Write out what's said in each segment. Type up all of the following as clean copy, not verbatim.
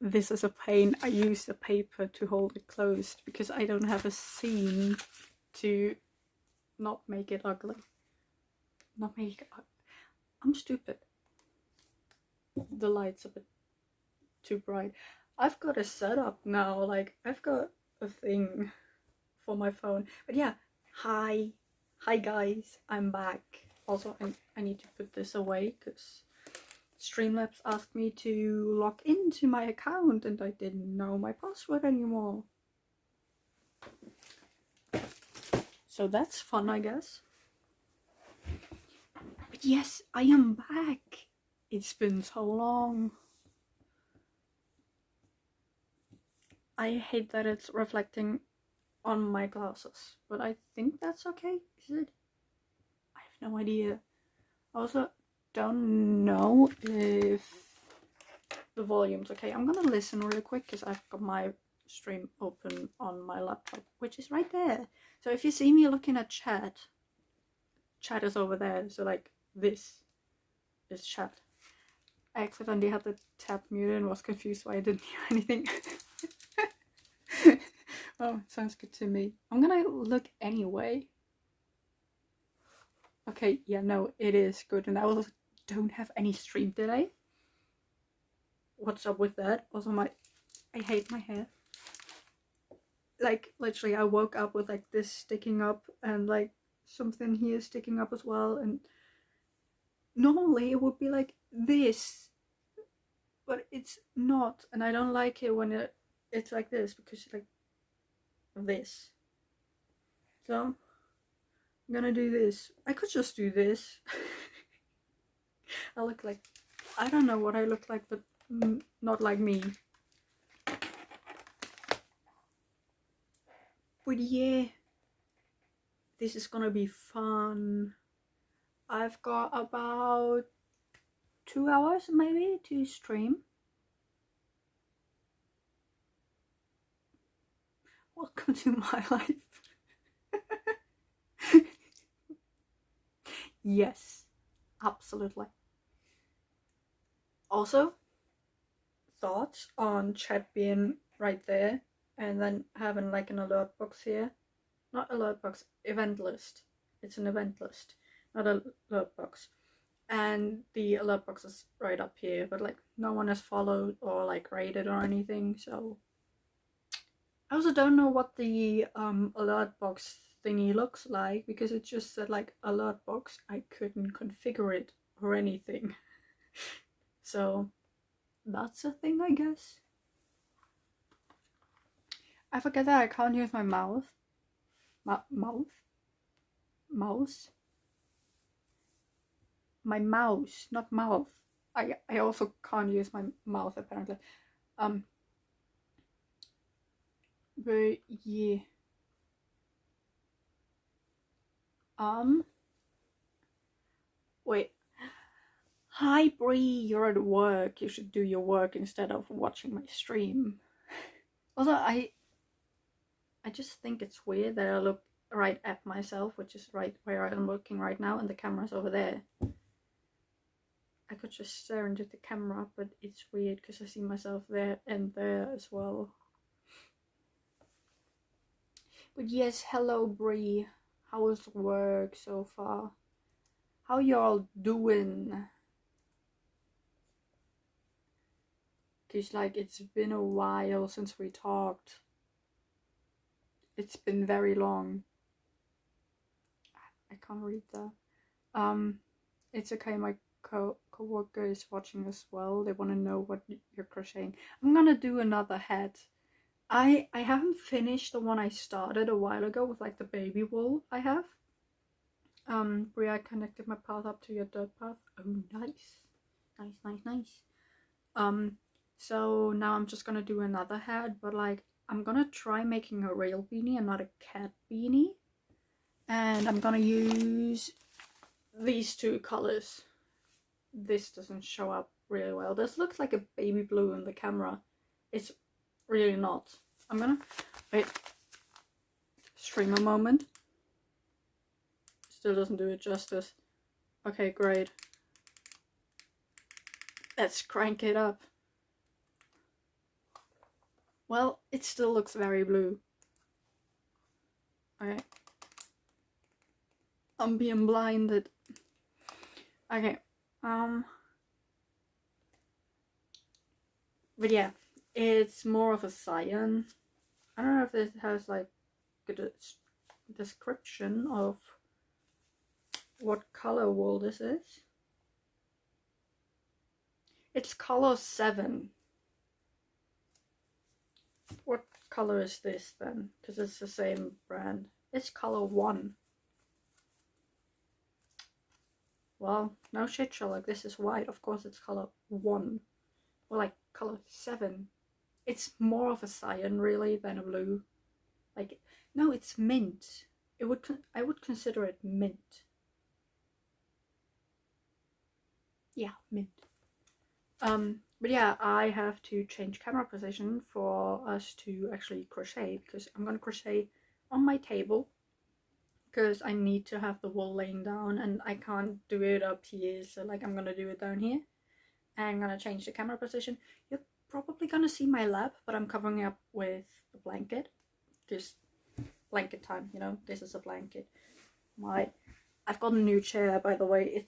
this is a pain. I use the paper to hold it closed because I don't have a seam to not make it ugly. Not make it ugly. I'm stupid. The light's a bit too bright. I've got a setup now, like I've got a thing for my phone. But yeah, hi guys, I'm back. Also, I need to put this away because Streamlabs asked me to log into my account and I didn't know my password anymore. So that's fun, I guess. But yes, I am back. It's been so long. I hate that it's reflecting on my glasses, but I think that's okay. Is it? I have no idea. I also don't know if the volume's okay. I'm gonna listen real quick because I've got my stream open on my laptop, which is right there. So if you see me looking at chat is over there. So like this is chat. I accidentally had the tab muted and was confused why I didn't hear anything. Oh, sounds good to me. I'm gonna look anyway. Okay, yeah, no, it is good. And I also don't have any stream delay. What's up with that? Also, I hate my hair. Like, literally, I woke up with like this sticking up and like something here sticking up as well. And normally it would be like this, but it's not. And I don't like it when it's like this because like this. So I'm gonna do this. I could just do this. I look like, I don't know what I look like, but not like me. But yeah, this is gonna be fun. I've got about 2 hours maybe to stream. Welcome to my life. Yes, absolutely. Also, thoughts on chat being right there and then having like an alert box here. Not alert box, event list. It's an event list, not a alert box. And the alert box is right up here, but like no one has followed or like rated or anything, so I also don't know what the alert box thingy looks like because it just said like alert box. I couldn't configure it or anything. So that's a thing, I guess. I forget that I can't use my mouth. Mouse? My mouse, not mouth. I also can't use my mouth apparently. But yeah. Wait. Hi Bree, you're at work. You should do your work instead of watching my stream. Also, I just think it's weird that I look right at myself, which is right where I'm looking right now, and the camera's over there. I could just stare into the camera, but it's weird because I see myself there and there as well. But yes, hello Bree. How is work so far? How y'all doing? Cause like it's been a while since we talked. It's been very long. I can't read that. It's okay, my co-worker is watching as well. They want to know what you're crocheting. I'm gonna do another hat. I haven't finished the one I started a while ago with like the baby wool I have. Bria, I connected my path up to your dirt path. Oh, nice. Nice. So now I'm just gonna do another hat, but like I'm gonna try making a real beanie and not a cat beanie. And I'm gonna use these two colors. This doesn't show up really well. This looks like a baby blue in the camera. It's really not. I'm gonna wait. Stream a moment. Still doesn't do it justice. Okay, great. Let's crank it up. Well, it still looks very blue. Okay. I'm being blinded. Okay. But yeah, it's more of a cyan. I don't know if this has like a description of what color wool this is. It's color 7. What color is this then? Because it's the same brand. It's color 1. Well, no shit, Sherlock. This is white. Of course it's color 1. Or like color 7. It's more of a cyan really than a blue. Like, no, it's mint. I would consider it mint. Yeah, mint. But yeah, I have to change camera position for us to actually crochet, because I'm gonna crochet on my table, because I need to have the wool laying down and I can't do it up here, so like I'm gonna do it down here. And I'm gonna change the camera position. You're probably gonna see my lap, but I'm covering it up with the blanket, because blanket time, you know, this is a blanket. I've got a new chair, by the way.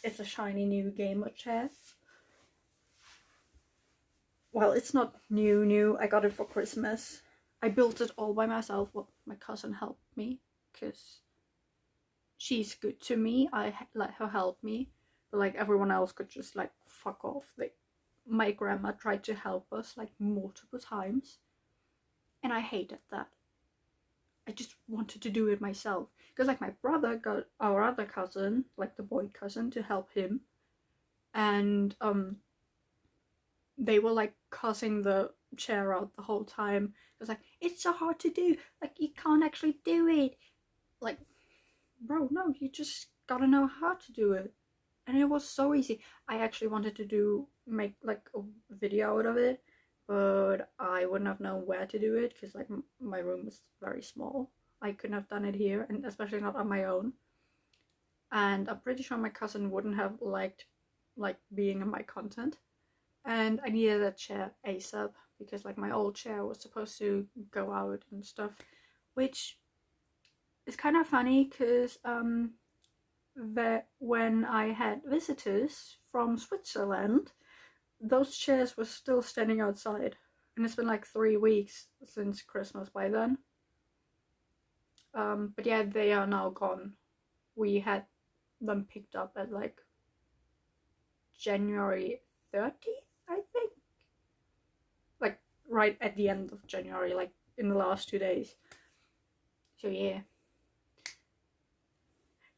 It's a shiny new gamer chair. Well, it's not new. I got it for Christmas. I built it all by myself. Well, my cousin helped me, because she's good to me. I let her help me. But like everyone else could just like fuck off. My grandma tried to help us like multiple times. And I hated that. I just wanted to do it myself. Because like my brother got our other cousin, like the boy cousin, to help him. And they were like cussing the chair out the whole time. It was like, it's so hard to do, like you can't actually do it. Like, bro, no, you just gotta know how to do it. And it was so easy. I actually wanted to make like a video out of it, but I wouldn't have known where to do it, because like my room was very small. I couldn't have done it here, and especially not on my own. And I'm pretty sure my cousin wouldn't have liked like being in my content. And I needed a chair ASAP, because like my old chair was supposed to go out and stuff, which is kind of funny, because that when I had visitors from Switzerland, those chairs were still standing outside, and it's been like 3 weeks since Christmas by then. But yeah, they are now gone. We had them picked up at like January 30th, I think, like right at the end of January, like in the last 2 days. So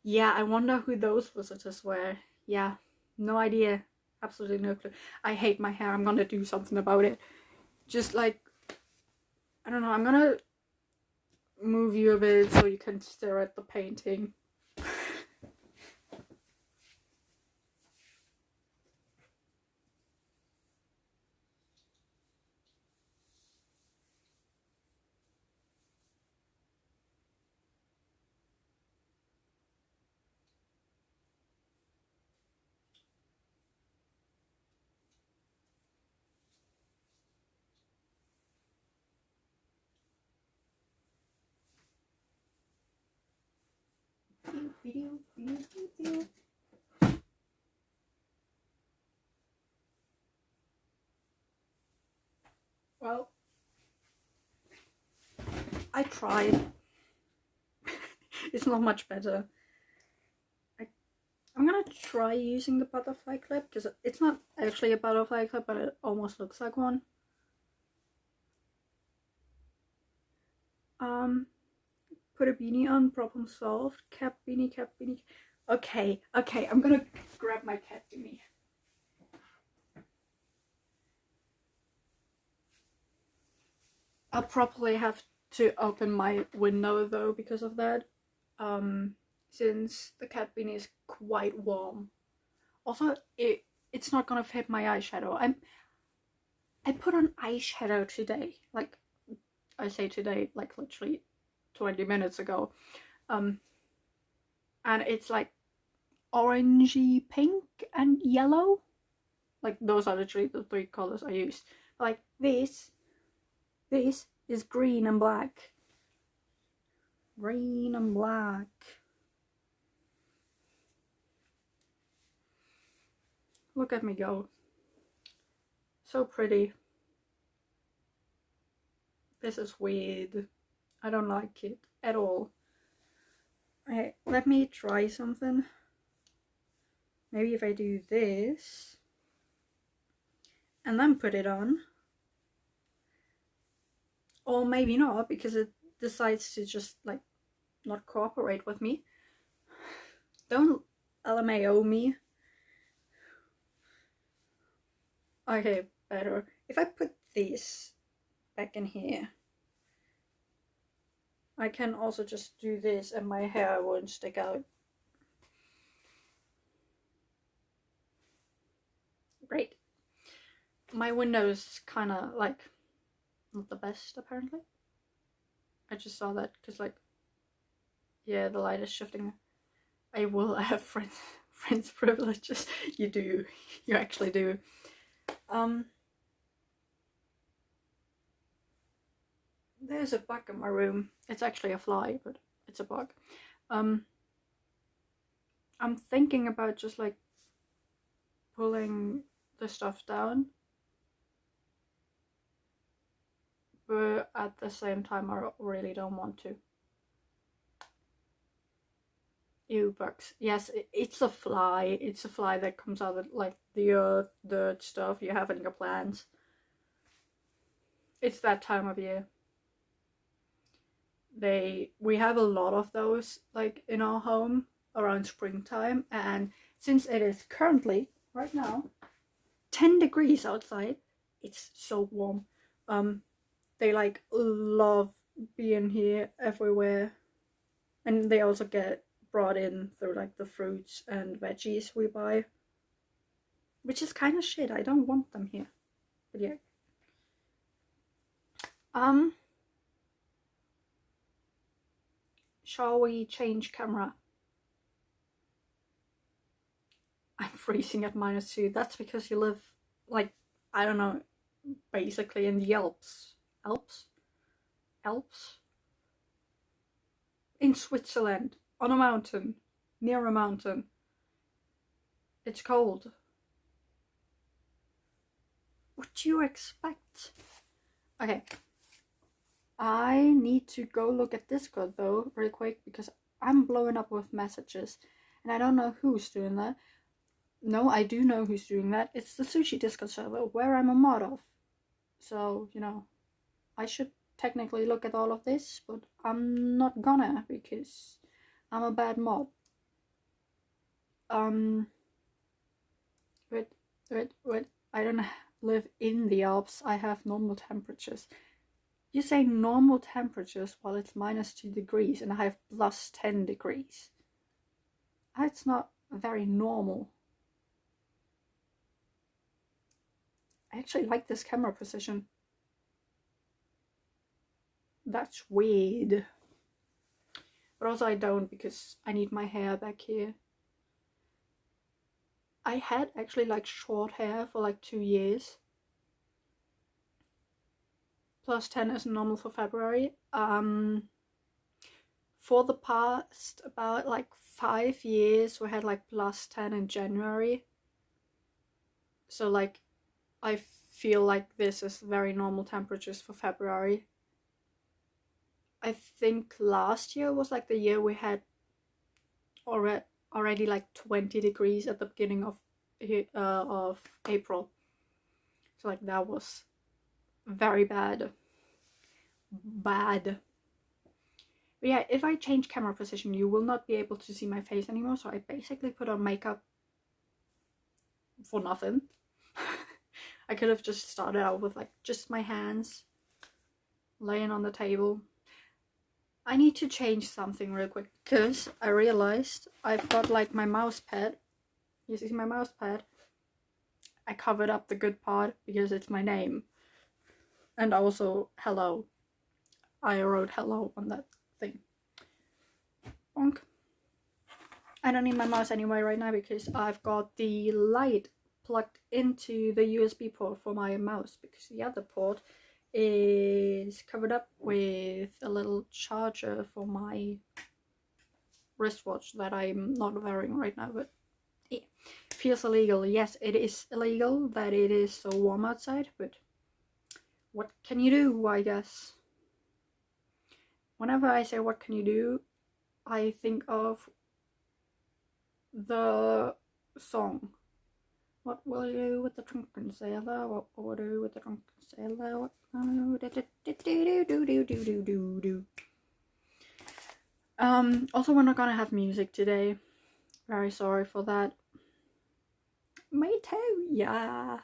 yeah, I wonder who those visitors were. Yeah, no idea, absolutely no clue. I hate my hair. I'm gonna do something about it. Just like, I don't know, I'm gonna move you a bit so you can stare at the painting. Well, I tried. It's not much better. I'm gonna try using the butterfly clip, because it's not actually a butterfly clip, but it almost looks like one. Put a beanie on, problem solved. Cap beanie, cap beanie. Okay, I'm gonna grab my cat beanie. I'll probably have to open my window though because of that, since the cat beanie is quite warm. Also, it's not gonna fit my eyeshadow. I put on eyeshadow today, like I say today, like literally 20 minutes ago, and it's like orangey pink and yellow. Like those are literally the 3 colors I used. Like this This is green and black. Green and black. Look at me go. So pretty. This is weird. I don't like it at all. Okay, let me try something. Maybe if I do this and then put it on. Or maybe not, because it decides to just like not cooperate with me. Don't LMAO me. Okay, better. If I put this back in here, I can also just do this and my hair won't stick out. Great. My window's kind of like not the best apparently. I just saw that because like, yeah, the light is shifting. I will have friends privileges. You do. You actually do. There's a bug in my room. It's actually a fly, but it's a bug. I'm thinking about just like pulling the stuff down, but at the same time I really don't want to. Ew, bugs. Yes, it's a fly. It's a fly that comes out of like the earth, dirt stuff you have in your plants. It's that time of year. We have a lot of those like in our home around springtime, and since it is currently right now 10 degrees outside, it's so warm. They like love being here everywhere, and they also get brought in through like the fruits and veggies we buy, which is kind of shit. I don't want them here, but yeah. Shall we change camera? I'm freezing at -2. That's because you live like, I don't know, basically in the Alps. Alps? In Switzerland, on a mountain, near a mountain. It's cold. What do you expect? Okay. I need to go look at Discord though, really quick, because I'm blowing up with messages, and I don't know who's doing that. No, I do know who's doing that. It's the Sushi Discord server, where I'm a mod of. So, you know, I should technically look at all of this, but I'm not gonna, because I'm a bad mod. Wait, I don't live in the Alps. I have normal temperatures. You say normal temperatures while it's -2 degrees and I have +10 degrees. That's not very normal. I actually like this camera position. That's weird. But also I don't, because I need my hair back here. I had actually like short hair for like 2 years. +10 is normal for February. For the past about like 5 years we had like +10 in January. So like I feel like this is very normal temperatures for February. I think last year was like the year we had already like 20 degrees at the beginning of April. So like that was very bad. But yeah, if I change camera position, you will not be able to see my face anymore. So I basically put on makeup for nothing. I could have just started out with like just my hands laying on the table. I need to change something real quick, because I realized I've got like my mouse pad. You see my mouse pad? I covered up the good part because it's my name. And also hello. I wrote hello on that thing. Bonk. I don't need my mouse anyway right now, because I've got the light plugged into the USB port for my mouse, because the other port is covered up with a little charger for my wristwatch that I'm not wearing right now, but yeah, feels illegal. Yes, it is illegal that it is so warm outside, but what can you do, I guess? Whenever I say what can you do, I think of the song. What will you do with the drunken sailor? What will you do with the drunken sailor? What also, we're not gonna have music today. Very sorry for that. Me too, yeah.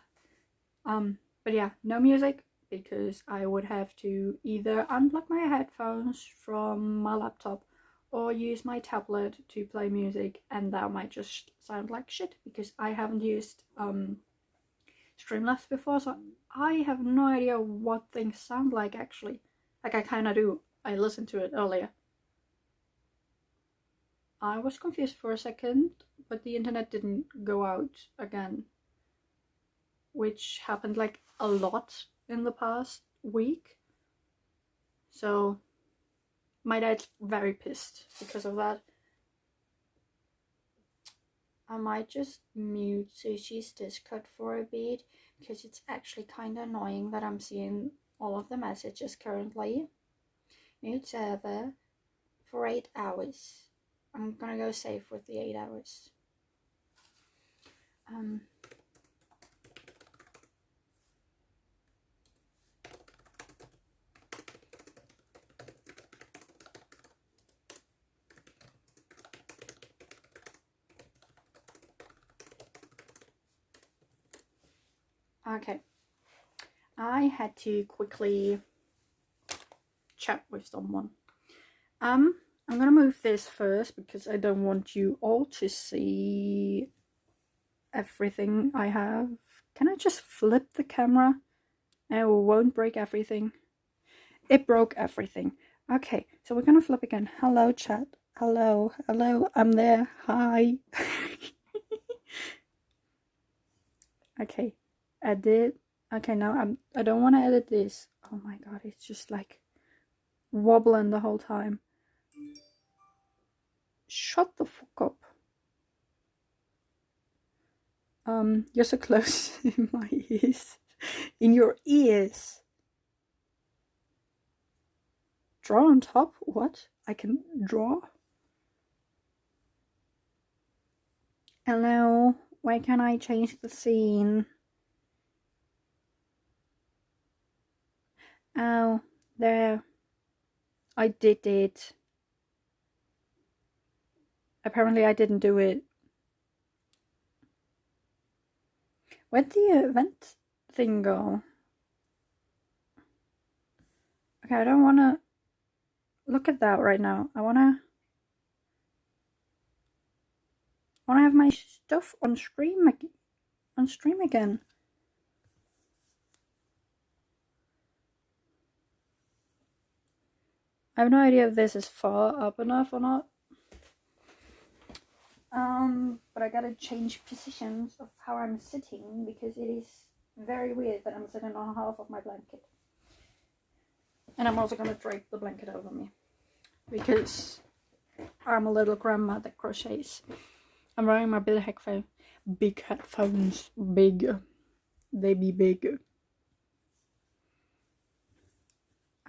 But yeah, no music, because I would have to either unplug my headphones from my laptop or use my tablet to play music, and that might just sound like shit because I haven't used Streamlabs before, so I have no idea what things sound like actually. Like, I kinda do. I listened to it earlier. I was confused for a second, but the internet didn't go out again, which happened like a lot in the past week. So my dad's very pissed because of that. I might just mute Sushi's Discord for a bit, because it's actually kind of annoying that I'm seeing all of the messages currently. Mute server for 8 hours. I'm gonna go safe with the 8 hours. Okay, I had to quickly chat with someone. I'm gonna move this first because I don't want you all to see everything I have. Can I just flip the camera and it won't break everything? It broke everything. Okay, so we're gonna flip again. Hello, chat. Hello, I'm there. Hi. Okay, edit. Okay, now I don't want to edit this. Oh my god, it's just like wobbling the whole time. Shut the fuck up. You're so close in my ears. In your ears. Draw on top? What? I can draw? Hello, why can't I change the scene? Oh, there. I did it. Apparently I didn't do it. Where'd the event thing go? Okay, I don't want to look at that right now. I want to have my stuff on stream again. I have no idea if this is far up enough or not. But I gotta change positions of how I'm sitting, because it is very weird that I'm sitting on half of my blanket. And I'm also gonna drape the blanket over me, because I'm a little grandma that crochets. I'm wearing my big headphones. Big. They be big.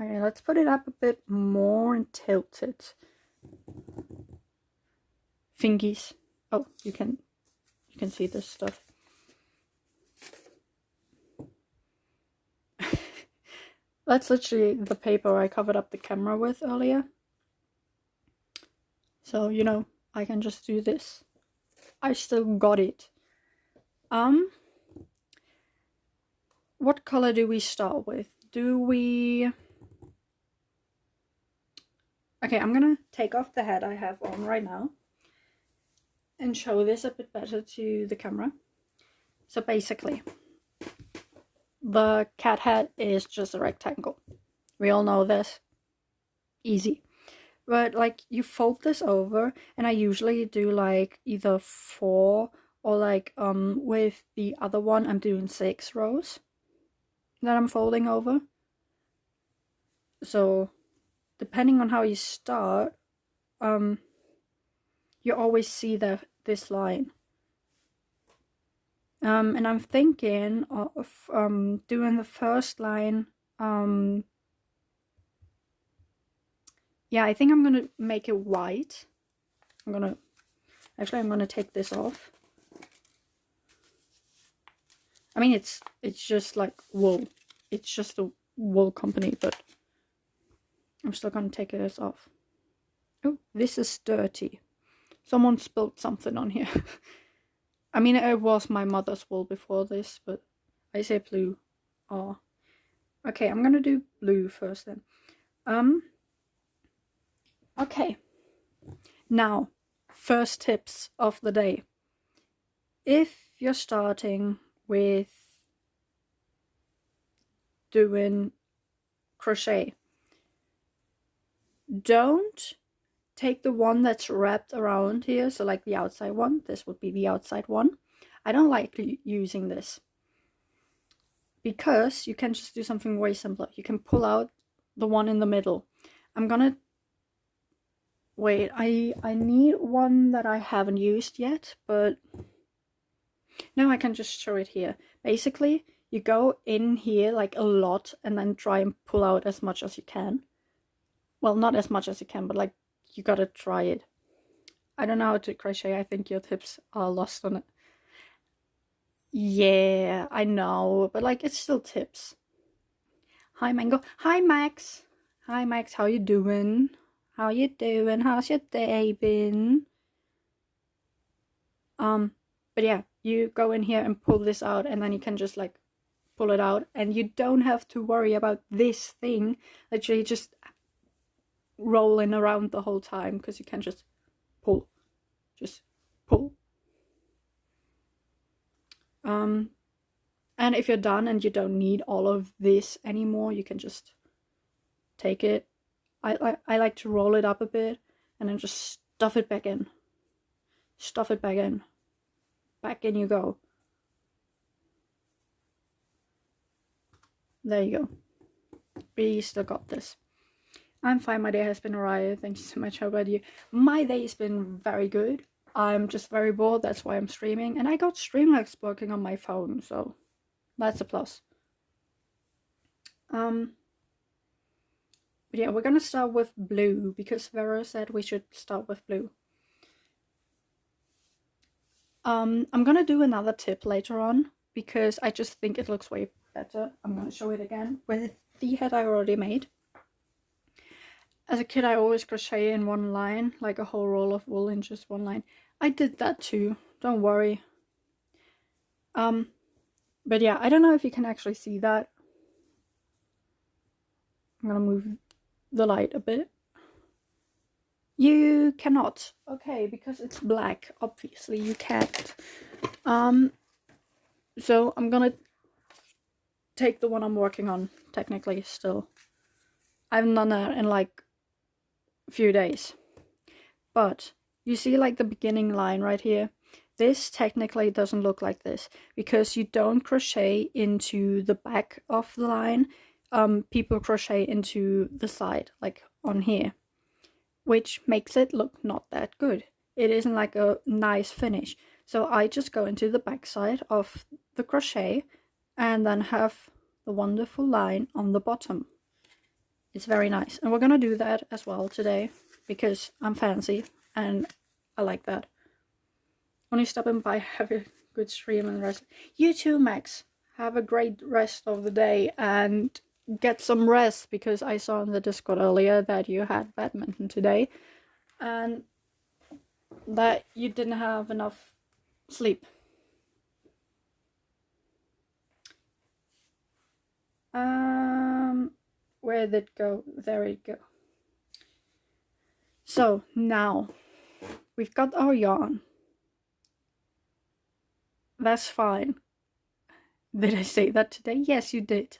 Okay, let's put it up a bit more and tilt it. Fingies. Oh, you can see this stuff. That's literally the paper I covered up the camera with earlier. So, you know, I can just do this. I still got it. What color do we start with? Okay, I'm gonna take off the hat I have on right now and show this a bit better to the camera. So basically, the cat hat is just a rectangle. We all know this. Easy. But like, you fold this over, and I usually do like either 4 or like with the other one I'm doing 6 rows that I'm folding over. So depending on how you start, you always see this line. And I'm thinking of doing the first line. Yeah, I think I'm gonna make it white. I'm gonna take this off. I mean, it's just like wool. It's just a wool company, but I'm still gonna take this off. Oh, this is dirty. Someone spilled something on here. I mean, it was my mother's wool before this, but I say blue. Oh, okay. I'm gonna do blue first then. Okay. Now, first tips of the day. If you're starting with doing crochet, don't take the one that's wrapped around here, so like the outside one. This would be the outside one. I don't like using this because you can just do something way simpler. You can pull out the one in the middle. I'm gonna wait, I need one that I haven't used yet, but now I can just show it here. Basically, you go in here like a lot and then try and pull out as much as you can. Well, not as much as you can, but like you gotta try it. I don't know how to crochet. I think your tips are lost on it. Yeah, I know, but like it's still tips. Hi Mango. Hi Max. Hi Max, how you doing? How you doing? How's your day been? But yeah, you go in here and pull this out, and then you can just like pull it out, and you don't have to worry about this thing literally just rolling around the whole time, because you can just pull. And if you're done and you don't need all of this anymore, you can just take it. I like to roll it up a bit and then just stuff it back in. Stuff it back in. Back in you go. There you go. We still got this. I'm fine. My day has been alright. Thank you so much. How about you? My day's been very good. I'm just very bored. That's why I'm streaming. And I got Streamlabs working on my phone, so that's a plus. But yeah, we're gonna start with blue because Vera said we should start with blue. I'm gonna do another tip later on because I just think it looks way better. I'm gonna show it again with the head I already made. As a kid, I always crochet in one line, like a whole roll of wool in just one line. I did that too, don't worry. But yeah, I don't know if you can actually see that. I'm gonna move the light a bit. You cannot. Okay, because it's black, obviously you can't. So I'm gonna take the one I'm working on, technically, still. I haven't done that in like a few days. But you see like the beginning line right here? This technically doesn't look like this because you don't crochet into the back of the line. People crochet into the side, like on here, which makes it look not that good. It isn't like a nice finish. So I just go into the back side of the crochet and then have the wonderful line on the bottom. It's very nice. And we're gonna do that as well today because I'm fancy and I like that. Only stopping by, have a good stream and rest. You too, Max. Have a great rest of the day and get some rest because I saw in the Discord earlier that you had badminton today and that you didn't have enough sleep. Where did it go? There it go. So now we've got our yarn. That's fine. Did I say that today? Yes, you did.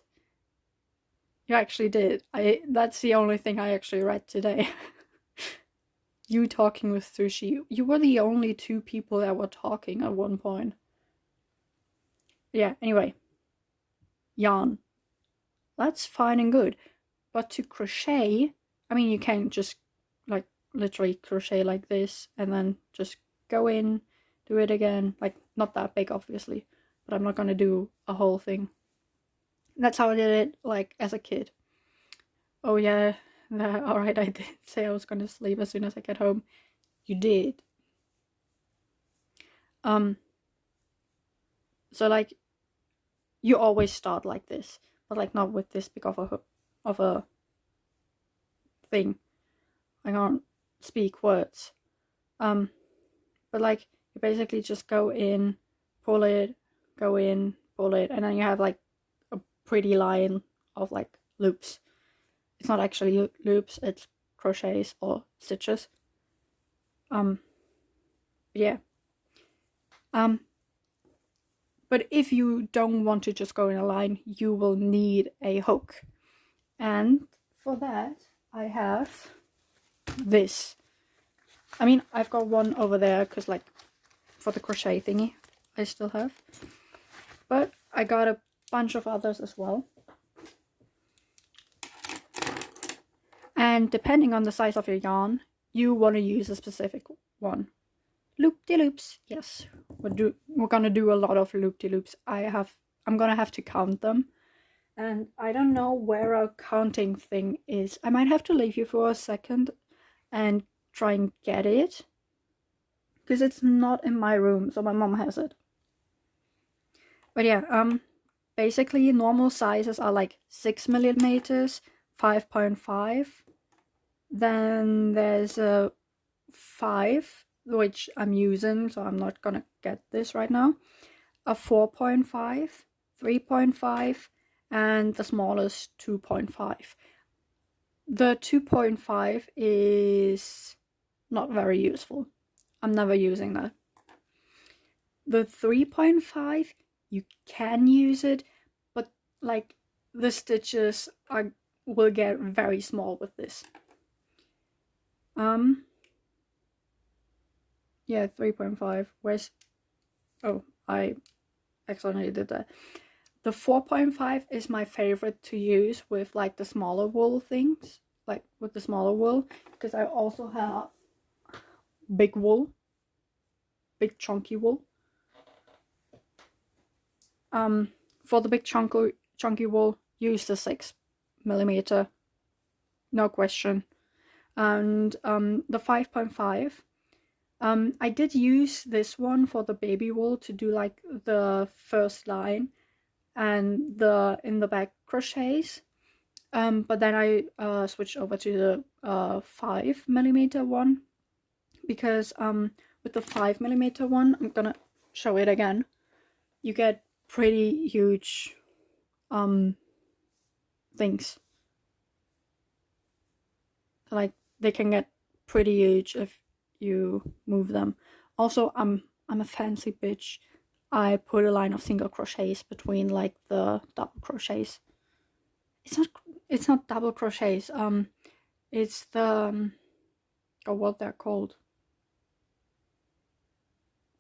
You actually did. That's the only thing I actually read today. You talking with Sushi. You were the only two people that were talking at one point. Yeah, anyway. Yarn. That's fine and good. But to crochet, I mean, you can just like literally crochet like this and then just go in, do it again. Like, not that big, obviously, but I'm not gonna do a whole thing. That's how I did it, like, as a kid. Oh yeah, alright, I did say I was gonna sleep as soon as I get home. You did. So like, you always start like this, but like not with this big of a thing. I can't speak words. But like, you basically just go in, pull it, go in, pull it, and then you have like a pretty line of like loops. It's not actually loops, it's crochets or stitches. Yeah. But if you don't want to just go in a line, you will need a hook. And for that, I have this. I mean, I've got one over there because, like, for the crochet thingy, I still have. But I got a bunch of others as well. And depending on the size of your yarn, you want to use a specific one. Loop-de-loops, yes. We're gonna do a lot of loop-de-loops. I'm gonna have to count them. And I don't know where our counting thing is. I might have to leave you for a second and try and get it. Because it's not in my room, so my mom has it. But yeah, basically normal sizes are like 6mm, 5.5. Then there's a 5, which I'm using, so I'm not gonna get this right now. A 4.5, 3.5, and the smallest 2.5. The 2.5 is not very useful. I'm never using that. The 3.5, you can use it, but like the stitches will get very small with this. Yeah, 3.5. Where's... Oh, I accidentally did that. The 4.5 is my favorite to use with like the smaller wool things, like with the smaller wool, because I also have big wool, big chunky wool. For the big chunky wool, use the 6mm, no question. And the 5.5, I did use this one for the baby wool to do like the first line and in the back crochets, but then I switched over to the 5mm one, because with the 5mm one, I'm gonna show it again, you get pretty huge things. Like, they can get pretty huge if you move them. Also, I'm a fancy bitch. I put a line of single crochets between like the double crochets. It's not double crochets. It's the what they're called.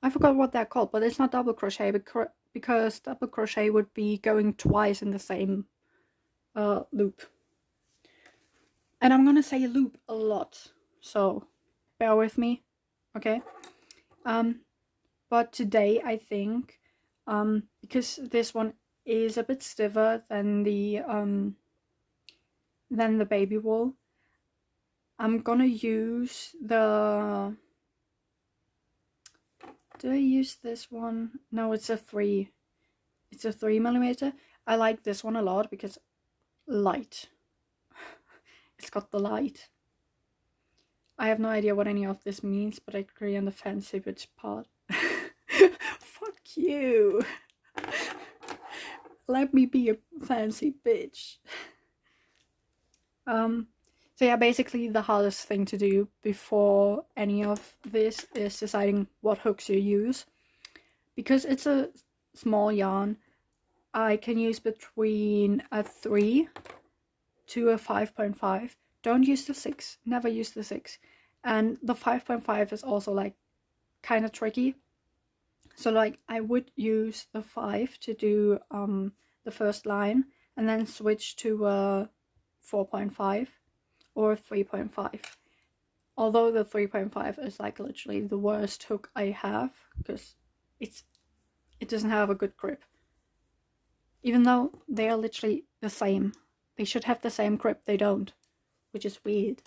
I forgot what they're called, but it's not double crochet because double crochet would be going twice in the same loop. And I'm gonna say loop a lot, so bear with me, okay? But today I think, because this one is a bit stiffer than the baby wool, I'm gonna use the... Do I use this one? No, it's a 3. It's a 3mm. I like this one a lot because light. It's got the light. I have no idea what any of this means, but I agree on the fancy bitch part. Fuck you. Let me be a fancy bitch. So yeah, basically the hardest thing to do before any of this is deciding what hooks you use. Because it's a small yarn, I can use between a 3 to a 5.5. Don't use the 6. Never use the 6. And the 5.5 is also like kind of tricky. So like, I would use the 5 to do the first line, and then switch to a 4.5 or 3.5. Although the 3.5 is like literally the worst hook I have, because it doesn't have a good grip. Even though they are literally the same. They should have the same grip, they don't, which is weird.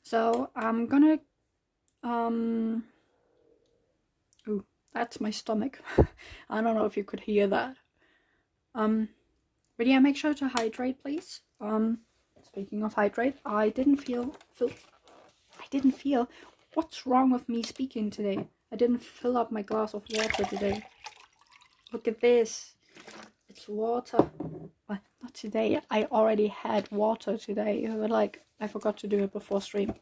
So I'm gonna ooh, that's my stomach. I don't know if you could hear that. But yeah, make sure to hydrate, please. Speaking of hydrate, I didn't feel what's wrong with me speaking today. I didn't fill up my glass of water today. Look at this. It's water. Well, not today. I already had water today. But like, I forgot to do it before stream.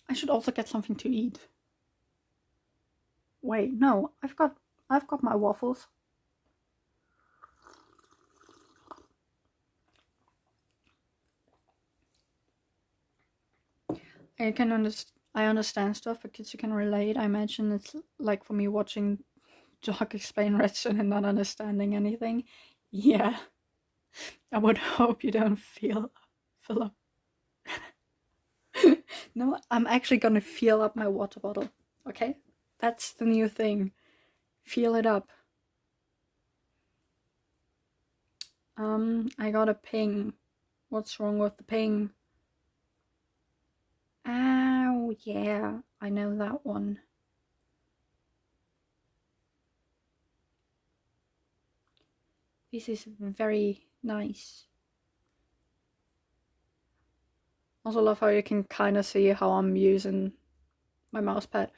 I should also get something to eat. Wait, no, I've got my waffles. I understand stuff because you can relate. I imagine it's like for me watching Jock explain Redstone and not understanding anything. Yeah. I would hope you don't fill up. No, I'm actually gonna fill up my water bottle. Okay? That's the new thing. Fill it up. I got a ping. What's wrong with the ping? Oh, yeah, I know that one. This is very nice. Also love how you can kind of see how I'm using my mouse pad.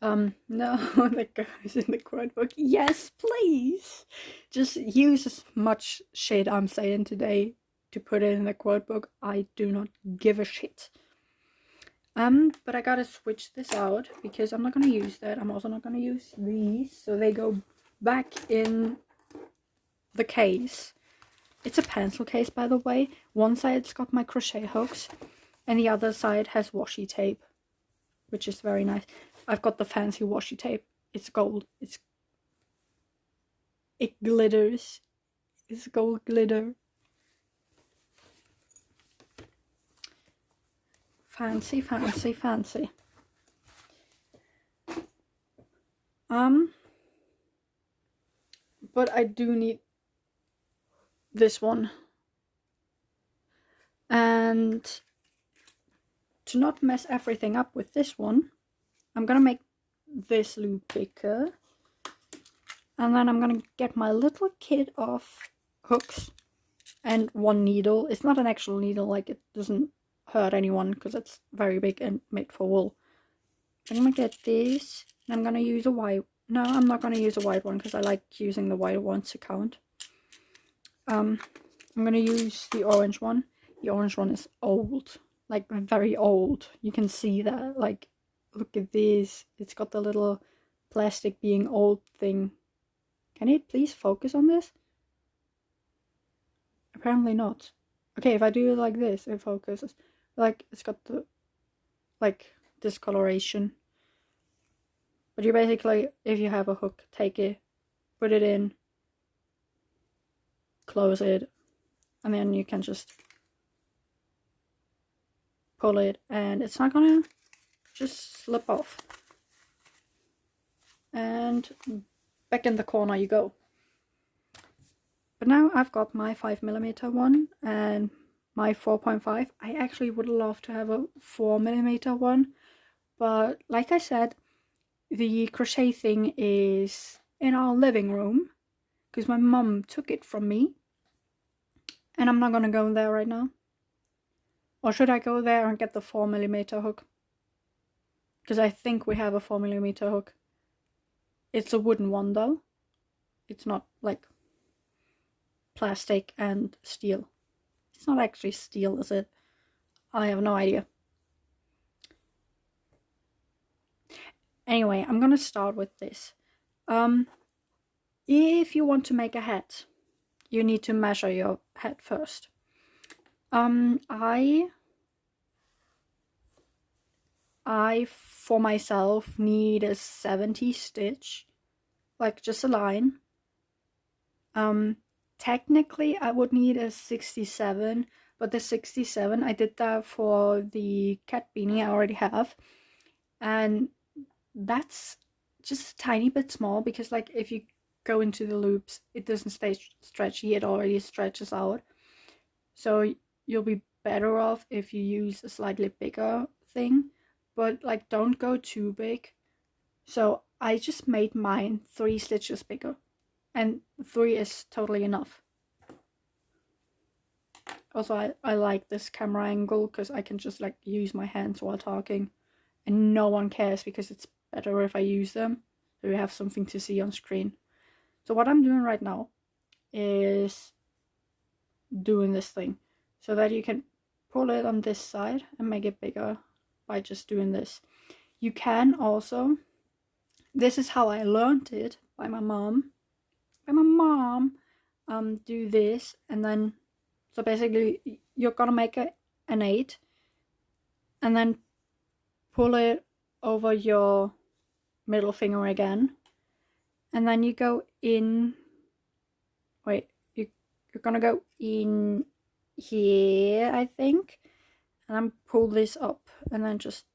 No, that goes in the quote book. Yes, please! Just use as much shit I'm saying today to put it in the quote book. I do not give a shit. But I gotta switch this out because I'm not gonna use that. I'm also not gonna use these, so they go back in the case. It's a pencil case, by the way. One side's got my crochet hooks, and the other side has washi tape, which is very nice. I've got the fancy washi tape. It's gold. It glitters. It's gold glitter. Fancy, fancy, fancy. But I do need this one. And to not mess everything up with this one, I'm gonna make this loop bigger. And then I'm gonna get my little kit of hooks and one needle. It's not an actual needle, like it doesn't hurt anyone because it's very big and made for wool. I'm gonna get this, and I'm gonna use a white. No, I'm not gonna use a white one because I like using the white ones to count. I'm gonna use the orange one. The orange one is old, like very old. You can see that. Like, look at this. It's got the little plastic being old thing. Can it please focus on this? Apparently not. Okay, if I do it like this, it focuses. Like, it's got the, like, discoloration. But you basically, if you have a hook, take it, put it in, close it, and then you can just pull it, and it's not gonna just slip off. And back in the corner you go. But now I've got my 5mm one and my 4.5. I actually would love to have a 4mm one, but like I said, the crochet thing is in our living room because my mum took it from me, and I'm not gonna go there right now. Or should I go there and get the 4mm hook? Because I think we have a 4mm hook. It's a wooden one though. It's not like plastic and steel. It's not actually steel, is it? I have no idea. Anyway, I'm gonna start with this. If you want to make a hat, you need to measure your hat first. I for myself need a 70 stitch, like just a line. technically I would need a 67, but the 67, I did that for the cat beanie I already have, and that's just a tiny bit small, because like if you go into the loops, it doesn't stay stretchy, it already stretches out. So you'll be better off if you use a slightly bigger thing, but like don't go too big. So I just made mine 3 stitches bigger, and 3 is totally enough. Also, I like this camera angle because I can just like use my hands while talking, and no one cares because it's better if I use them, so you have something to see on screen. So what I'm doing right now is doing this thing so that you can pull it on this side and make it bigger by just doing this. You can also, this is how I learned it by my mom. Do this, and then so basically you're gonna make an 8 and then pull it over your middle finger again, and then you go in, wait, you're gonna go in here, I think, and then pull this up and then just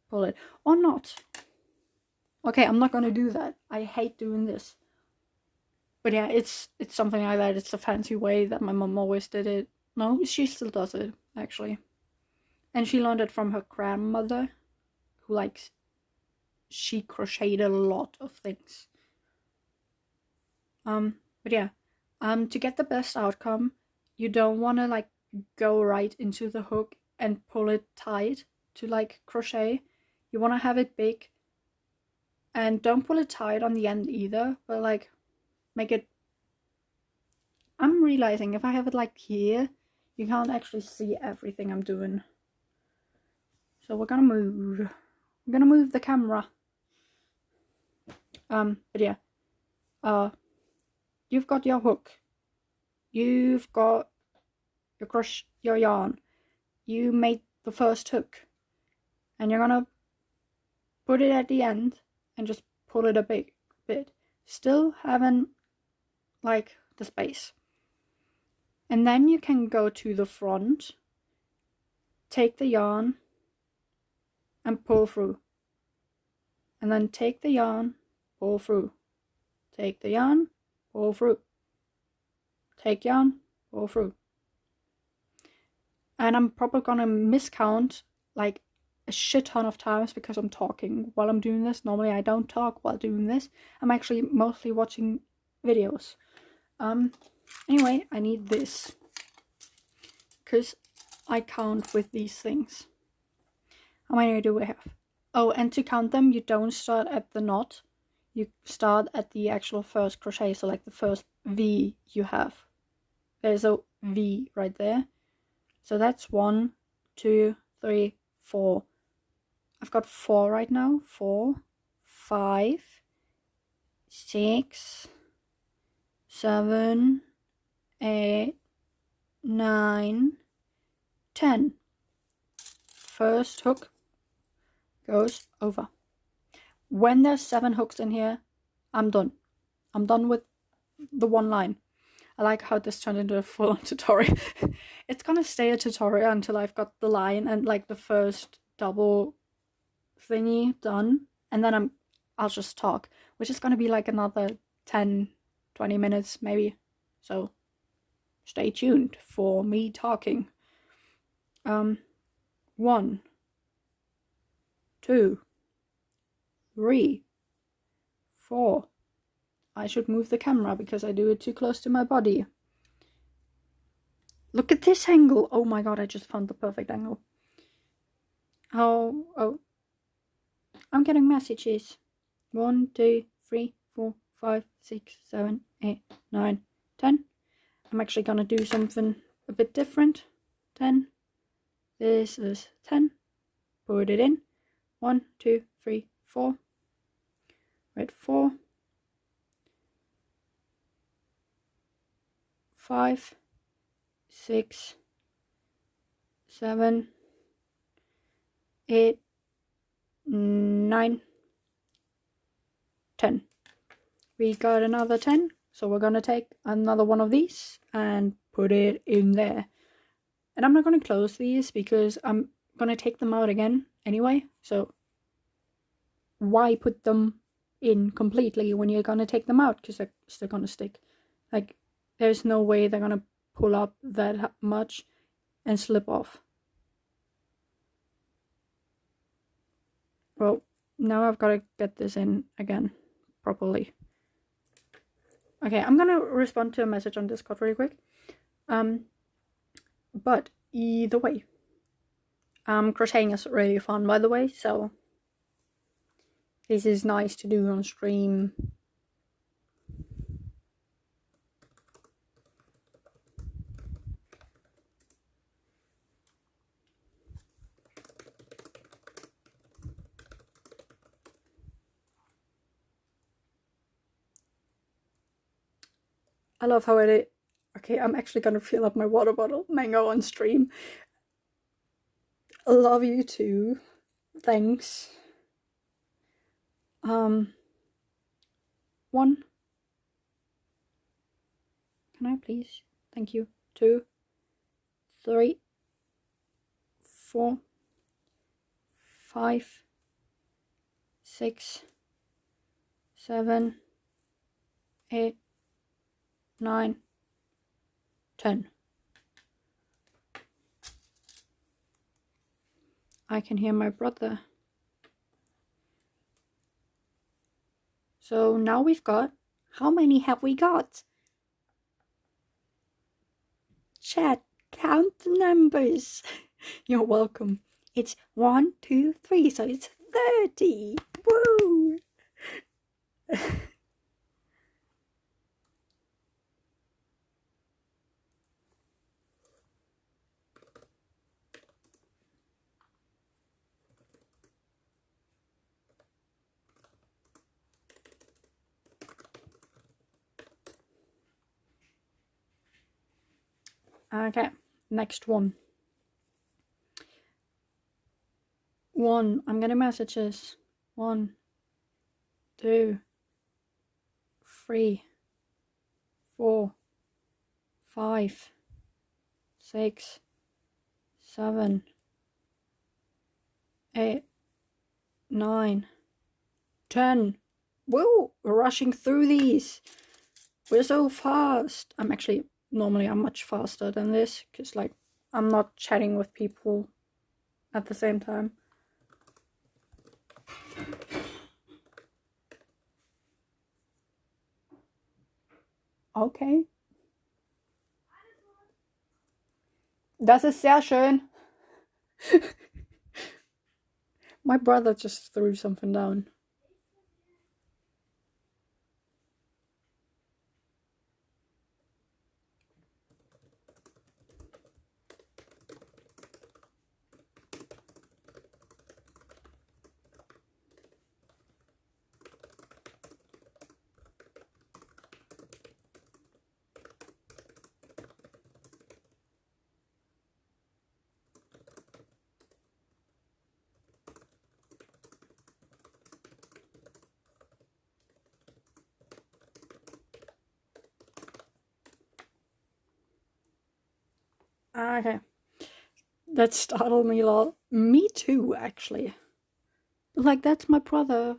pull it, or not. Okay, I'm not gonna do that. I hate doing this. But yeah, it's something like that. It's a fancy way that my mom always did it. No, she still does it, actually. And she learned it from her grandmother, who like, she crocheted a lot of things. But yeah, to get the best outcome, you don't want to like go right into the hook and pull it tight to like crochet. You want to have it big, and don't pull it tight on the end either, but like make it, I'm realizing if I have it like here, you can't actually see everything I'm doing. So we're gonna move the camera. But yeah, you've got your hook, you've got your yarn, you made the first hook, and you're gonna put it at the end and just pull it a bit, still having like the space. And then you can go to the front, take the yarn and pull through, and then take the yarn, pull through, take the yarn, pull through, take yarn, pull through. And I'm probably gonna miscount like a shit ton of times because I'm talking while I'm doing this. Normally I don't talk while doing this. I'm actually mostly watching videos. Anyway, I need this because I count with these things. How many do we have? Oh, and to count them, you don't start at the knot. You start at the actual first crochet, so like the first V you have. There's a V right there. So that's 1, 2, 3, 4. I've got 4 right now. 4, 5, 6, 7, 8, 9, 10. First hook goes over. When there's 7 hooks in here, I'm done. I'm done with the one line. I like how this turned into a full-on tutorial. It's gonna stay a tutorial until I've got the line and like the first double thingy done, and then I'll just talk, which is gonna be like another 10-20 minutes maybe. So stay tuned for me talking. 1, 2, 3, 4. I should move the camera because I do it too close to my body. Look at this angle. Oh my god, I just found the perfect angle. Oh. I'm getting messages. 1, 2, 3, 4, 5, 6, 7, 8, 9, 10. I'm actually gonna do something a bit different. 10. This is 10. Put it in. 1, 2, 3, 4. Right, 4. 5, 6, 7, 8, 9, 10. We got another 10, So we're gonna take another one of these and put it in there. And I'm not gonna close these because I'm gonna take them out again anyway. So why put them in completely when you're gonna take them out? Because they're still gonna stick. Like, there's no way they're gonna pull up that much and slip off. Well, now I've got to get this in again properly. Okay, I'm gonna respond to a message on Discord really quick. But either way, crocheting is really fun, by the way, so this is nice to do on stream. I love how it. Okay, I'm actually gonna fill up my water bottle. Mango on stream. I love you too. Thanks. One. Can I please? Thank you. 2, 3, 4, 5, 6, 7, 8, 9, 10. I can hear my brother. So now we've got, how many have we got? Chat, count the numbers. You're welcome. It's 1, 2, 3, so it's 30. Woo! Okay, next one. I'm getting messages. 1, 2, 3, 4, 5, 6, 7, 8, 9, 10. Whoa, we're rushing through these. We're so fast. Normally I'm much faster than this because, like, I'm not chatting with people at the same time. Okay. Das ist sehr schön. My brother just threw something down. Okay. That startled me a lot. Me too, actually. Like, that's my brother.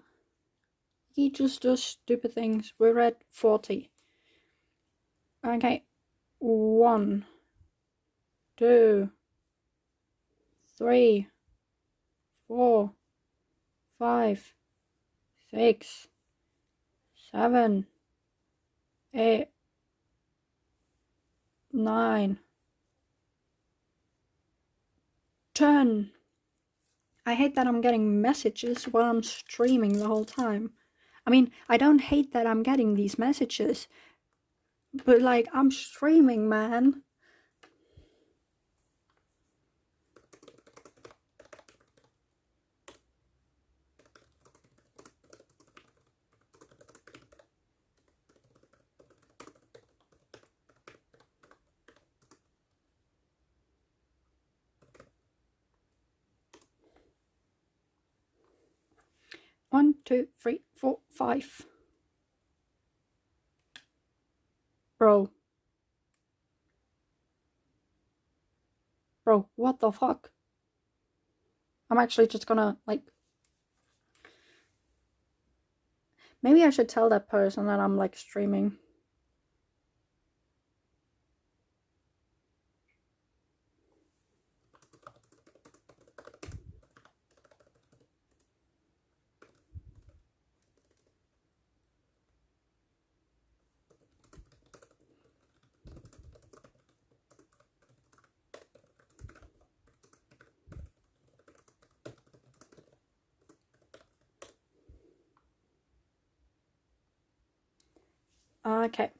He just does stupid things. We're at 40. Okay. 1, 2, 3, 4, 5, 6, 7, 8, 9, 10. I hate that I'm getting messages while I'm streaming the whole time. I mean, I don't hate that I'm getting these messages, but, like, I'm streaming, man. One, 2, 3, 4, 5. Bro. Bro, what the fuck? I'm actually just gonna, like... Maybe I should tell that person that I'm, like, streaming. Okay.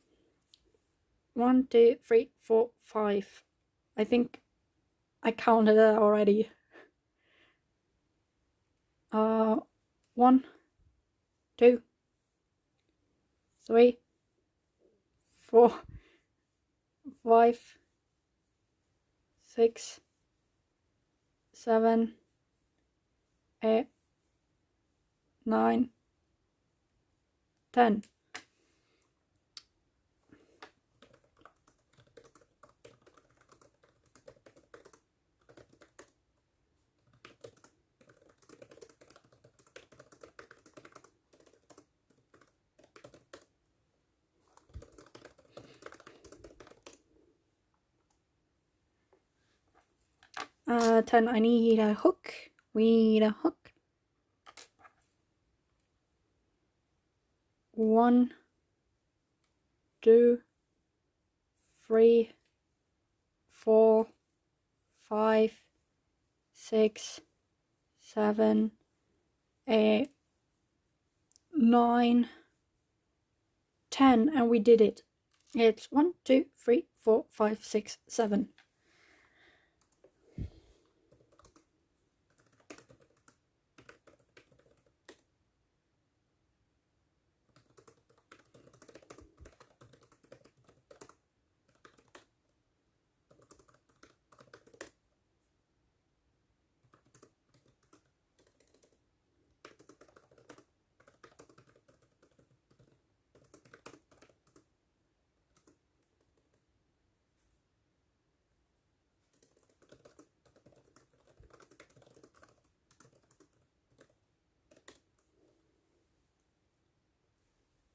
1, 2, 3, 4, 5. I think I counted it already. 1, 2, 3, 4, 5, 6, 7, 8, 9, 10. Ten. I need a hook. We need a hook. 1, 2, 3, 4, 5, 6, 7, 8, 9, 10, and we did it. It's 1, 2, 3, 4, 5, 6, 7.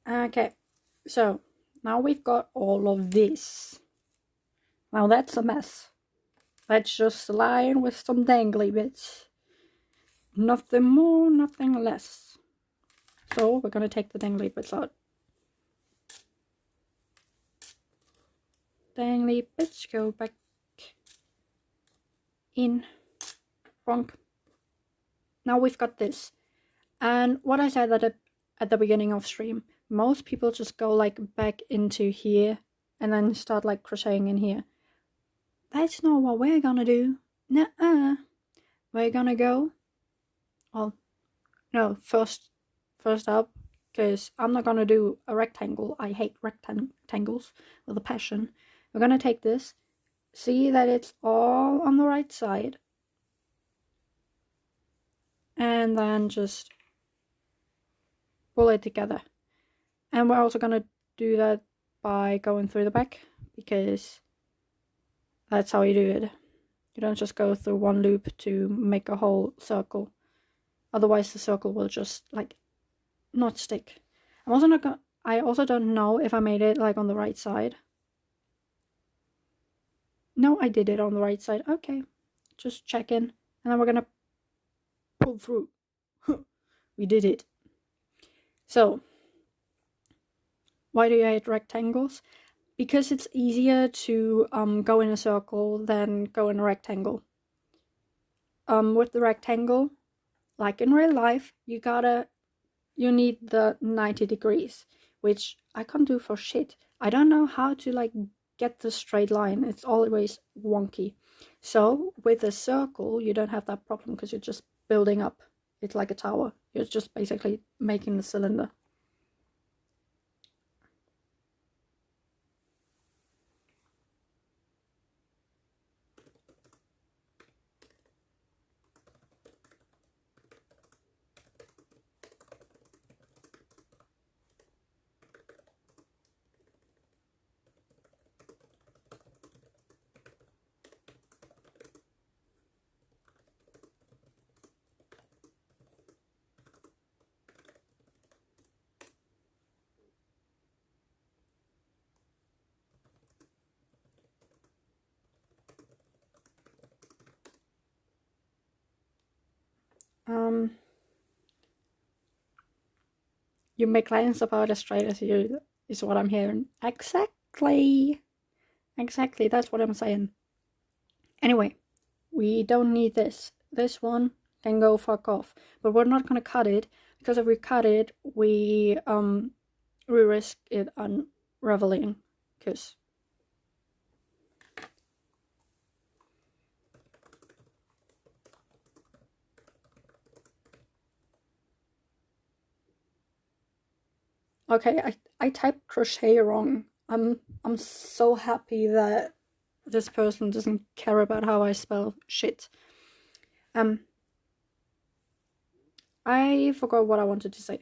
Okay, so now we've got all of this. Now that's a mess. That's just a line with some dangly bits. Nothing more, nothing less. So we're gonna take the dangly bits out. Dangly bits go back in. Bonk. Now we've got this. And what I said at the beginning of stream, most people just go like back into here and then start like crocheting in here. That's not what we're gonna do. Nuh-uh. We're gonna go, well, no, first up, because I'm not gonna do a rectangle. I hate rectangles with a passion. We're gonna take this, see that it's all on the right side, and then just pull it together. And we're also gonna do that by going through the back, because that's how you do it. You don't just go through one loop to make a whole circle. Otherwise the circle will just like not stick. I also don't know if I made it like on the right side. No, I did it on the right side. Okay, just check in, and then we're gonna pull through. We did it. So, why do you hate rectangles? Because it's easier to go in a circle than go in a rectangle. With the rectangle, like in real life, you need the 90 degrees, which I can't do for shit. I don't know how to like get the straight line. It's always wonky. So with a circle, you don't have that problem because you're just building up. It's like a tower. You're just basically making the cylinder. You make lines about as straight as you is what I'm hearing. Exactly. Exactly, that's what I'm saying. Anyway, we don't need this. This one can go fuck off. But we're not gonna cut it, because if we cut it, we risk it unraveling. Because okay, I typed crochet wrong. I'm so happy that this person doesn't care about how I spell shit. I forgot what I wanted to say.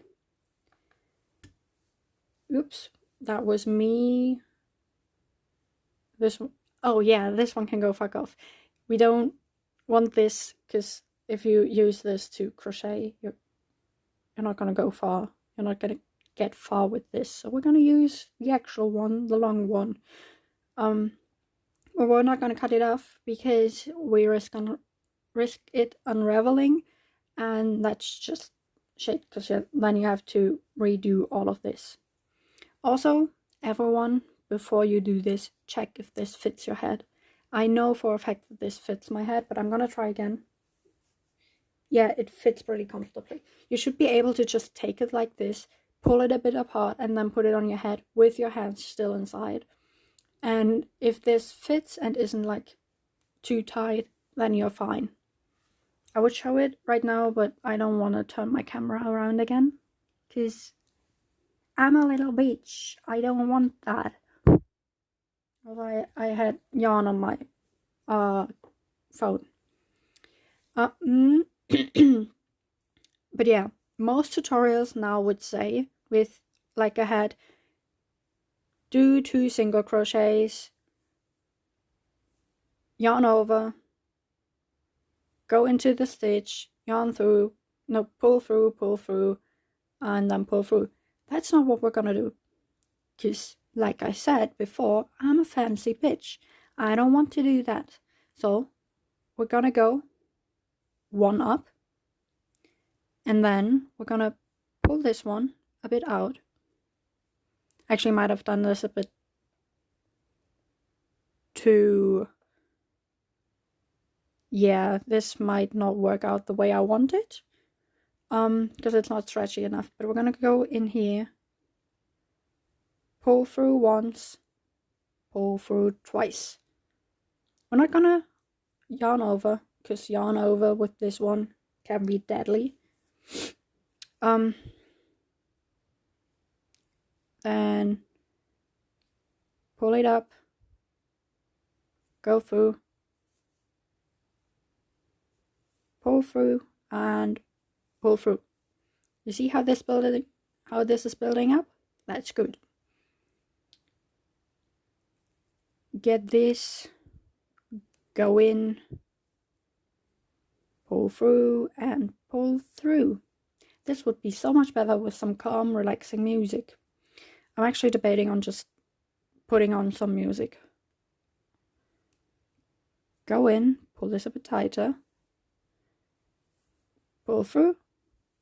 Oops, that was me. This one, oh yeah, this one can go fuck off. We don't want this, because if you use this to crochet, you're not gonna go far. You're not gonna get far with this. So we're gonna use the actual one, the long one. But we're not gonna cut it off because we risk it unraveling, and that's just shit, because then you have to redo all of this. Also, everyone, before you do this, check if this fits your head. I know for a fact that this fits my head, but I'm gonna try again. Yeah, it fits pretty comfortably. You should be able to just take it like this, pull it a bit apart, and then put it on your head with your hands still inside. And if this fits and isn't like too tight, then you're fine. I would show it right now, but I don't want to turn my camera around again, because I'm a little bitch. I don't want that. Although I had yarn on my phone. But yeah, most tutorials now would say, with like I had, do 2 single crochets, yarn over, go into the stitch, yarn through, no, pull through, and then pull through. That's not what we're gonna do, because like I said before, I'm a fancy bitch. I don't want to do that. So we're gonna go 1 up, and then we're gonna pull this one a bit out. Actually, might have done this a bit too. Yeah, this might not work out the way I want it, because it's not stretchy enough. But we're gonna go in here, pull through once, pull through twice. We're not gonna yarn over, because yarn over with this one can be deadly. Then pull it up, go through, pull through, and pull through. You see how this is building up? That's good. Get this, go in, pull through, and pull through. This would be so much better with some calm, relaxing music. I'm actually debating on just putting on some music. Go in, pull this a bit tighter, pull through,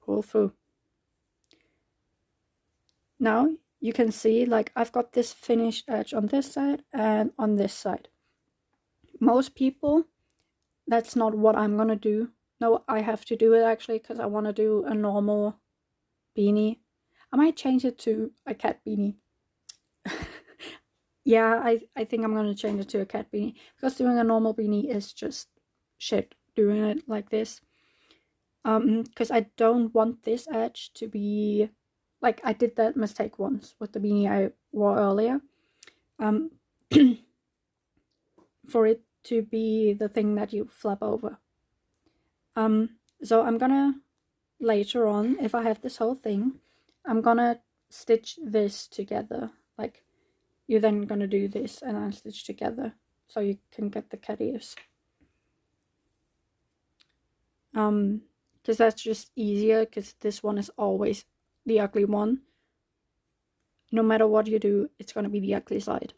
pull through. Now you can see, like, I've got this finished edge on this side and on this side. Most people, that's not what I'm gonna do. No, I have to do it actually, because I want to do a normal beanie. I might change it to a cat beanie. Yeah, I think I'm gonna change it to a cat beanie, because doing a normal beanie is just shit doing it like this. Because I don't want this edge to be like, I did that mistake once with the beanie I wore earlier. For it to be the thing that you flap over. So I'm gonna, later on, if I have this whole thing, I'm gonna stitch this together. Like, you're then gonna do this and then stitch together, so you can get the cat ears. Because that's just easier, because this one is always the ugly one. No matter what you do, it's gonna be the ugly side.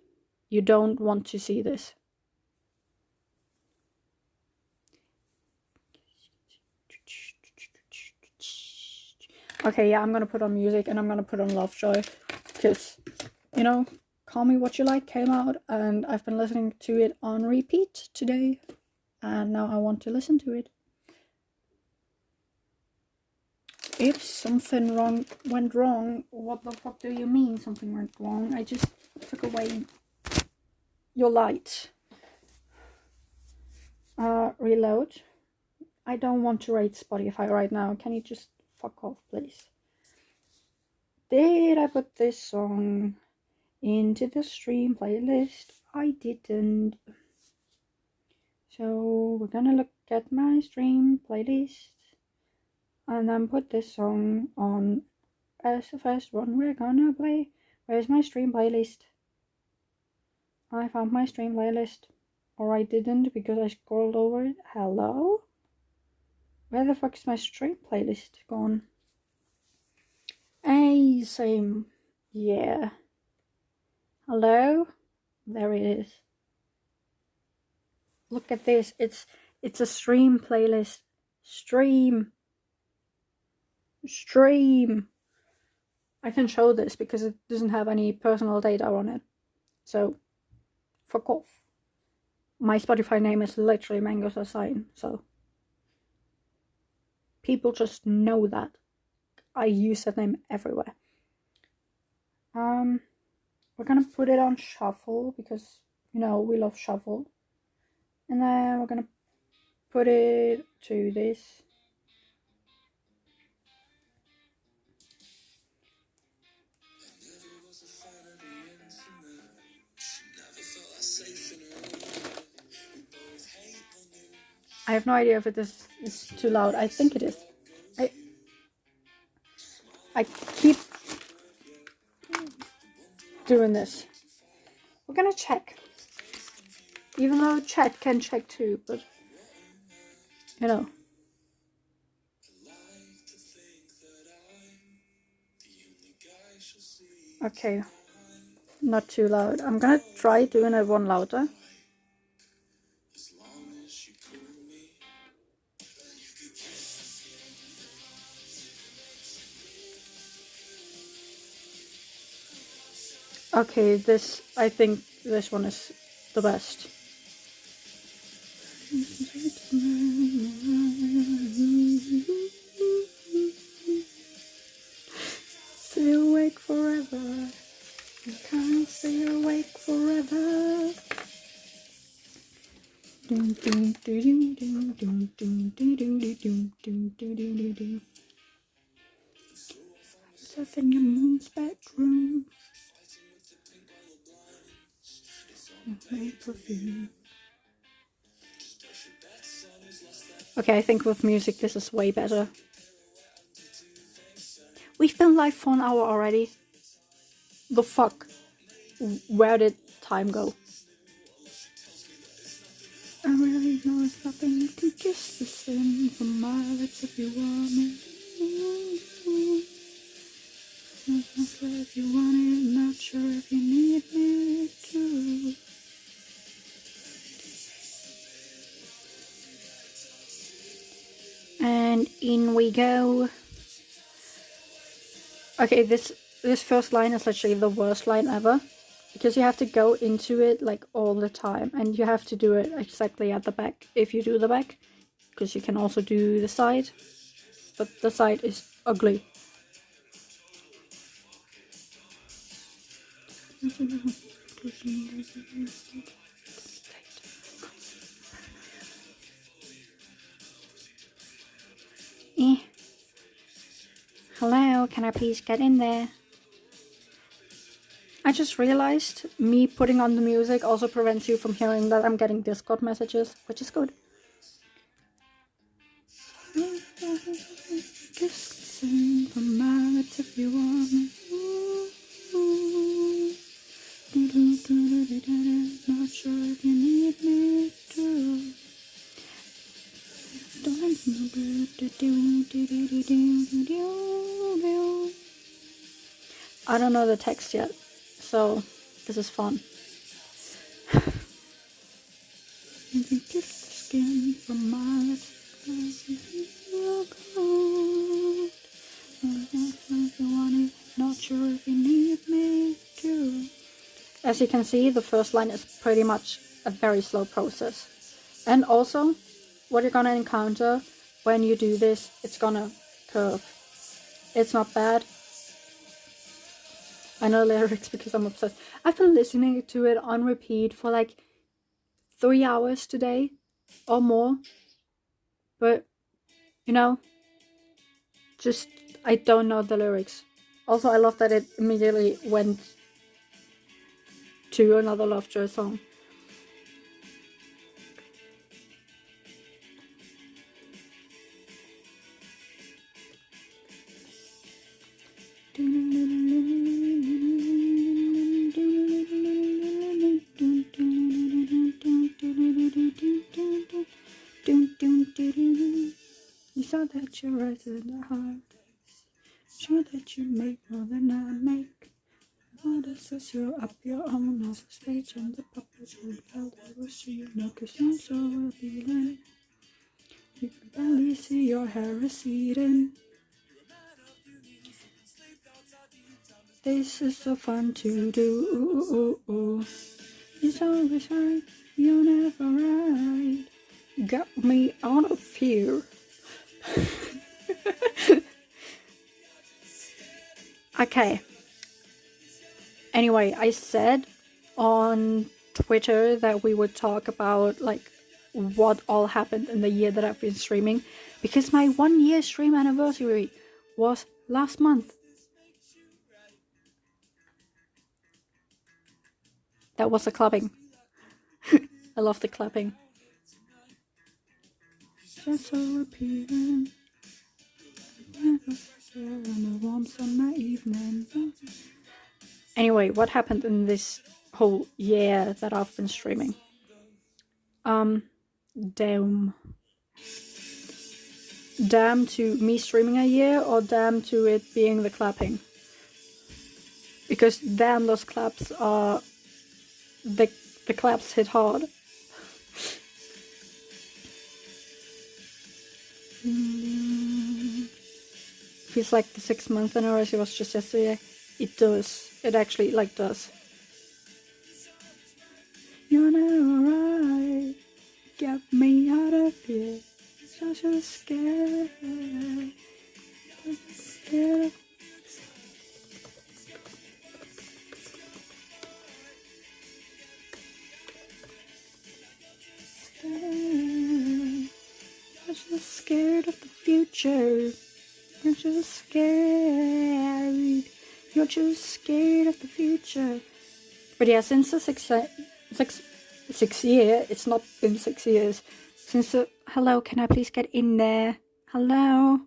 You don't want to see this. Okay, yeah, I'm gonna put on music and I'm gonna put on Lovejoy. Because, you know, Call Me What You Like came out and I've been listening to it on repeat today. And now I want to listen to it. If something went wrong, what the fuck do you mean something went wrong? I just took away your light. Reload. I don't want to rate Spotify right now. Can you just fuck off, please? Did I put this song into the stream playlist? I didn't. So we're gonna look at my stream playlist and then put this song on as the first one we're gonna play. Where's my stream playlist? I found my stream playlist. Or I didn't because I scrolled over it. Hello? Where the fuck is my stream playlist gone? Hey, same. Yeah. Hello? There it is. Look at this. It's a stream playlist. Stream. I can show this because it doesn't have any personal data on it. So, fuck off. My Spotify name is literally Mango's a Sign, so people just know that. I use that name everywhere. We're gonna put it on shuffle because, you know, we love shuffle. And then we're gonna put it to this. I have no idea if it is too loud. I think it is. I keep doing this. We're gonna check. Even though chat can check too, but you know. Okay. Not too loud. I'm gonna try doing it one louder. Okay, I think this one is the best. Stay awake forever. You can't stay awake forever. Myself in your mom's bedroom. Okay, I think with music this is way better. We've been live for an hour already. The fuck? Where did time go? I really know it's nothing. You can kiss the sin from my lips if you want me. Not sure if you want it, not sure if you need me too. And in we go. Okay, this first line is literally the worst line ever. Because you have to go into it like all the time. And you have to do it exactly at the back if you do the back. Because you can also do the side. But the side is ugly. Hello, can I please get in there? I just realized me putting on the music also prevents you from hearing that I'm getting Discord messages, which is good. From my lips if you want me. Not sure if you need me too. I don't know the text yet, so this is fun. You can kiss the skin from my lips if you feel cold. as you can see, the first line is pretty much a very slow process. And also, what you're gonna encounter when you do this, it's gonna curve. It's not bad. I know lyrics because I'm obsessed. I've been listening to it on repeat for like 3 hours today or more. But, you know, just, I don't know the lyrics. Also, I love that it immediately went to another Lovejoy song. You saw that you're right in the heart. Sure that you make more than I make. What else is you're up your own off the stage and the puppets will felt I was you know, 'cause you're so appealing. You can barely see your hair receding. This is so fun to do. Ooh, ooh, ooh. It's always right, you're never right. Got me out of here. Okay. Anyway, I said on Twitter that we would talk about like what all happened in the year that I've been streaming, because my 1 year stream anniversary was last month. That was the clapping. I love the clapping. Just so appealing. On a warm summer evening. Anyway, what happened in this whole year that I've been streaming? Damn to me streaming a year, or damn to it being the clapping? Because damn, those claps are... The claps hit hard. Feels like the 6 month anniversary was just yesterday. It does. It actually like does. You're never right. Get me out of here. Such a scare. I'm just scared of the future. You're just scared. You're just scared of the future. But yeah, since the six year, it's not been 6 years. Since the... Hello, can I please get in there? Hello?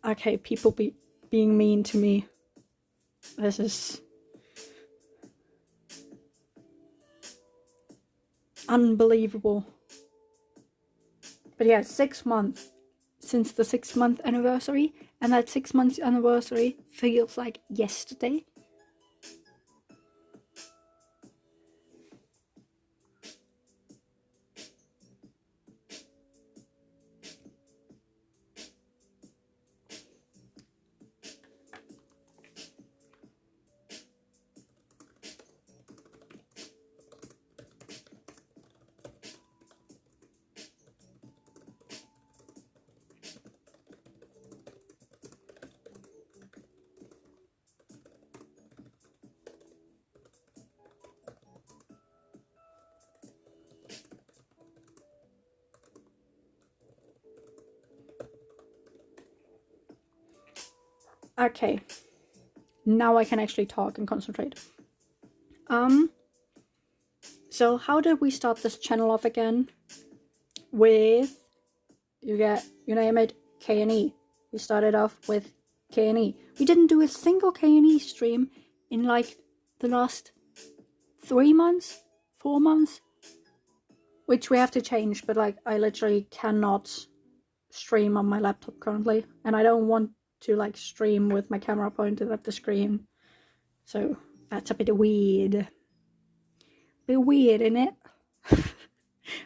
Okay, people being mean to me. This is unbelievable. But yeah, 6 months since the 6 month anniversary, and that 6 months anniversary feels like yesterday. Okay, now I can actually talk and concentrate. So how did we start this channel off again? With, you name it, K&E. We started off with K&E. We didn't do a single K&E stream in like the last 3 months, 4 months, which we have to change, but like I literally cannot stream on my laptop currently, and I don't want to like stream with my camera pointed at the screen, so that's a bit weird. Bit weird, innit?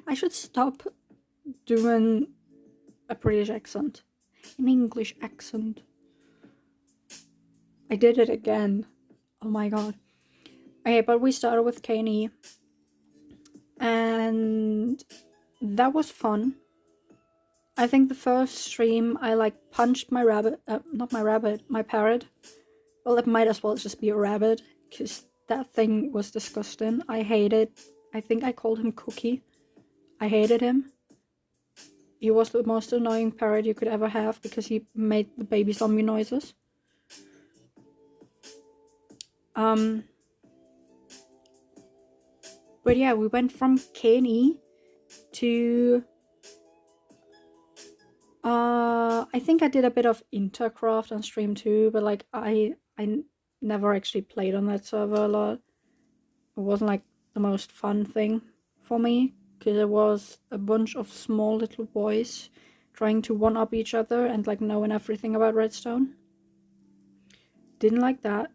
I should stop doing a British accent, an English accent. I did it again. Oh my god. Okay, but we started with K&E, and that was fun. I think the first stream I like punched my rabbit, not my rabbit, my parrot. Well, it might as well just be a rabbit, because that thing was disgusting. I hated, I think I called him Cookie. I hated him. He was the most annoying parrot you could ever have because he made the baby zombie noises. But yeah, we went from K&E to I think I did a bit of Intercraft on stream too, but like I never actually played on that server a lot. It wasn't like the most fun thing for me, because it was a bunch of small little boys trying to one-up each other and like knowing everything about Redstone. Didn't like that.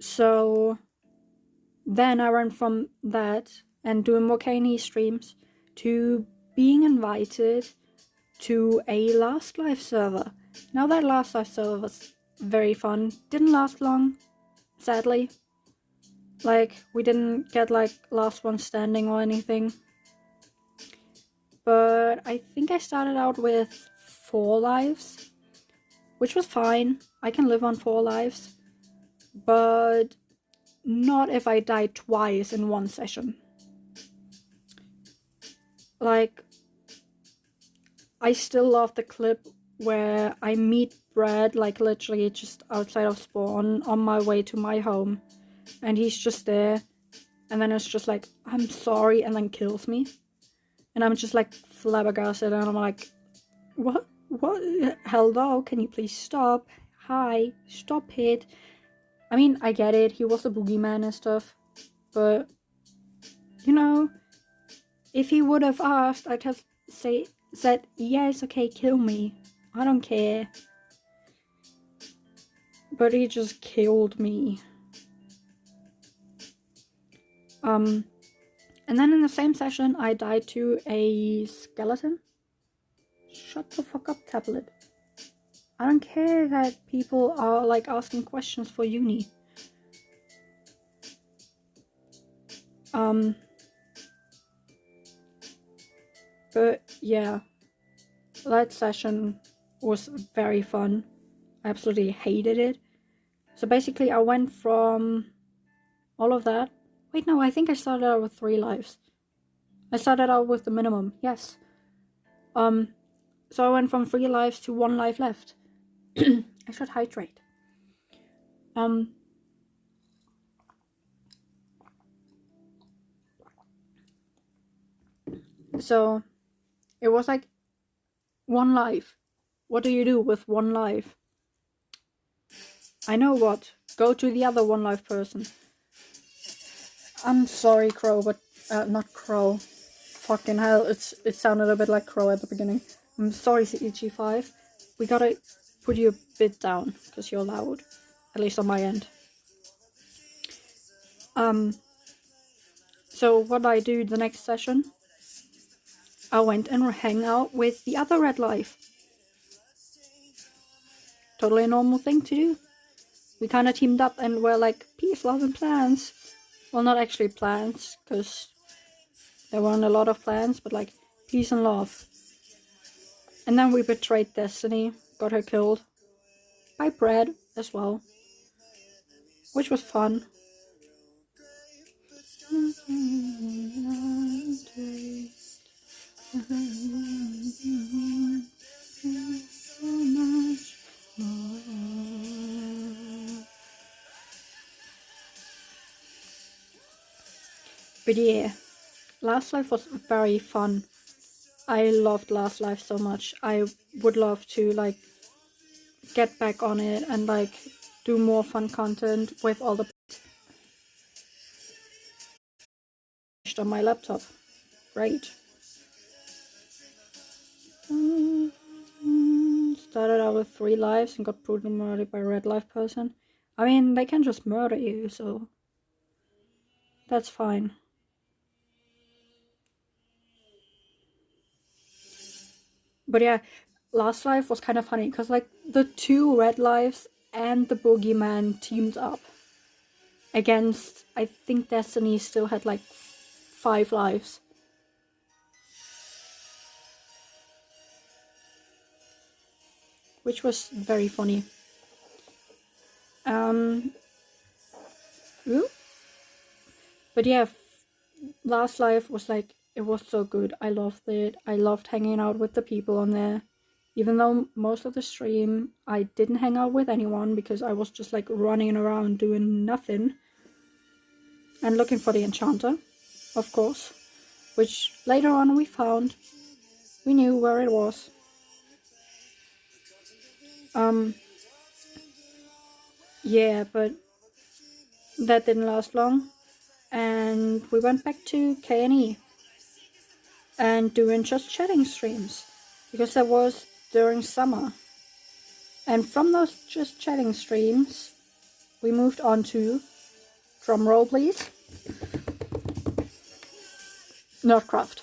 So then I went from that and doing more K&E streams to being invited to a Last Life server. Now that Last Life server was very fun. Didn't last long, sadly. Like, we didn't get like last one standing or anything. But I think I started out with 4 lives, which was fine. I can live on 4 lives. But not if I die twice in one session. Like, I still love the clip where I meet Brad, like literally just outside of spawn on my way to my home, and he's just there, and then it's just like, I'm sorry, and then kills me, and I'm just like flabbergasted, and I'm like, what, hello, can you please stop, hi, stop it. I mean, I get it, he was a boogeyman and stuff, but, you know, if he would have asked, I'd have said, yes, okay, kill me, I don't care. But he just killed me. And then in the same session, I died to a skeleton. Shut the fuck up, tablet. I don't care that people are like asking questions for uni. But yeah, that session was very fun. I absolutely hated it. So basically I went from all of that. Wait, no, I think I started out with 3 lives. I started out with the minimum, yes. So I went from 3 lives to 1 life left. I should hydrate. So it was like 1 life. What do you do with 1 life? I know what. Go to the other 1 life person. I'm sorry, Crow, but not Crow. Fucking hell, it sounded a bit like Crow at the beginning. I'm sorry, CG5. We gotta put you a bit down, because you're loud. At least on my end. So what I do the next session, I went and hang out with the other Red Life. Totally a normal thing to do. We kind of teamed up and were like, peace, love, and plans. Well, not actually plans, because there weren't a lot of plans, but like, peace and love. And then we betrayed Destiny, got her killed. By Brad as well. Which was fun. But yeah, Last Life was very fun. I loved Last Life so much. I would love to like get back on it and like do more fun content with all the on my laptop. Great. Started out with 3 lives and got brutally murdered by a red life person. I mean, they can just murder you, so that's fine. But yeah, last life was kind of funny because like the 2 red lives and the boogeyman teamed up against, I think Destiny still had like 5 lives. Which was very funny. But yeah, last life was like, it was so good. I loved it. I loved hanging out with the people on there. Even though most of the stream I didn't hang out with anyone because I was just like running around doing nothing. And looking for the enchanter, of course. Which later on we found. We knew where it was. Yeah, but that didn't last long. And we went back to K&E and doing just chatting streams because that was during summer. And from those just chatting streams, we moved on to, drum roll please, Nerdcraft.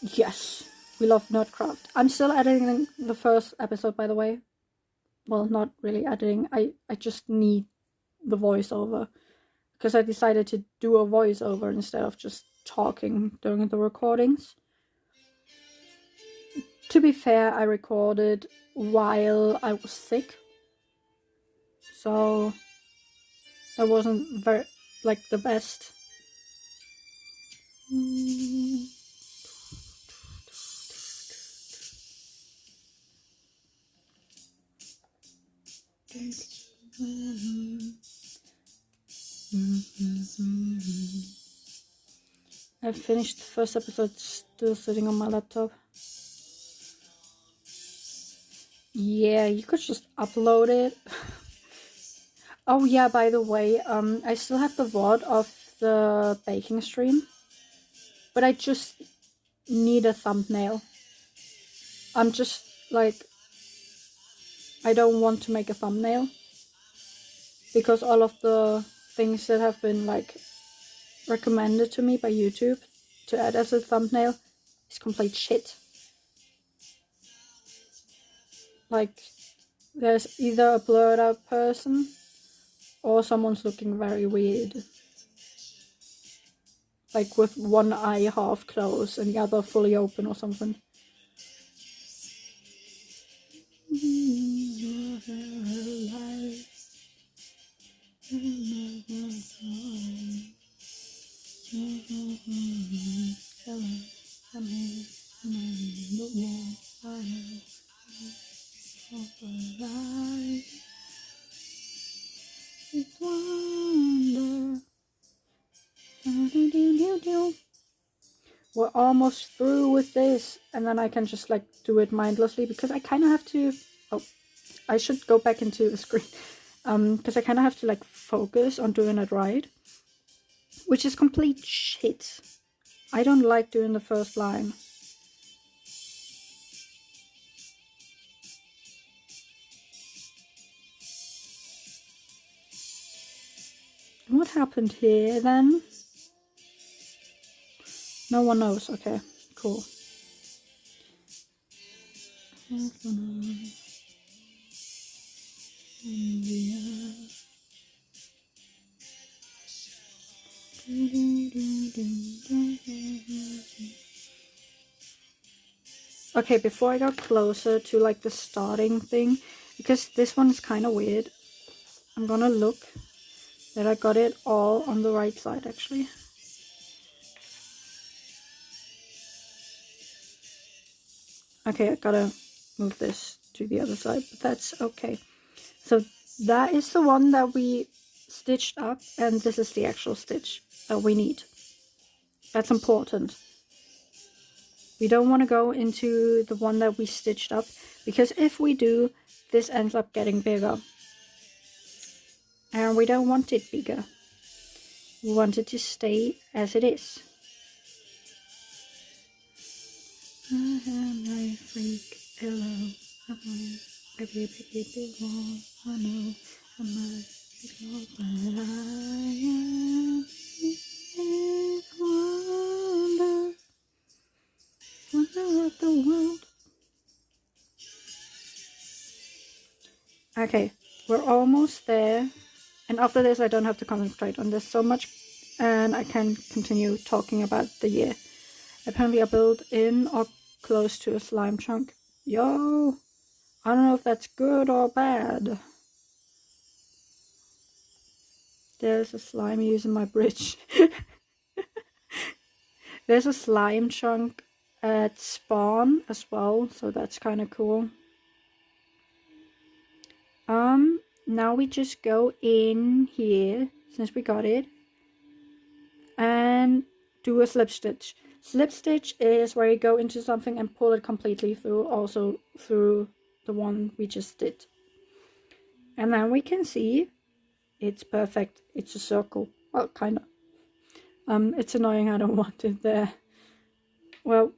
Yes, we love Nerdcraft. I'm still editing the first episode, by the way. Well, not really editing. I just need the voiceover because I decided to do a voiceover instead of just talking during the recordings. To be fair, I recorded while I was sick, so that wasn't very, like, the best. I finished the first episode still sitting on my laptop. Yeah, you could just upload it. Oh yeah, by the way, I still have the VOD of the baking stream, but I just need a thumbnail. I'm just like, I don't want to make a thumbnail because all of the things that have been like recommended to me by YouTube to add as a thumbnail is complete shit. Like, there's either a blurred out person or someone's looking very weird. Like with one eye half closed and the other fully open or something. We're almost through with this, and then I can just like do it mindlessly because I kind of have to. Oh, I should go back into the screen because I kind of have to like focus on doing it right, which is complete shit. I don't like doing the first line. What happened here then? No one knows. Okay, cool. Okay, before I go closer to like the starting thing, because this one is kind of weird, I'm gonna look that I got it all on the right side actually. Okay, I gotta move this to the other side, but that's okay. So that is the one that we stitched up, and this is the actual stitch that we need. That's important. We don't want to go into the one that we stitched up, because if we do, this ends up getting bigger. And we don't want it bigger. We want it to stay as it is. freak, hello, baby, I know, I might be so glad I am. Wonder of the world. Okay, we're almost there. And after this, I don't have to concentrate on this so much. And I can continue talking about the year. Apparently I built in or close to a slime chunk. Yo! I don't know if that's good or bad. There's a slime using my bridge. There's a slime chunk at spawn as well, so that's kind of cool. Now we just go in here, since we got it, and do a slip stitch. Slip stitch is where you go into something and pull it completely through, also through the one we just did. And then we can see it's perfect. It's a circle. Well, kind of. It's annoying I don't want it there. Well,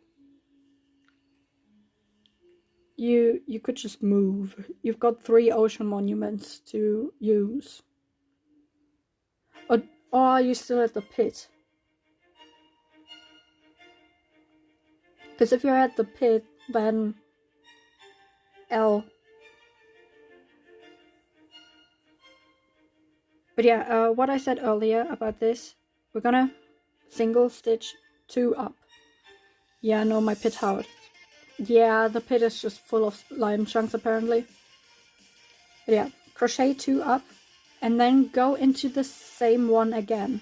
you could just move. You've got 3 ocean monuments to use. Or are you still at the pit? Because if you're at the pit, then L. But yeah, what I said earlier about this, we're gonna single stitch 2 up. Yeah, no, my pit hard. Yeah, the pit is just full of slime chunks apparently. But yeah, crochet 2 up and then go into the same one again.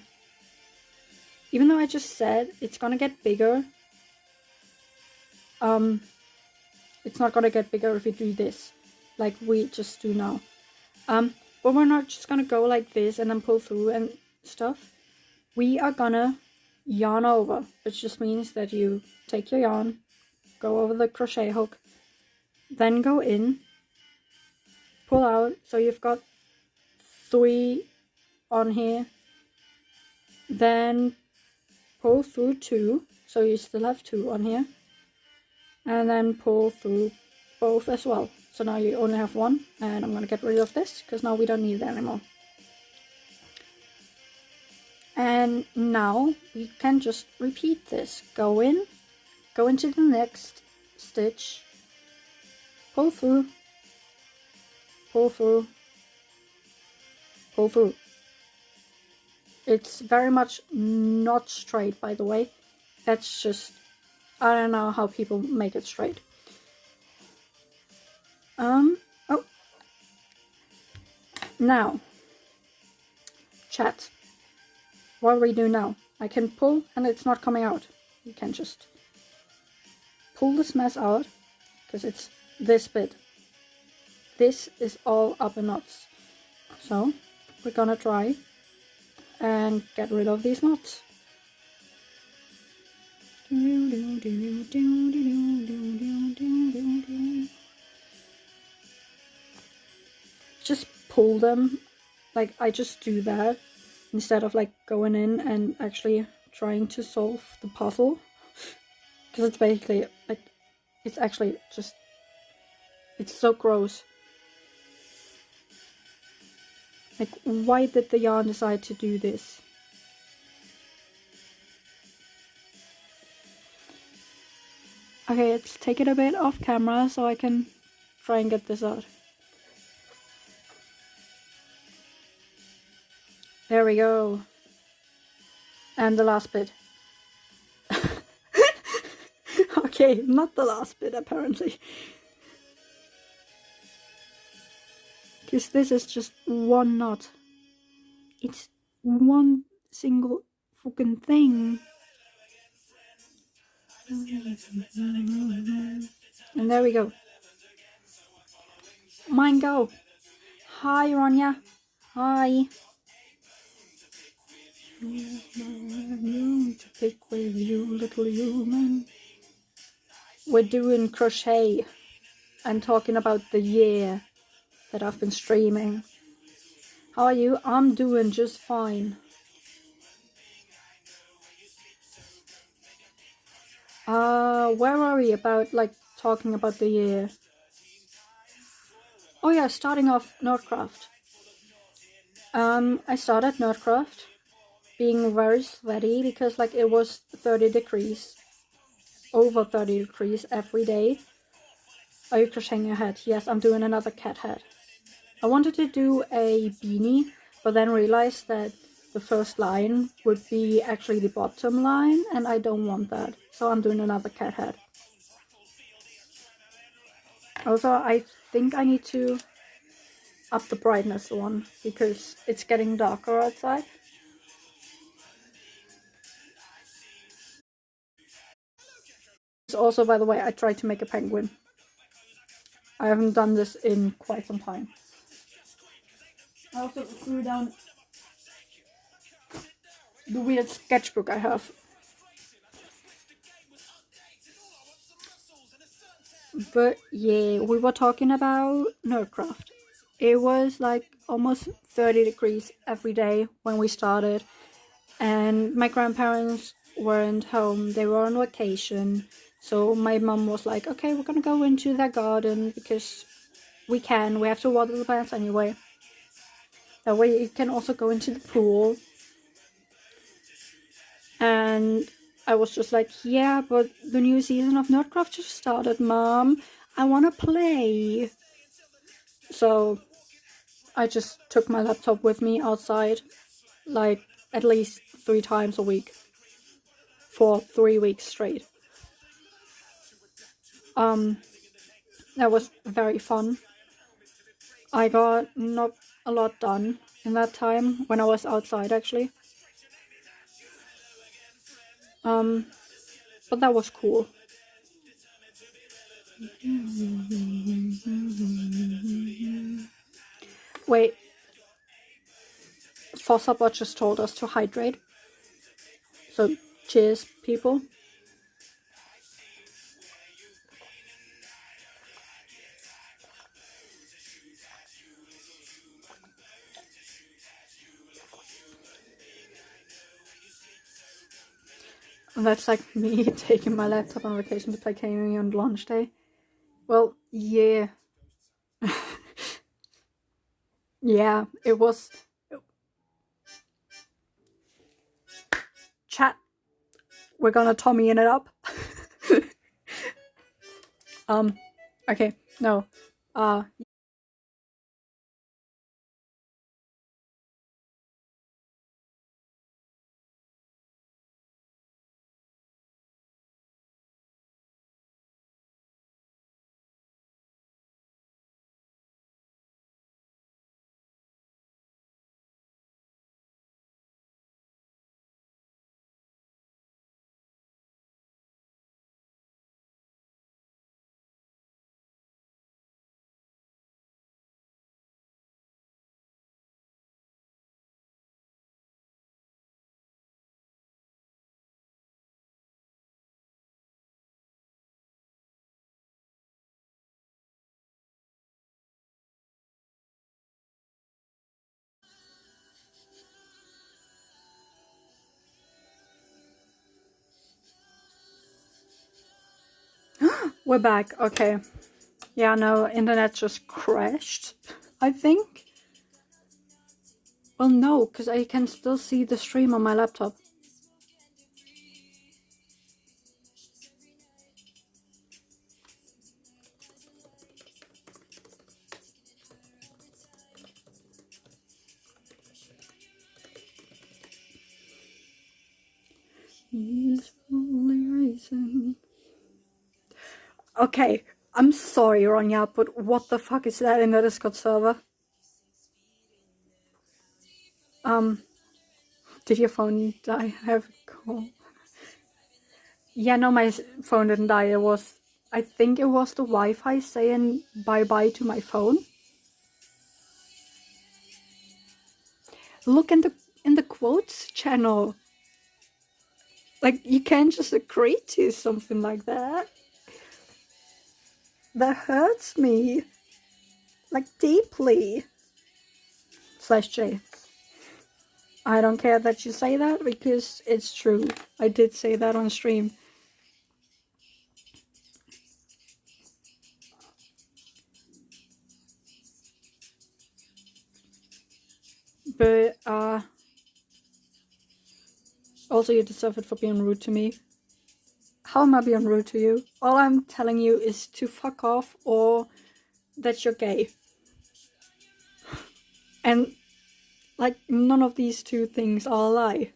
Even though I just said it's gonna get bigger, it's not gonna get bigger if you do this, like we just do now. But we're not just gonna go like this and then pull through and stuff. We are gonna yarn over, which just means that you take your yarn, go over the crochet hook, then go in, pull out, so you've got 3 on here, then pull through 2, so you still have 2 on here, and then pull through both as well. So now you only have 1, and I'm going to get rid of this because now we don't need it anymore. And now we can just repeat this. Go in, go into the next stitch, pull through, pull through, pull through. It's very much not straight, by the way. That's just, I don't know how people make it straight. Oh. Now, chat. What do we do now? I can pull and it's not coming out. You can just pull this mess out because it's this bit. This is all up in knots. So we're gonna try and get rid of these knots. Just pull them. Like, I just do that instead of like going in and actually trying to solve the puzzle, because it's basically like, it's actually just, it's so gross. Like, why did the yarn decide to do this? Okay, let's take it a bit off camera so I can try and get this out. There we go. And the last bit. Okay, not the last bit apparently. Because this is just one knot. It's one single fucking thing. And there we go. Mine go. Hi, Ronja. Hi. To pick with you, little human. We're doing crochet and talking about the year that I've been streaming. How are you? I'm doing just fine. Where are we? About like talking about the oh yeah, starting off Nordcraft. I started Nordcraft being very sweaty because like it was 30 degrees, over 30 degrees every day. Are you crocheting a hat? Yes, I'm doing another cat hat. I wanted to do a beanie, but then realized that the first line would be actually the bottom line, and I don't want that. So I'm doing another cat hat. Also, I think I need to up the brightness one because it's getting darker outside. Also, by the way, I tried to make a penguin. I haven't done this in quite some time. I also threw down the weird sketchbook I have. But yeah, we were talking about Nerdcraft. It was like almost 30 degrees every day when we started, and my grandparents weren't home. They were on vacation, so my mom was like, okay, we're gonna go into their garden because we have to water the plants anyway. That way you can also go into the pool. And I was just like, yeah, but the new season of Nerdcraft just started, Mom. I want to play. So I just took my laptop with me outside, like at least 3 times a week for 3 weeks straight. That was very fun. I got not a lot done in that time when I was outside, actually. But that was cool. Wait, Fossabot just told us to hydrate. So cheers, people. And that's like me taking my laptop on vacation to play gaming on launch day. Well, yeah. Yeah, it was. Chat. We're gonna Tommy in it up. Okay, no. We're back. Okay. Yeah, no, internet just crashed, I think. Well, no, because I can still see the stream on my laptop. He's only racing. Okay, I'm sorry, Ronja, but what the fuck is that in the Discord server? Did your phone die? I have a call. Yeah, no, my phone didn't die. It was, I think it was the Wi-Fi saying bye-bye to my phone. Look in the quotes channel. Like, you can't just agree to something like that. That hurts me. Like, deeply. /J. I don't care that you say that because it's true. I did say that on stream. But also you deserve it for being rude to me. How am I being rude to you? All I'm telling you is to fuck off or that you're gay. And like none of these two things are a lie.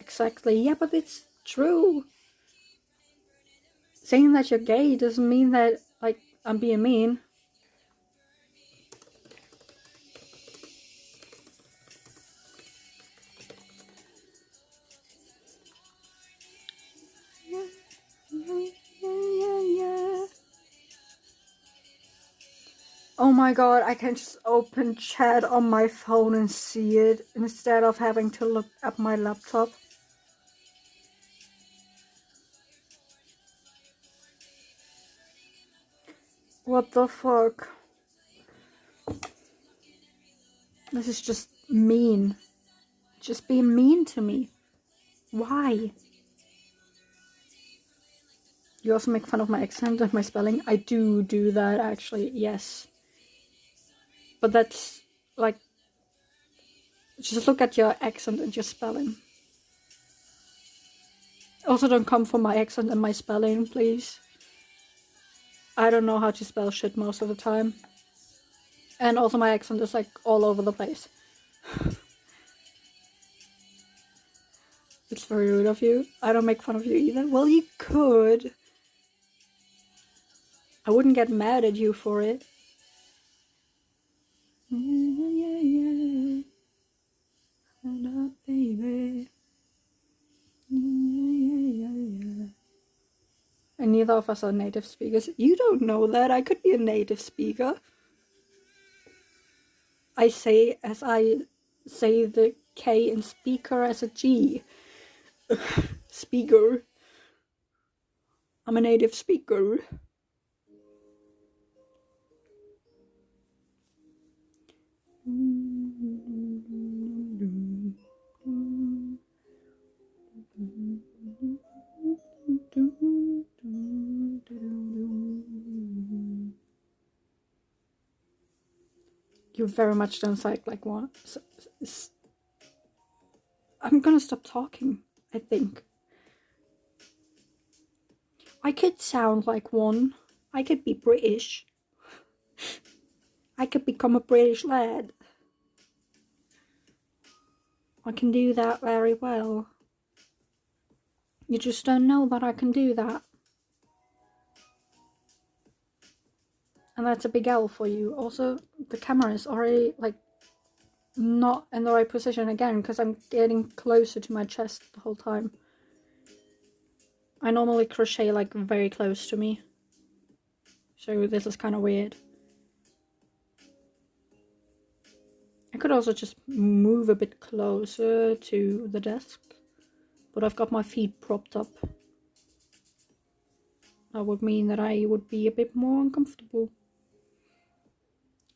Exactly, yeah, but it's true. Saying that you're gay doesn't mean that, like, I'm being mean. Oh my god, I can just open chat on my phone and see it instead of having to look at my laptop. What the fuck? This is just mean. Just being mean to me. Why? You also make fun of my accent and my spelling. I do that actually, yes. But that's like, just look at your accent and your spelling. Also don't come for my accent and my spelling, please. I don't know how to spell shit most of the time. And also my accent is like all over the place. It's very rude of you. I don't make fun of you either. Well, you could. I wouldn't get mad at you for it. Yeah. Hold up, baby. Yeah. And neither of us are native speakers. You don't know that. I could be a native speaker. I say as I say the K in speaker as a G. Speaker. I'm a native speaker. You very much don't sound like one. I'm gonna stop talking, I think. I could sound like one. I could be British. I could become a British lad. I can do that very well. You just don't know that I can do that. And that's a big L for you. Also, the camera is already, like, not in the right position again, because I'm getting closer to my chest the whole time. I normally crochet, like, very close to me. So this is kind of weird. I could also just move a bit closer to the desk. But I've got my feet propped up. That would mean that I would be a bit more uncomfortable.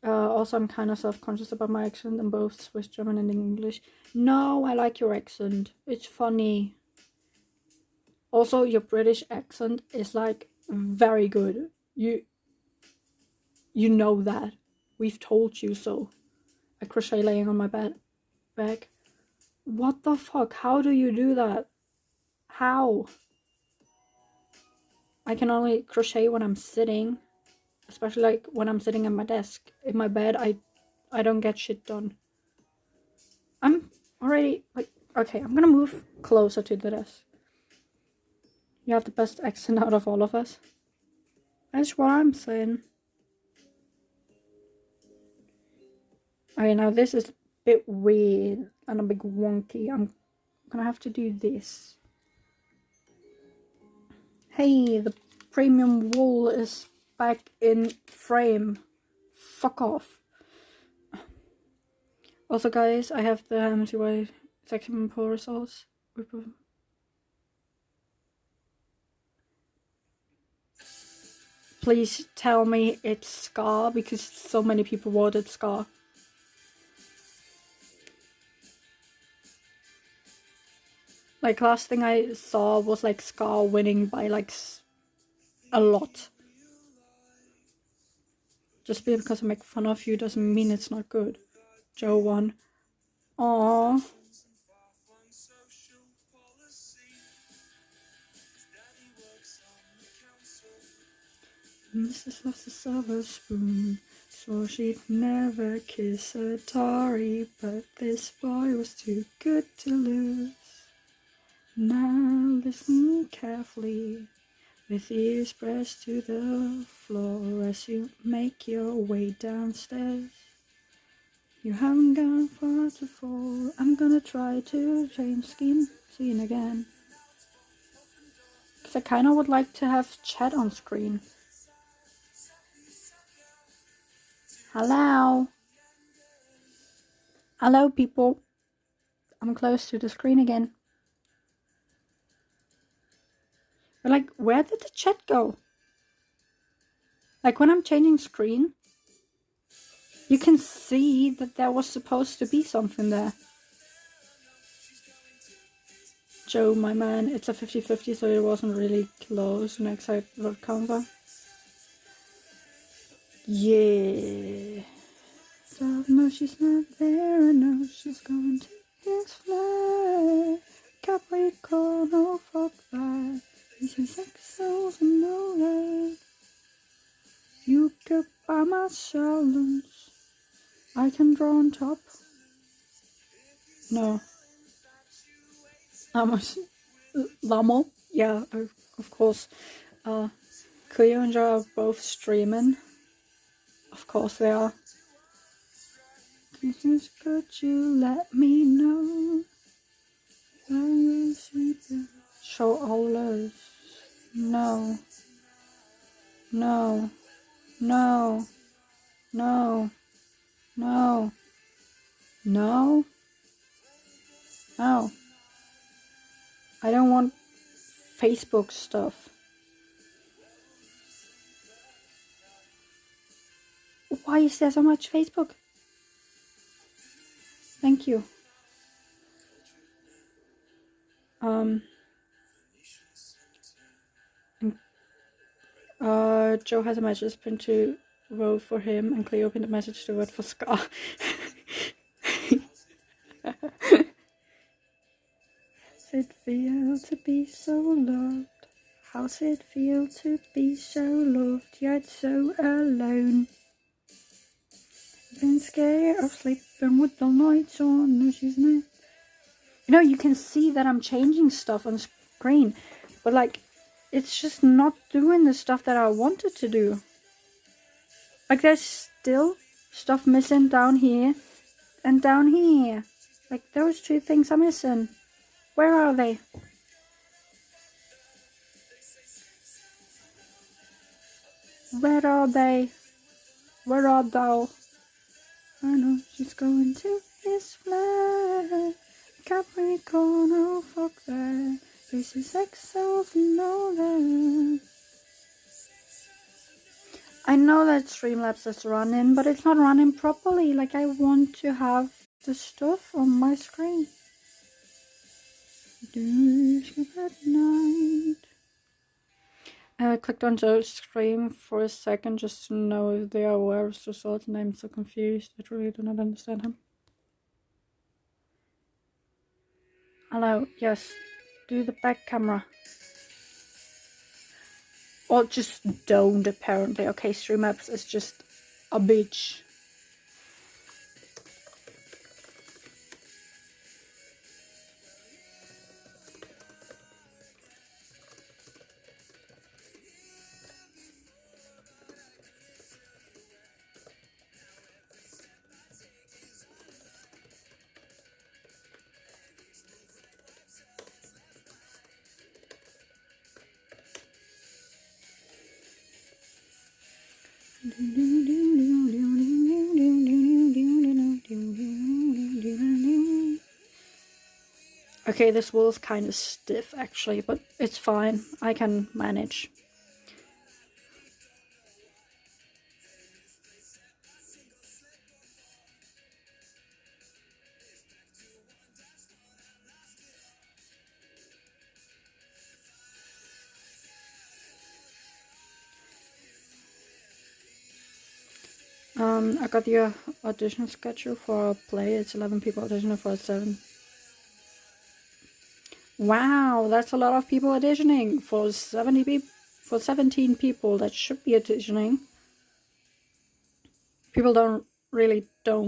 Also, I'm kind of self-conscious about my accent in both Swiss German and English. No, I like your accent. It's funny. Also, your British accent is like very good. You know that. We've told you so. I crochet laying on my back. What the fuck? How do you do that? How? I can only crochet when I'm sitting. Especially like when I'm sitting at my desk. In my bed, I don't get shit done. I'm already like, okay, I'm gonna move closer to the desk. You have the best accent out of all of us. That's what I'm saying. Okay, now this is a bit weird and a bit wonky. I'm gonna have to do this. Hey, the premium wool is back in frame. Fuck off. Also, guys, I have the MTY section pull results. Please tell me it's Scar, because so many people wanted Scar. Like last thing I saw was like Scar winning by like a lot. Just because I make fun of you doesn't mean it's not good. Joe won. Aww. Mrs. loves a silver spoon, swore she'd never kiss Atari, but this boy was too good to lose. Now listen carefully, with ears pressed to the floor as you make your way downstairs. You haven't gone far to fall. I'm gonna try to change scene again. Because I kind of would like to have chat on screen. Hello? Hello, people. I'm close to the screen again. But like, where did the chat go? Like, when I'm changing screen, you can see that there was supposed to be something there. Joe, my man, it's a 50-50, so it wasn't really close. Next I wrote counter. Yeah. So, no, she's not there. I know she's going to his flag. Capricorn, oh fuck that. This is excels and all that. You could buy my silence. I can draw on top. No. Lamo? Yeah, of course. Kuya and Joe are both streaming. Of course they are. Christmas, could you let me know? Show all No. No. No. No. No. No. No. I don't want Facebook stuff. Why is there so much Facebook? Thank you. Joe has a message pinned to vote for him, and Cleo pinned a message to vote for Scar. How's it feel to be so loved? How's it feel to be so loved, yet so alone? Been scared of sleeping with the lights on. No, she's not. You know, you can see that I'm changing stuff on screen, but like, it's just not doing the stuff that I wanted to do. Like, there's still stuff missing down here and down here. Like, those two things are missing. Where are they? Where are they? Where are thou? I know she's going to his flag. Capricorn, oh fuck that. This is excels and all that. I know that Streamlabs is running, but it's not running properly. Like, I want to have the stuff on my screen. At night. I clicked on Joe's stream for a second just to know if they are aware of the results, and I'm so confused. I really do not understand him. Hello, yes. Do the back camera. Or just don't, apparently. Okay, Streamlabs is just a bitch. Okay, this wool is kind of stiff actually, but it's fine. I can manage. I got the audition schedule for a play. It's 11 people auditioning for 7. Wow, that's a lot of people auditioning for 17 people that should be auditioning. People don't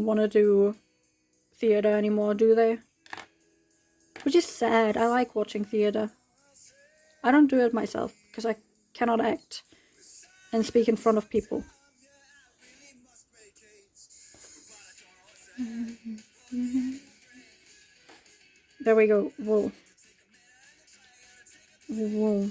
want to do theater anymore, do they? Which is sad. I like watching theater. I don't do it myself because I cannot act and speak in front of people. There we go. Whoa. Whoa.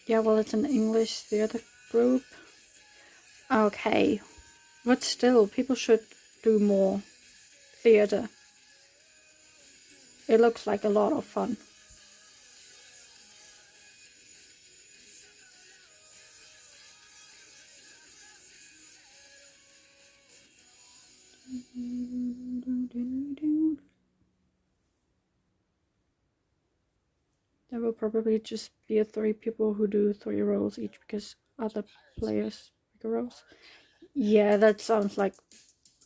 Yeah, well, it's an English theater group. Okay. But still, people should do more theater. It looks like a lot of fun. There will probably just be 3 people who do 3 roles each because other players pick roles. Yeah, that sounds like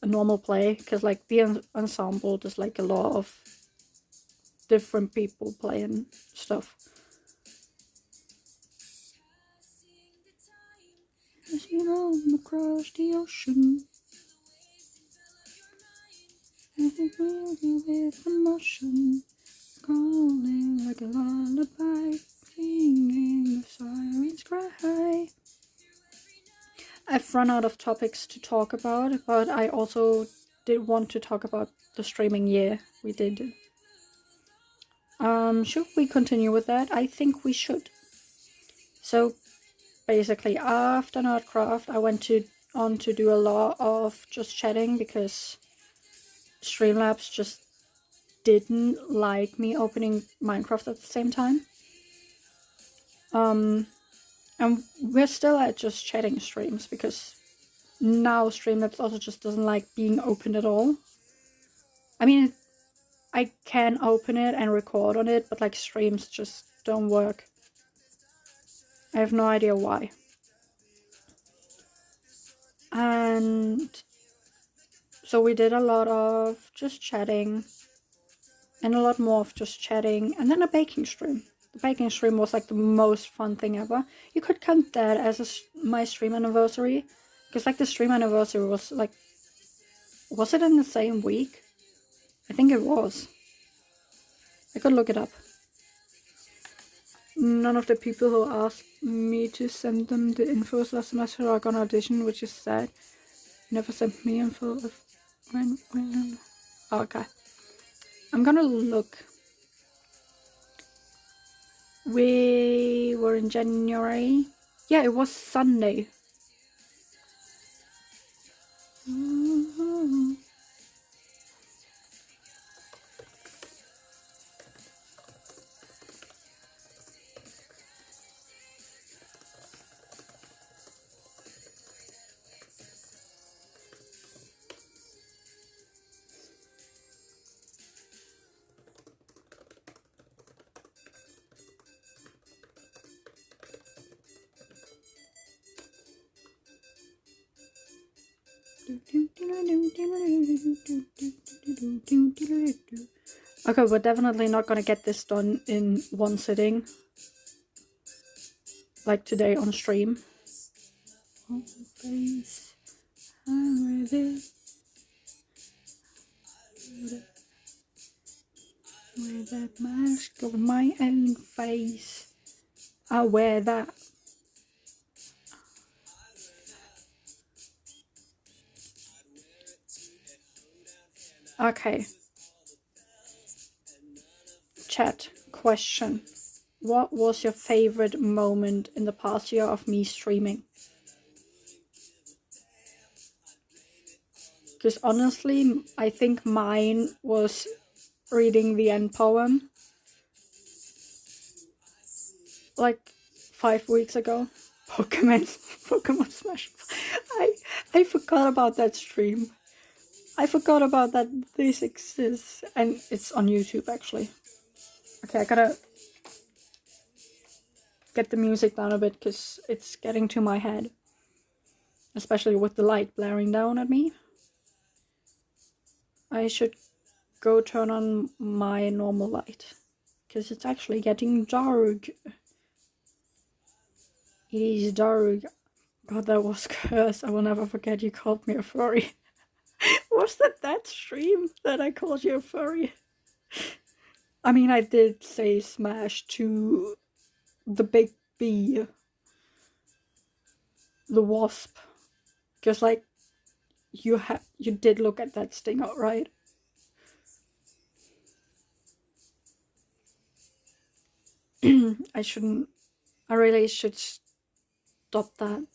a normal play because like the ensemble, there's like a lot of different people playing stuff. As you roam across the ocean, I think we'll do with emotion, calling like a lullaby, singing the siren's cry. I've run out of topics to talk about, but I also did want to talk about the streaming year we did. Should we continue with that? I think we should. So basically, after Nerdcraft, I went on to do a lot of just chatting because Streamlabs just didn't like me opening Minecraft at the same time. And we're still at just chatting streams because now Streamlabs also just doesn't like being opened at all. I mean, I can open it and record on it, but like streams just don't work. I have no idea why. And so we did a lot of just chatting and a lot more of just chatting, and then a baking stream. The baking stream was like the most fun thing ever. You could count that as my stream anniversary, because like the stream anniversary was like, was it in the same week? I think it was. I could look it up. None of the people who asked me to send them the info last semester are gonna audition, which is sad. Never sent me info of when. Okay. I'm gonna look. We were in January. Yeah, it was Sunday. Okay, we're definitely not gonna get this done in one sitting, like today on stream. Face, I'm with it. With that mask of my own face, I wear that. Okay. Chat question. what was your favorite moment in the past year of me streaming? Because honestly, I think mine was reading the end poem like 5 weeks ago. Pokemon Smash. I forgot about that stream. I forgot about that this exists, and it's on YouTube actually. Okay, I gotta get the music down a bit because it's getting to my head, especially with the light blaring down at me. I should go turn on my normal light because it's actually getting dark. It is dark. God, that was cursed. I will never forget you called me a furry. Was that stream that I called you a furry? I mean, I did say smash to the big bee, the wasp, because like you did look at that stinger, right? I really should stop that.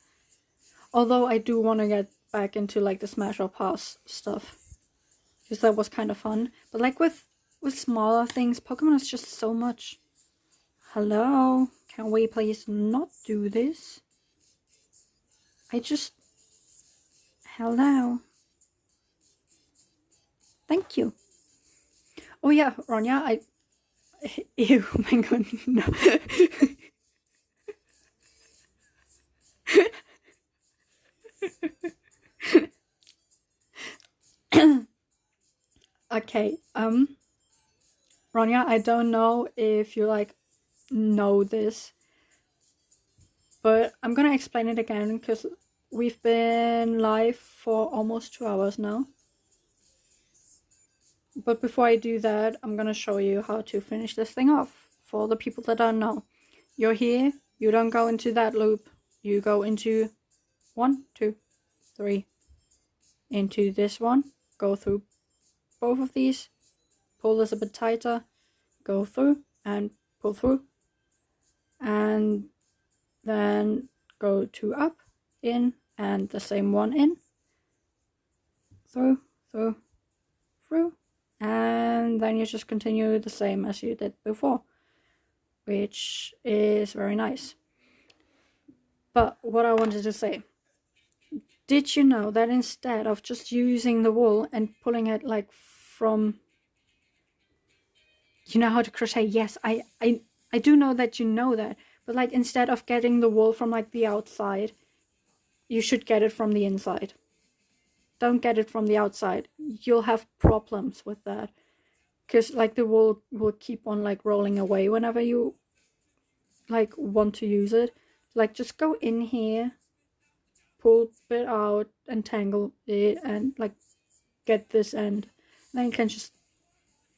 Although I do want to get back into like the smash or pass stuff, because that was kind of fun. But like with smaller things, Pokemon is just so much. Hello, can we please not do this? Hello. Thank you. Oh yeah, Ronja, ew, my god, no. Okay, Ronja, I don't know if you like know this, but I'm gonna explain it again because we've been live for almost 2 hours now. But before I do that, I'm gonna show you how to finish this thing off for the people that don't know. You're here, you don't go into that loop, you go into 1, 2, 3, into this one, go through both of these, pull this a bit tighter, go through and pull through, and then go to up, in, and the same one in, through, and then you just continue the same as you did before, which is very nice. But what I wanted to say, did you know that instead of just using the wool and pulling it like from, you know how to crochet? Yes, I do know that you know that, but like instead of getting the wool from like the outside, you should get it from the inside. Don't get it from the outside. You'll have problems with that, because like the wool will keep on like rolling away whenever you like want to use it. Like just go in here, pull it out and tangle it and like get this end. Then you can just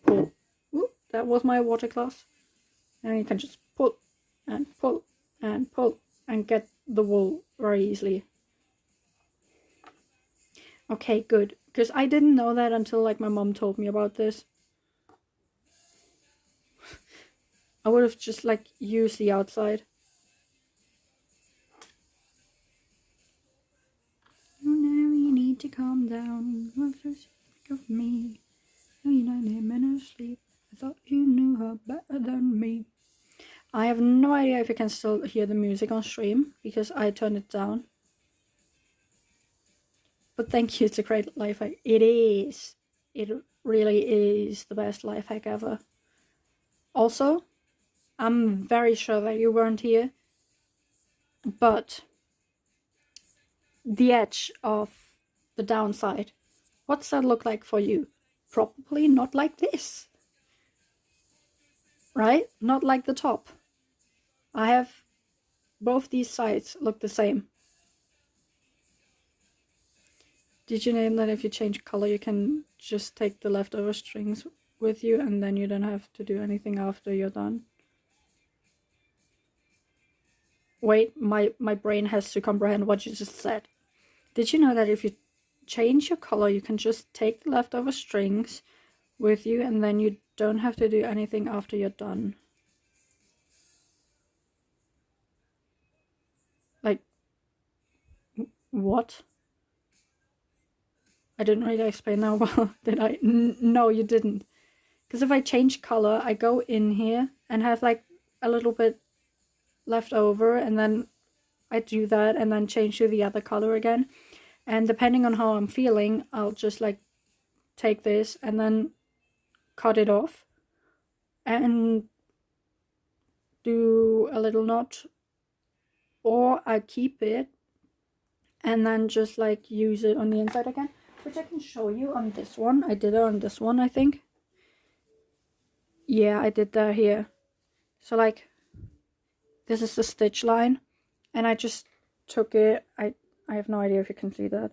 pull. Ooh, that was my water glass. And you can just pull and pull and pull and get the wool very easily. Okay, good. Because I didn't know that until like my mom told me about this. I would have just like used the outside. Now you need to calm down. You're so sick of me. Now you're 90 minutes sleep. I thought you knew her better than me. I have no idea if you can still hear the music on stream because I turned it down. But thank you, it's a great life hack. It is. It really is the best life hack ever. Also, I'm very sure that you weren't here, but the edge of the downside, what's that look like for you? Probably not like this. Right? Not like the top. I have both these sides look the same. Did you know that if you change color, you can just take the leftover strings with you and then you don't have to do anything after you're done? Wait, my brain has to comprehend what you just said. Did you know that if you change your color, you can just take the leftover strings with you and then you don't have to do anything after you're done? What? I didn't really explain that well, did I? No, you didn't. Because if I change color, I go in here and have like a little bit left over, and then I do that and then change to the other color again. And depending on how I'm feeling, I'll just like take this and then cut it off and do a little knot, or I keep it and then just like use it on the inside again, which I can show you on this one. I did it on this one, I think. Yeah, I did that here. So like this is the stitch line, and I just took it. I have no idea if you can see that.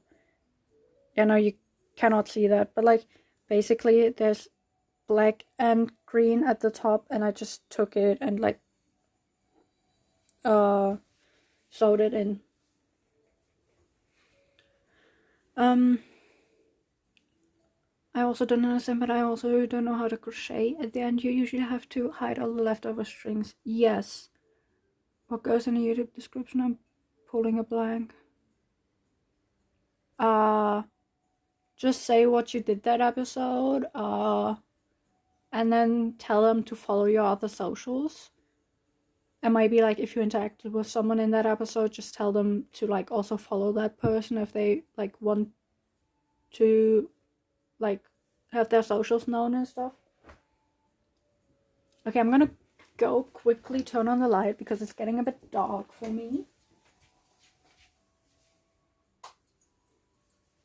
Yeah, no, you cannot see that, but like basically there's black and green at the top, and I just took it and like sewed it in. I also don't understand, but I also don't know how to crochet. At the end, you usually have to hide all the leftover strings. Yes. What goes in the YouTube description? I'm pulling a blank. Just say what you did that episode. And then tell them to follow your other socials. And maybe like if you interacted with someone in that episode, just tell them to like also follow that person if they like want to like have their socials known and stuff. Okay, I'm gonna go quickly turn on the light because it's getting a bit dark for me.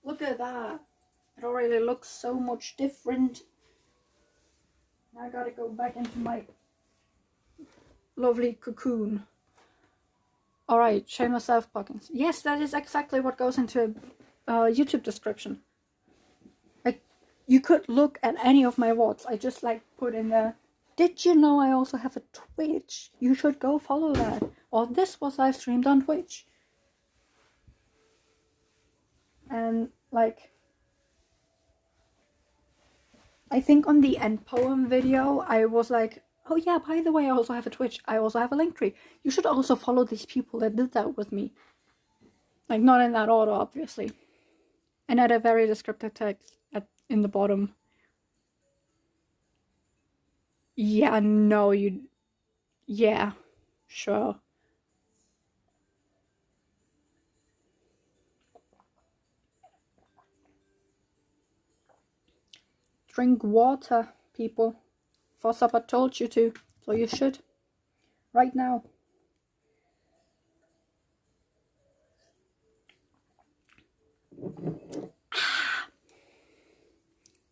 Look at that. It already looks so much different. Now I gotta go back into my lovely cocoon. Alright, shameless self-pluggings. Yes, that is exactly what goes into a YouTube description. Like, you could look at any of my VODs. I just like put in there, did you know I also have a Twitch? You should go follow that. Or this was live streamed on Twitch. And like, I think on the end poem video, I was like, oh yeah, by the way, I also have a Twitch. I also have a linktree. You should also follow these people that did that with me. Like, not in that order, obviously. And add a very descriptive text in the bottom. Yeah, no, you... Yeah, sure. Drink water, people. Fossappa told you to, so you should. Right now.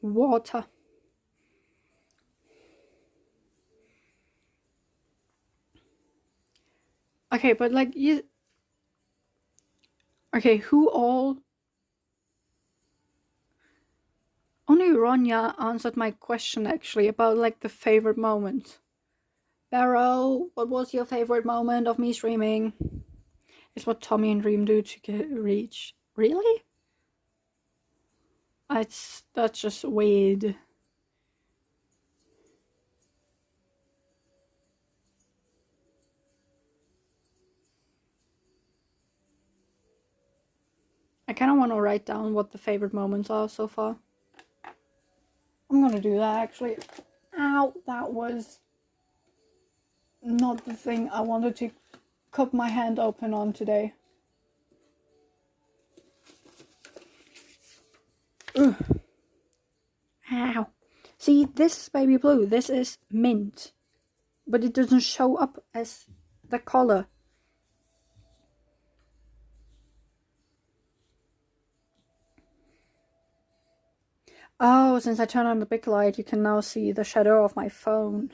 Water. Okay, but like you... Okay, who all... Only Ronja answered my question actually about like the favorite moment. Barrow, what was your favorite moment of me streaming? It's what Tommy and Dream do to get reach. Really? That's just weird. I kind of want to write down what the favorite moments are so far. I'm gonna do that actually. Ow, that was not the thing I wanted to cut my hand open on today. Ugh. Ow. See, this is baby blue. This is mint. But it doesn't show up as the color. Oh, since I turned on the big light, you can now see the shadow of my phone.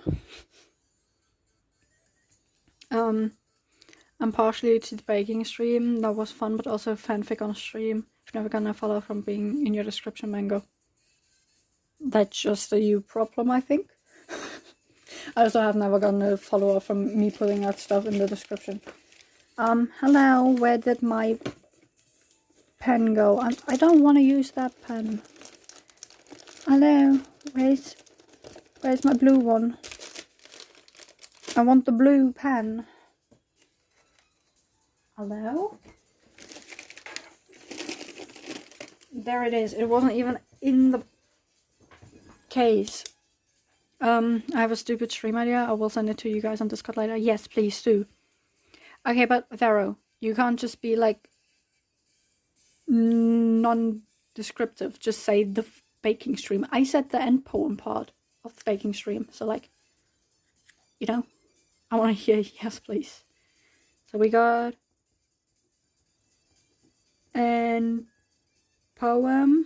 I'm partially to the baking stream. That was fun, but also fanfic on stream. If you're never gonna follow from being in your description, Mango. That's just a you problem, I think. I also have never gotten a follower from me putting that stuff in the description. Hello, where did my pen go? I don't want to use that pen. Hello, where's my blue one? I want the blue pen. Hello? there it is. It wasn't even in the case. I have a stupid stream idea. I will send it to you guys on Discord later. Yes, please do. Okay, but Vero, you can't just be like non-descriptive. Just say the baking stream. I said the end poem part of the baking stream. So like, you know, I want to hear yes, please. So we got an poem,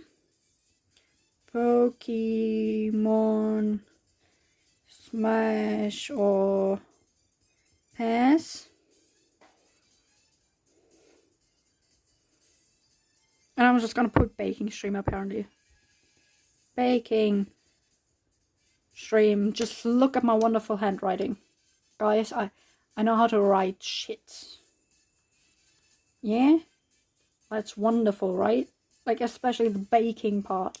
Pokemon Smash or Pass. And I'm just gonna put baking stream apparently. Baking stream. Just look at my wonderful handwriting. Guys, I know how to write shit. Yeah? That's wonderful, right? Like, especially the baking part.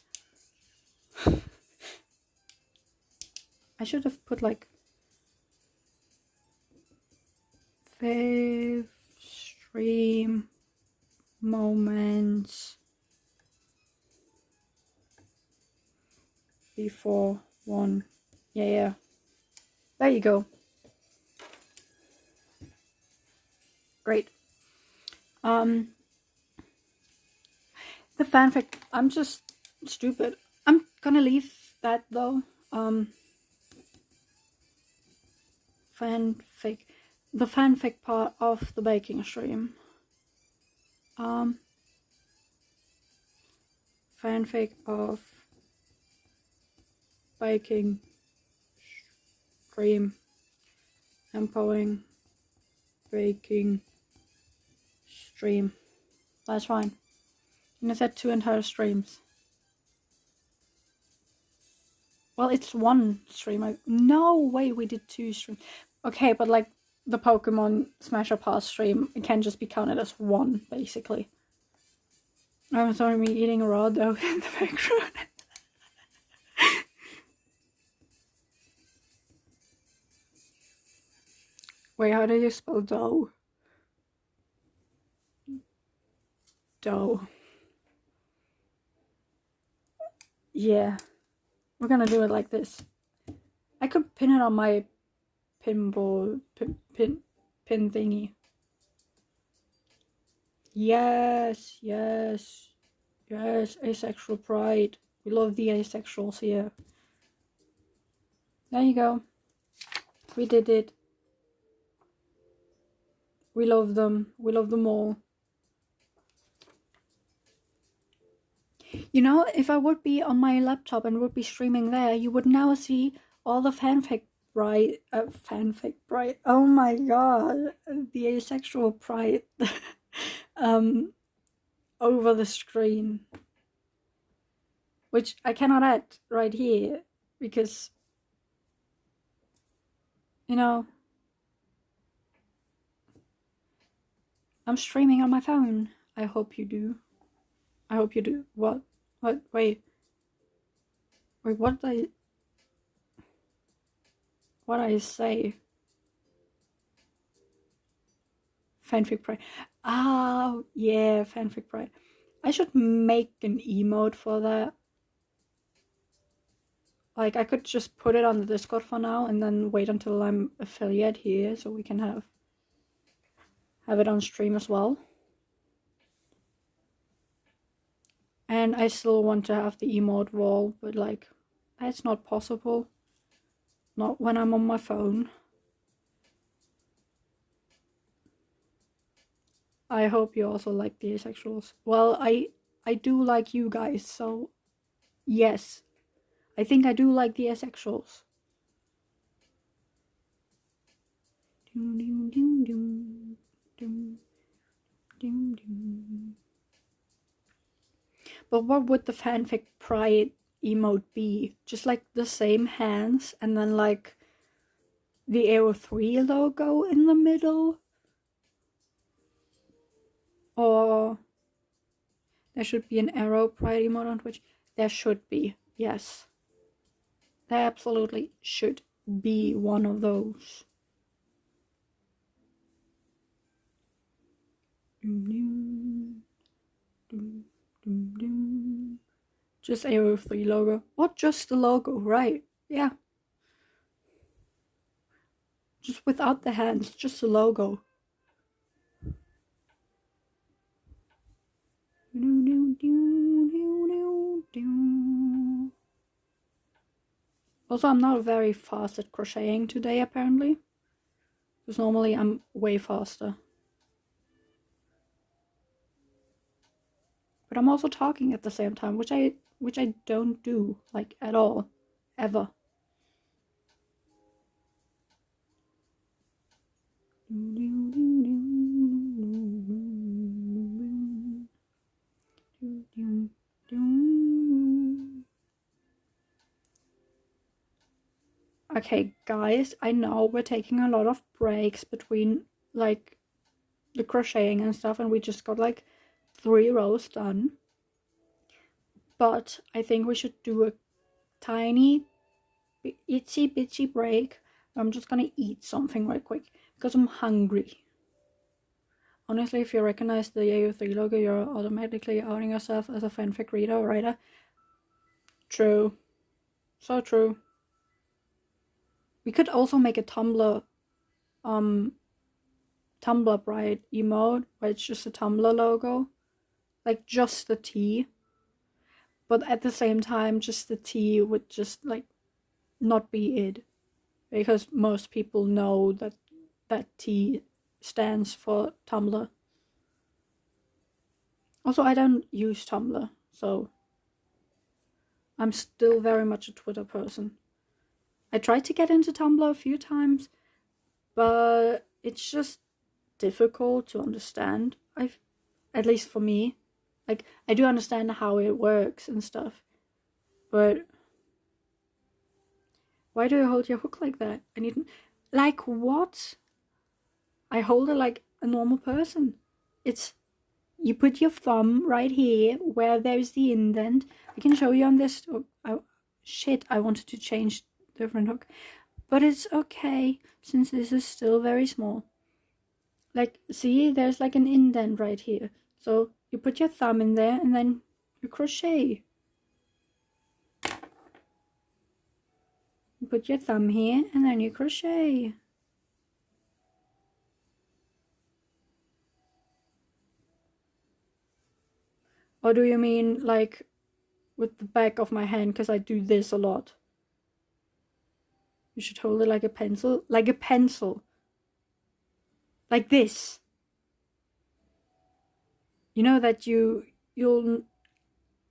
I should have put like 5 stream moments before 1. Yeah. There you go. Great. The fanfic, I'm just stupid. I'm gonna leave that though. Fanfic. The fanfic part of the baking stream. Fanfic of baking stream. Empowering baking stream. That's fine. And I said 2 entire streams. Well, it's 1 stream. No way, we did 2 streams. Okay, but like the Pokemon Smash or Pass stream, it can just be counted as 1, basically. I'm sorry, me eating raw dough in the background. Wait, how do you spell dough? Dough. Yeah. We're gonna do it like this. I could pin it on my pinball pin thingy. Yes, asexual pride. We love the asexuals here. There you go. We did it. We love them. We love them all. You know, if I would be on my laptop and would be streaming there, you would now see all the fanfic bride. Oh my god, the asexual pride. Over the screen, which I cannot add right here because, you know, I'm streaming on my phone. I hope you do. I hope you do. What? Wait, what I say? Fanfic pride. Oh, yeah, fanfic pride. I should make an emote for that. Like, I could just put it on the Discord for now and then wait until I'm affiliate here so we can have it on stream as well. And I still want to have the emote wall, but like, that's not possible. Not when I'm on my phone. I hope you also like the asexuals. Well, I do like you guys, so yes. I think I do like the asexuals. But what would the fanfic pride emote be? Just like the same hands and then like the AO3 logo in the middle? Or there should be an arrow pride emote on Twitch? There should be, yes. There absolutely should be one of those. Just AO3 logo. Or just the logo, right? Yeah. Just without the hands, just the logo. Also, I'm not very fast at crocheting today, apparently. Because normally I'm way faster. But I'm also talking at the same time, which I don't do, like, at all. Ever. Okay, guys, I know we're taking a lot of breaks between, like, the crocheting and stuff, and we just got, like, 3 rows done. But I think we should do a tiny, itsy bitsy break. I'm just gonna eat something right quick, because I'm hungry. Honestly, if you recognize the AO3 logo, you're automatically outing yourself as a fanfic reader or writer. True. So true. We could also make a Tumblr Bride emote where it's just a Tumblr logo. Like just the T. But at the same time, just the T would just like not be it. Because most people know that that T stands for Tumblr. Also, I don't use Tumblr, so I'm still very much a Twitter person. I tried to get into Tumblr a few times, but it's just difficult to understand. At least for me. Like, I do understand how it works and stuff, but why do you hold your hook like that? I need, like, what? I hold it like a normal person. It's, you put your thumb right here where there's the indent. I can show you on this. Oh, shit, I wanted to change different hook, but it's okay since this is still very small. Like, see, there's like an indent right here. So you put your thumb in there and then you crochet. You put your thumb here and then you crochet. Or do you mean like with the back of my hand, because I do this a lot? You should hold it like a pencil. Like a pencil. Like this. You know that you'll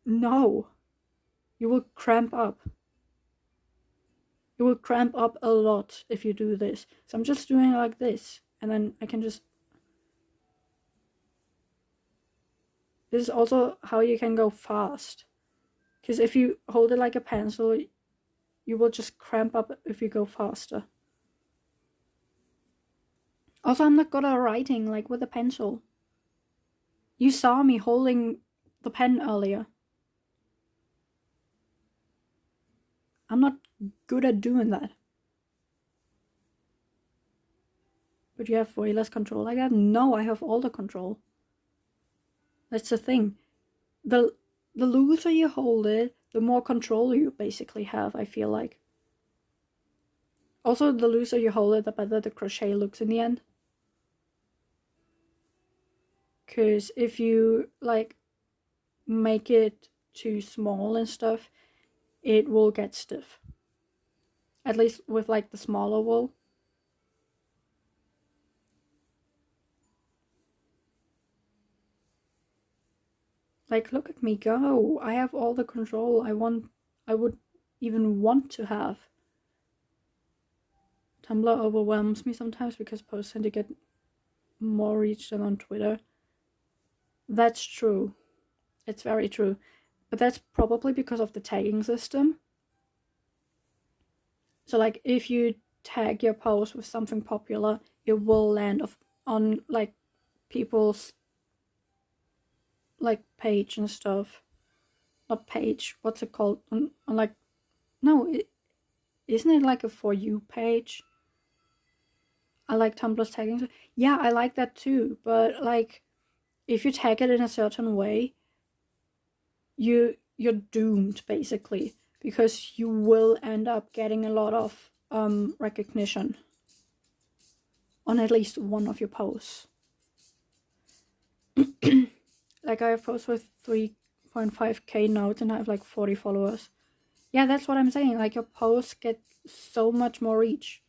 no. You will cramp up. You will cramp up a lot if you do this. So I'm just doing it like this. And then I can just... This is also how you can go fast. Because if you hold it like a pencil, you will just cramp up if you go faster. Also, I'm not good at writing like with a pencil. You saw me holding the pen earlier. I'm not good at doing that. But you have way less control like that? No, I have all the control. That's the thing. The looser you hold it, the more control you basically have, I feel like. Also, the looser you hold it, the better the crochet looks in the end. Because if you, like, make it too small and stuff, it will get stiff. At least with, like, the smaller wool. Like, look at me go. I have all the control I would even want to have. Tumblr overwhelms me sometimes because posts tend to get more reach than on Twitter. That's true. It's very true. But that's probably because of the tagging system. So, like, if you tag your post with something popular, it will land on, like, people's, like, page and stuff. Not page, what's it called? On like, no, isn't it like a For You page? I like Tumblr's tagging. Yeah, I like that too. But, like, if you tag it in a certain way, you're doomed basically, because you will end up getting a lot of recognition on at least one of your posts. Like, I have posts with 3.5k notes and I have like 40 followers. Yeah, that's what I'm saying. Like, your posts get so much more reach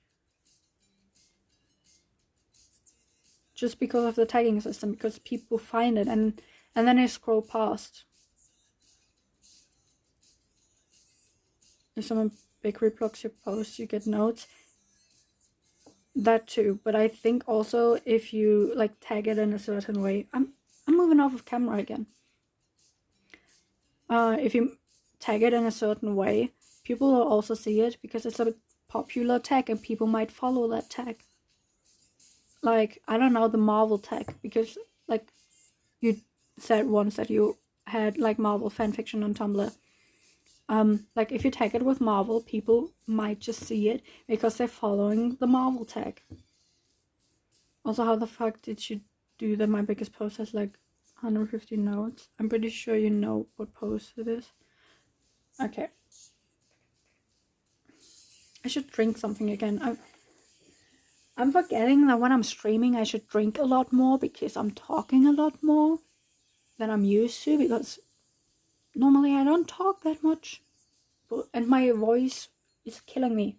just because of the tagging system, because people find it and then they scroll past. If someone big reblocks your post, you get notes. That too, but I think also if you like tag it in a certain way, I'm moving off of camera again. If you tag it in a certain way, people will also see it because it's a popular tag and people might follow that tag. Like, I don't know, the Marvel tag, because like you said once that you had like Marvel fanfiction on Tumblr. Like, if you tag it with Marvel, people might just see it because they're following the Marvel tag. Also, how the fuck did you do that? My biggest post has like 150 notes. I'm pretty sure you know what post it is. Okay. I should drink something again. I'm forgetting that when I'm streaming I should drink a lot more because I'm talking a lot more than I'm used to, because normally I don't talk that much. And my voice is killing me.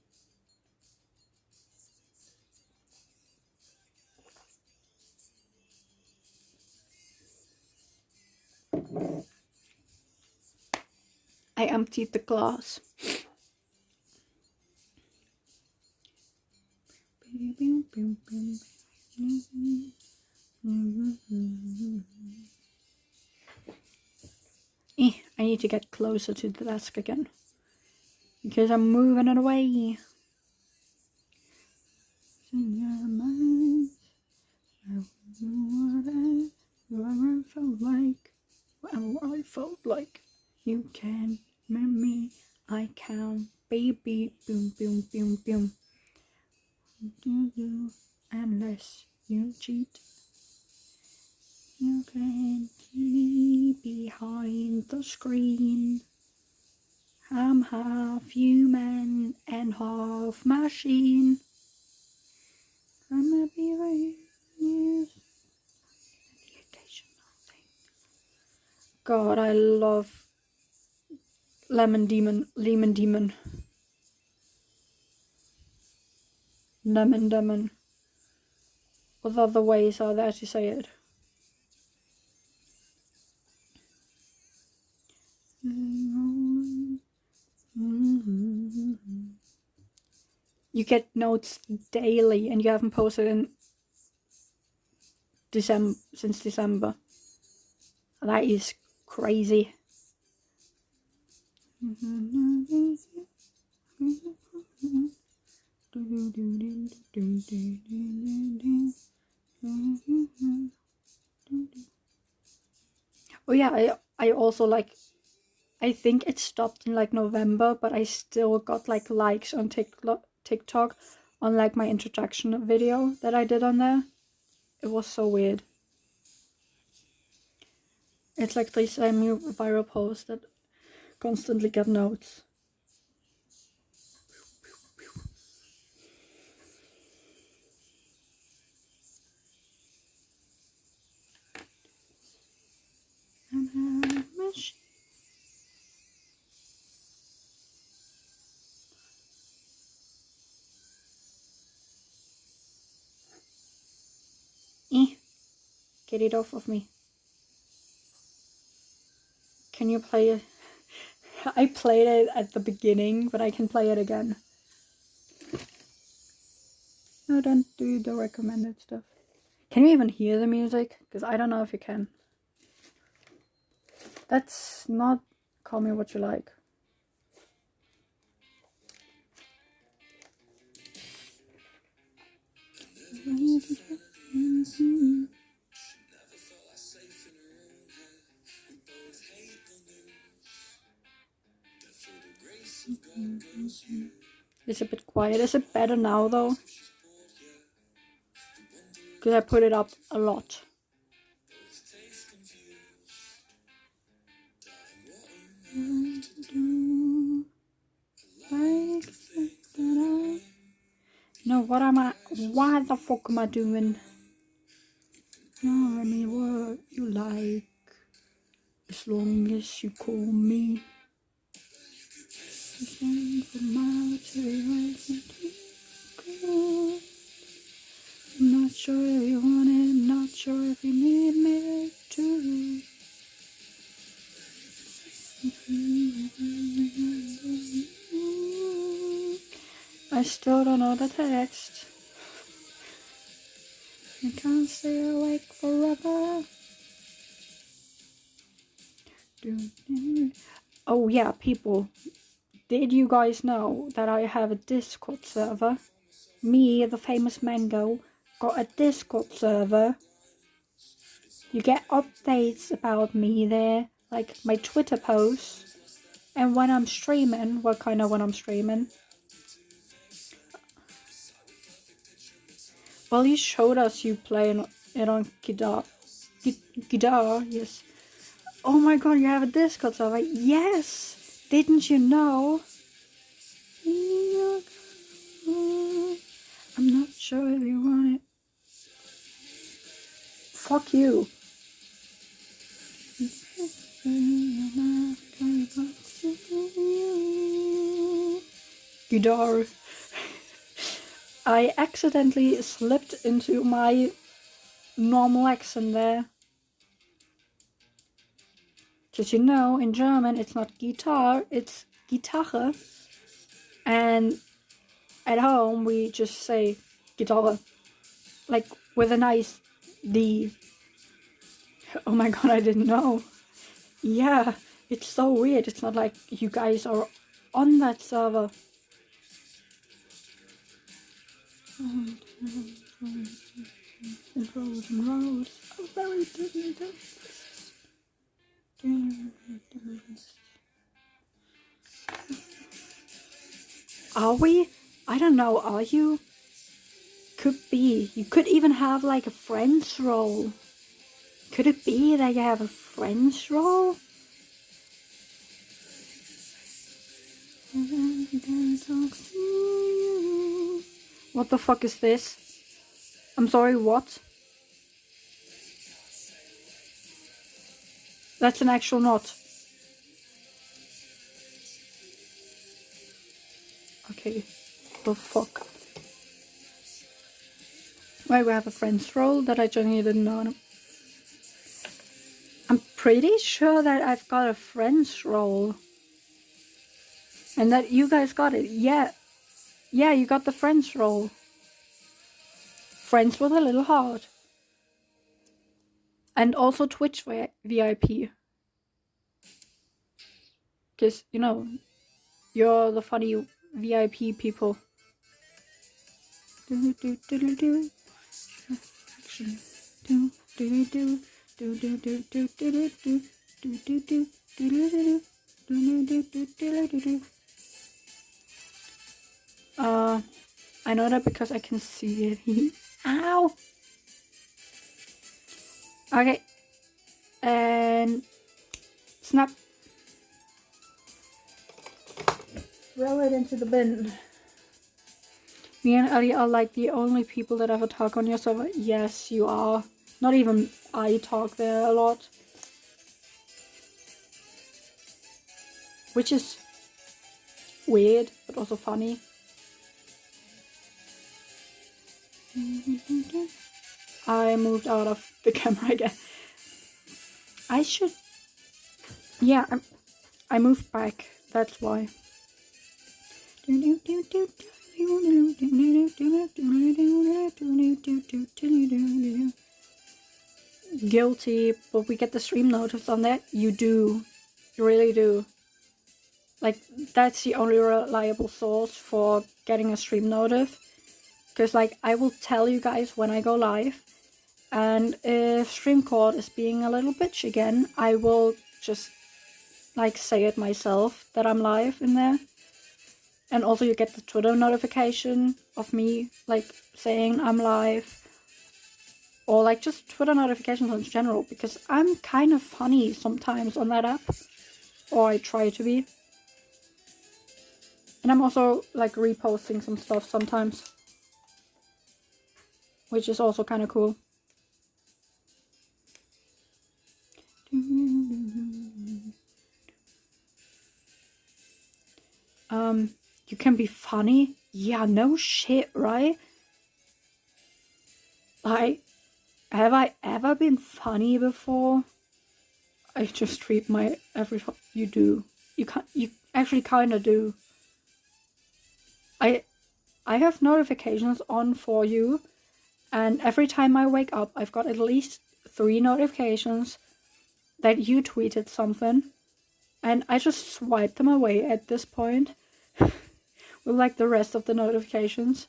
I emptied the glass. I need to get closer to the desk again because I'm moving it away. Whatever I felt like. You can remember me, I can, baby, boom, boom, boom, boom. Unless you cheat, you can keep behind the screen. I'm half human and half machine. I'm a beaver, yes. The occasional thing. God, I love Lemon Demon. What other ways are there to say it? You get notes daily and you haven't posted in since December. That is crazy. Oh yeah, I also like, I think it stopped in like November, but I still got like likes on TikTok on like my introduction video that I did on there. It was so weird. It's like these semi-viral posts that constantly get notes. Get it off of me. Can you play it? I played it at the beginning, but I can play it again. No, don't do the recommended stuff. Can you even hear the music? Because I don't know if you can. That's not Call Me What You Like. It's a bit quiet. Is it better now though? Because I put it up a lot. what am I? What the fuck am I doing? No, I mean, what you like, as long as you call me. I'm not sure if you want it, not sure if you need me to. I still don't know the text. I can't stay awake forever. Oh yeah, people. Did you guys know that I have a Discord server? Me, the famous Mango, got a Discord server. You get updates about me there, like my Twitter posts. And when I'm streaming, well, kind of when I'm streaming. Well, you showed us you playing it on guitar. Guitar, yes. Oh my god, you have a Discord server. Yes! Didn't you know? I'm not sure if you want it. Fuck you. Guitar. I accidentally slipped into my normal accent there. Because you know, in German it's not guitar, it's Gitarre. And at home we just say Gitarre. Like with a nice D. Oh my god, I didn't know. Yeah, it's so weird. It's not like you guys are on that server. And roads and roads. Oh, very different. Are we? I don't know, are you? Could be. You could even have like a friend's role. Could it be that you have a friend's role? What the fuck is this? I'm sorry, what? That's an actual knot. Okay, the fuck. Wait, we have a friend's role that I genuinely didn't know. I'm pretty sure that I've got a friend's role. And that you guys got it. Yeah. Yeah, you got the friend's role. Friends with a little heart. And also Twitch VIP. Because, you know, you're the funny VIP people. I know that because I can see it. Ow! Okay. And snap. Throw it into the bin. Me and Ellie are like the only people that ever talk on your server. Yes, you are. Not even I talk there a lot. Which is weird, but also funny. I moved out of the camera again. I should... Yeah, I moved back. That's why. Guilty, but we get the stream notice on that. You do. You really do. Like, that's the only reliable source for getting a stream notice. Because, like, I will tell you guys when I go live. And if StreamCord is being a little bitch again, I will just, like, say it myself that I'm live in there. And also you get the Twitter notification of me, like, saying I'm live. Or, like, just Twitter notifications in general. Because I'm kind of funny sometimes on that app. Or I try to be. And I'm also, like, reposting some stuff sometimes. which is also kind of cool. You can be funny? Yeah, no shit, right? Like, have I ever been funny before? I just treat my every... You do. You actually kind of do. I have notifications on for you, and every time I wake up, I've got at least 3 notifications that you tweeted something, and I just swipe them away at this point with like the rest of the notifications.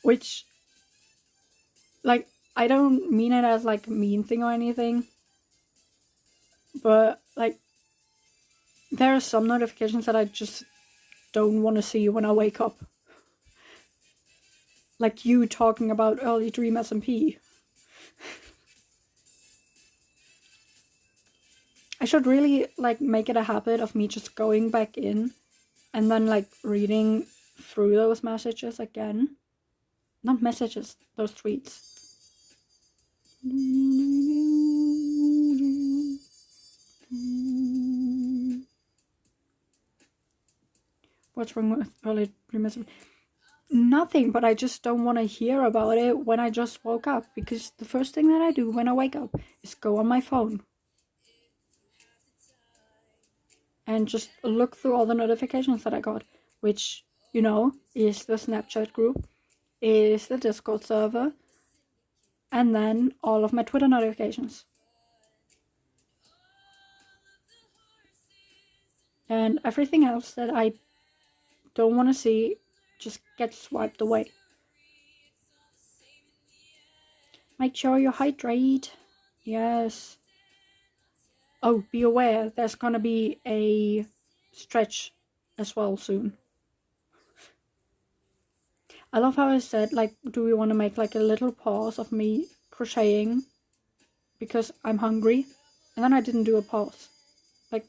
Which, like, I don't mean it as like a mean thing or anything, but like, there are some notifications that I just don't want to see when I wake up. Like you talking about early dream SMP. I should really like make it a habit of me just going back in and then like reading through those messages again. Not messages, those tweets. What's wrong with early dream SMP? Nothing, but I just don't want to hear about it when I just woke up, because the first thing that I do when I wake up is go on my phone and just look through all the notifications that I got, which, you know, is the Snapchat group, is the Discord server, and then all of my Twitter notifications. And everything else that I don't want to see just gets swiped away. Make sure you hydrate. Yes. Oh, be aware, there's gonna be a stretch as well soon. I love how I said, like, do we want to make like a little pause of me crocheting because I'm hungry? And then I didn't do a pause. Like,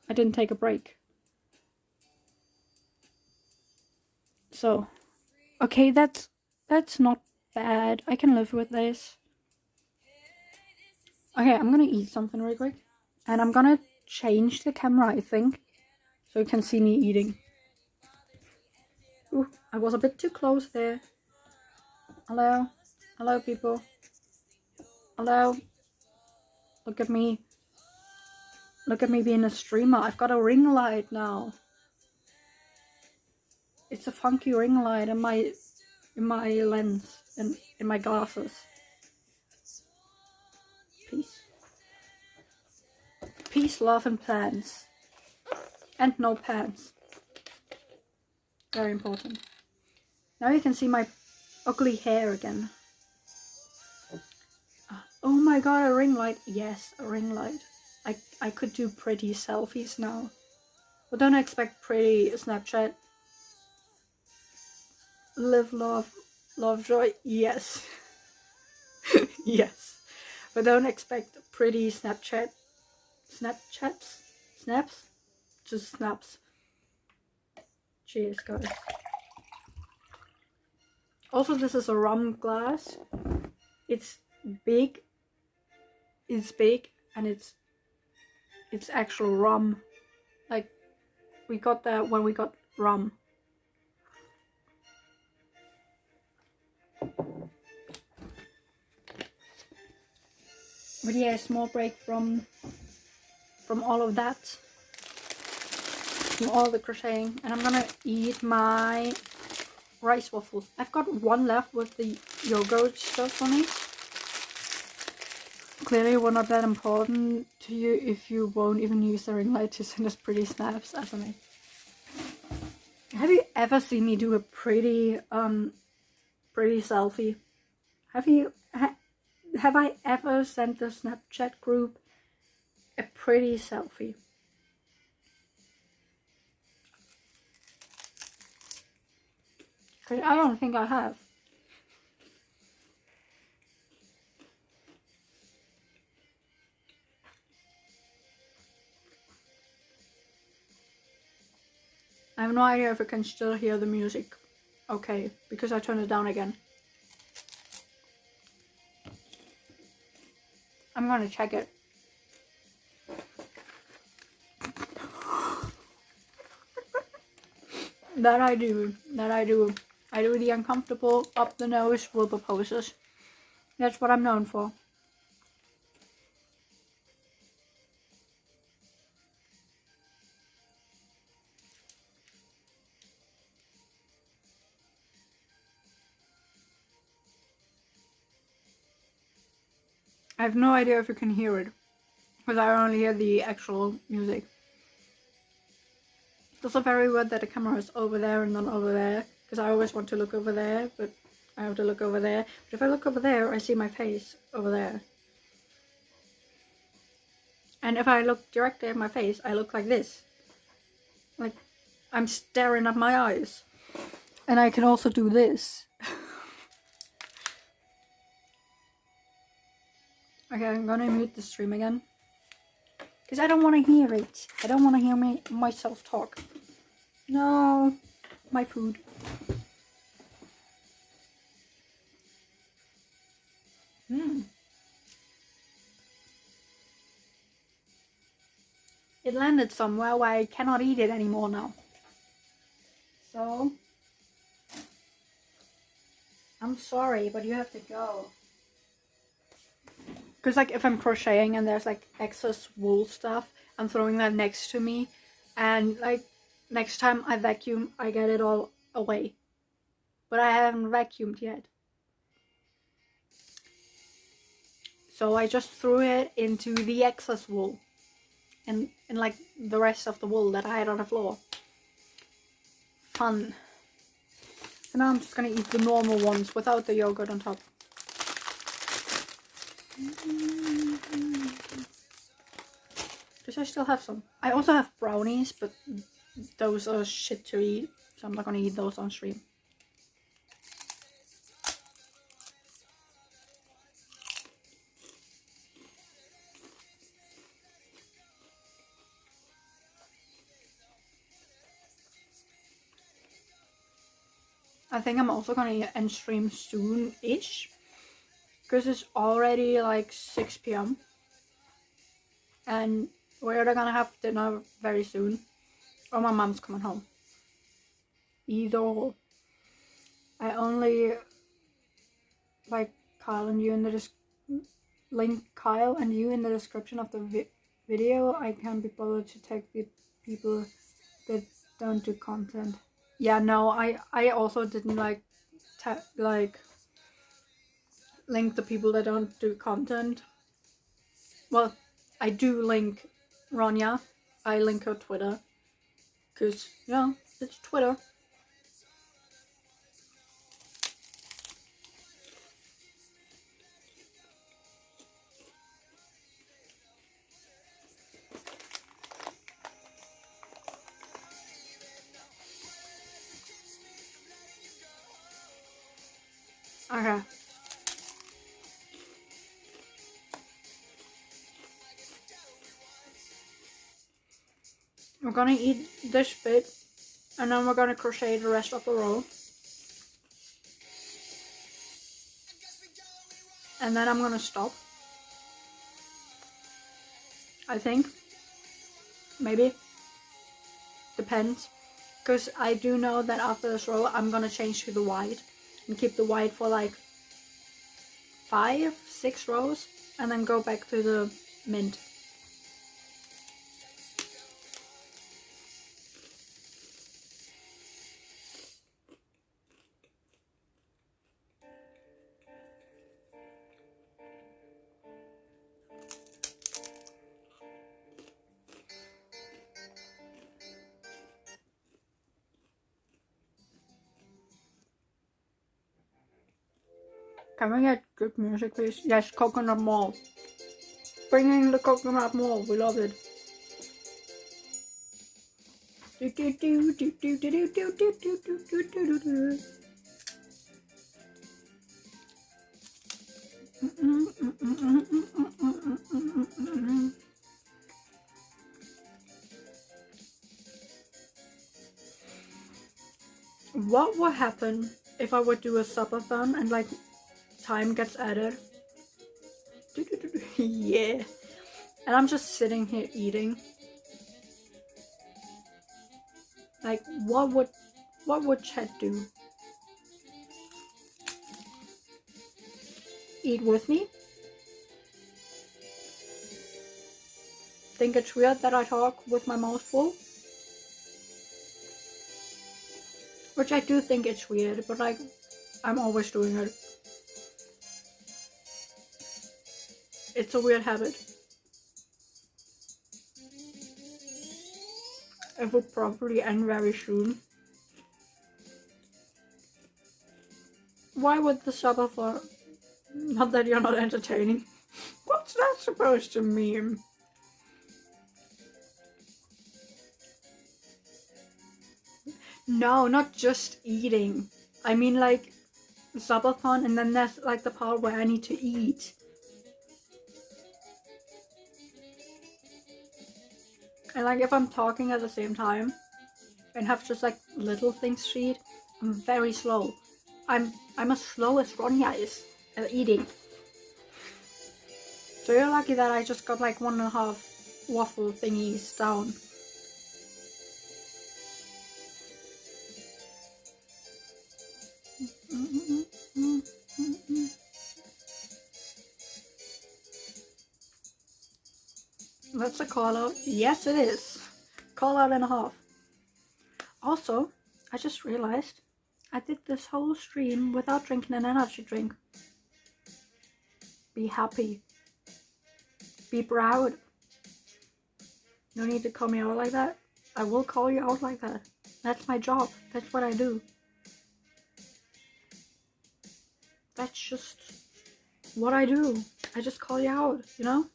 I didn't take a break. So, okay, that's not bad. I can live with this. Okay, I'm gonna eat something really quick. And I'm gonna change the camera, I think, so you can see me eating. Ooh, I was a bit too close there. Hello? Hello, people. Hello? Look at me. Look at me being a streamer. I've got a ring light now. It's a funky ring light in my lens, in my glasses. Peace. Peace, love, and plans. And no pants. Very important. Now you can see my ugly hair again. Oh my god, a ring light. Yes, a ring light. I could do pretty selfies now. But don't expect pretty Snapchat. Live, love, joy. Yes. Yes. But don't expect pretty Snapchats? Snaps? Just snaps. Cheers, guys. Also, this is a rum glass. It's big. It's big, and it's actual rum. Like, we got that when we got rum. But yeah, a small break from all of that, from all the crocheting, and I'm gonna eat my rice waffles. I've got one left with the yogurt stuff on it. Clearly we're not that important to you if you won't even use the ring light to send us pretty snaps as I make. Have you ever seen me do a pretty selfie? Have I ever sent the Snapchat group a pretty selfie? I don't think I have. I have no idea if I can still hear the music okay because I turned it down again. I'm gonna check it. That I do. I do the uncomfortable up the nose wilbur poses. That's what I'm known for. I have no idea if you can hear it, because I only hear the actual music. It's also very weird that the camera is over there and not over there, because I always want to look over there, but I have to look over there. But if I look over there, I see my face over there. And if I look directly at my face, I look like this. Like, I'm staring at my eyes. And I can also do this. Okay, I'm gonna mute the stream again. Because I don't want to hear it. I don't want to hear myself talk. No, my food. It landed somewhere where I cannot eat it anymore now. So, I'm sorry, but you have to go. Because like if I'm crocheting and there's like excess wool stuff, I'm throwing that next to me. And like next time I vacuum, I get it all away. But I haven't vacuumed yet. So I just threw it into the excess wool. And like the rest of the wool that I had on the floor. Fun. So now I'm just gonna eat the normal ones without the yogurt on top. Because I still have some. I also have brownies, but those are shit to eat. So I'm not gonna eat those on stream. I think I'm also gonna end stream soon-ish. Because it's already like 6 p.m. And we're either gonna have dinner very soon. Or my mom's coming home. Either or. I only like Kyle and you in the link Kyle and you in the description of the video. I can't be bothered to tag the people that don't do content. Yeah, no, I also didn't like link the people that don't do content. Well, I do link Ronja. I link her Twitter. Cause yeah, it's Twitter. Okay. We're gonna eat this bit and then we're gonna crochet the rest of the row. And then I'm gonna stop. I think. Maybe. Depends. Because I do know that after this row I'm gonna change to the white. And keep the white for like 5-6 rows. And then go back to the mint. Can we get good music, please? Yes, Coconut Mall. Bringing the Coconut Mall. We love it. What would happen if I would do a subathon and like time gets added? Yeah. And I'm just sitting here eating. Like, what would chat do? Eat with me? Think it's weird that I talk with my mouth full? Which I do think it's weird, but like, I'm always doing it. It's a weird habit. It would probably end very soon. Why would the subathon? Not that you're not entertaining. What's that supposed to mean? No, not just eating. I mean like subathon, and then there's like the part where I need to eat. And like if I'm talking at the same time and have just like little things to eat, I'm very slow. I'm as slow as Ronja is at eating. So you're lucky that I just got like 1.5 waffle thingies down. That's a call out. Yes, it is. Call out and a half. Also, I just realized I did this whole stream without drinking an energy drink. Be happy. Be proud. No need to call me out like that. I will call you out like that. That's my job. That's what I do. That's just what I do. I just call you out, you know?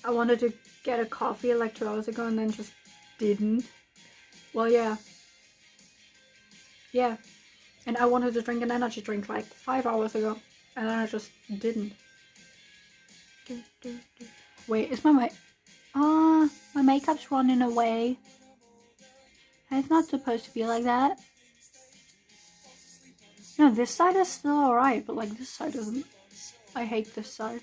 I wanted to get a coffee like 2 hours ago and then just didn't. Well, yeah. Yeah. And I wanted to drink an energy drink like 5 hours ago and then I just didn't. Wait, is my my makeup's running away. And it's not supposed to be like that. No, this side is still alright, but like this side isn't. I hate this side.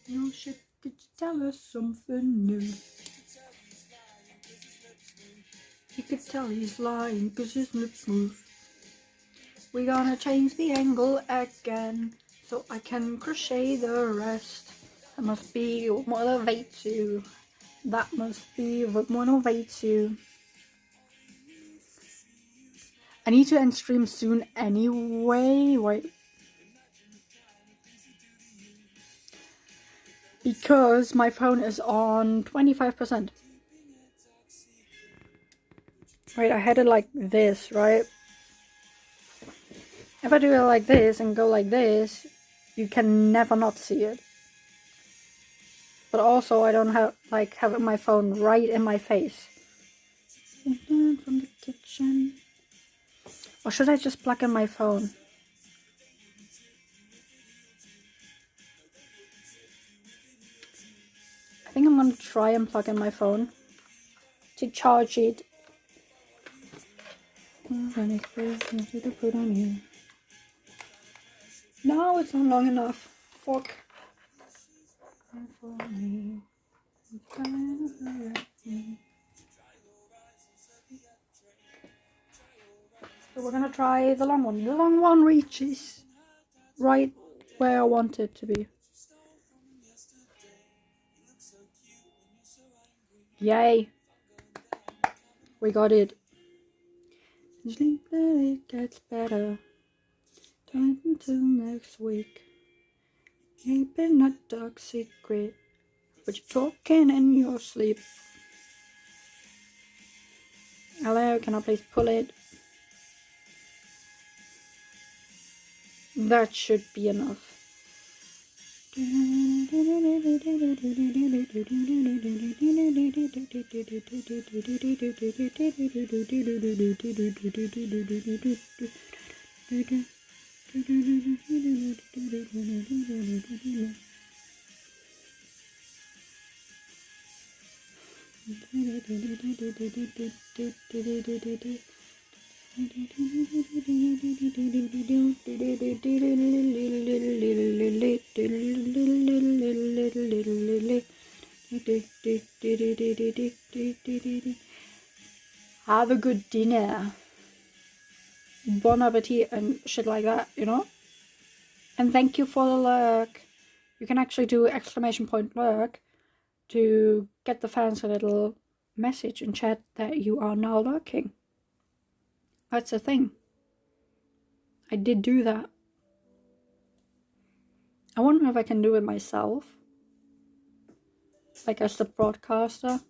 No shit, did you tell us something new? You could tell he's lying cause his lips move. We're gonna change the angle again so I can crochet the rest. That must be what motivates you. That must be what motivates you. I need to end stream soon anyway. Wait. Because my phone is on 25%. Wait, I had it like this, right? If I do it like this and go like this, you can never not see it. But also I don't have my phone right in my face. From the kitchen. Or should I just plug in my phone? I think I'm gonna try and plug in my phone to charge it. No, it's not long enough. Fuck. So we're gonna try the long one. The long one reaches right where I want it to be. Yay! We got it. Sleep that it gets better. Time until next week. Keeping a dark secret, but you're talking in your sleep. Hello, can I please pull it? That should be enough. Have a good dinner. Bon appetit and shit like that, you know? And thank you for the lurk. You can actually do exclamation point lurk to get the fans a little message in chat that you are now lurking. That's a thing. I did do that. I wonder if I can do it myself. Like as the broadcaster.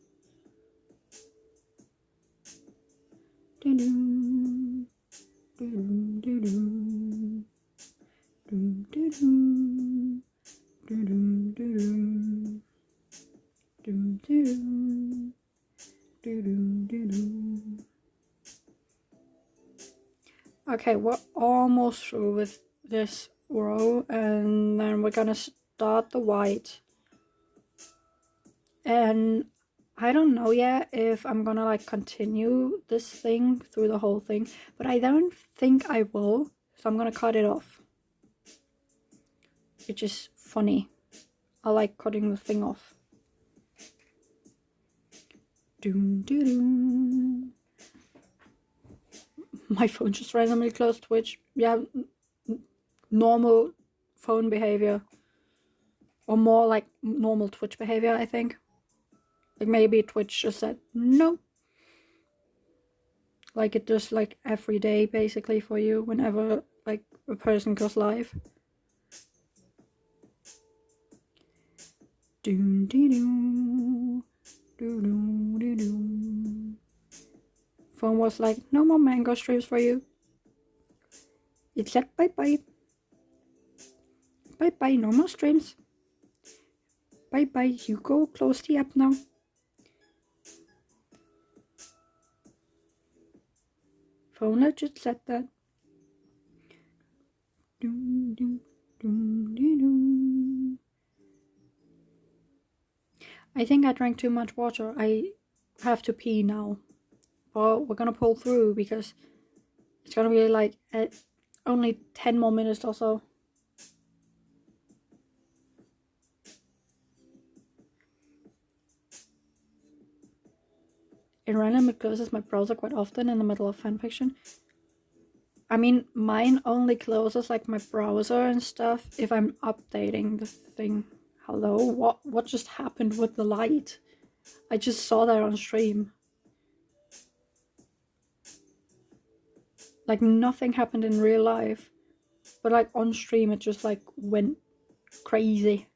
Okay, we're almost through with this row, and then we're gonna start the white. And I don't know yet if I'm gonna like continue this thing through the whole thing, but I don't think I will, so I'm gonna cut it off. Which is funny. I like cutting the thing off. Doom doo doom. My phone just randomly closed Twitch. Yeah, normal phone behavior. Or more like normal Twitch behavior, I think. Like maybe Twitch just said no. Like it does like every day basically for you whenever like a person goes live. Doom dee doo. Doo doo doo doo. Phone was like, no more mango streams for you. It said bye bye. Bye bye, no more streams. Bye bye, you go close the app now. Phone legit said that. Doom, doom, doom, doom, doom. I think I drank too much water. I have to pee now. But we're gonna pull through because it's gonna be like only 10 more minutes or so. It randomly closes my browser quite often in the middle of fanfiction. I mean, mine only closes like my browser and stuff if I'm updating the thing. Hello? What just happened with the light? I just saw that on stream. Like nothing happened in real life. But like on stream it just like went crazy.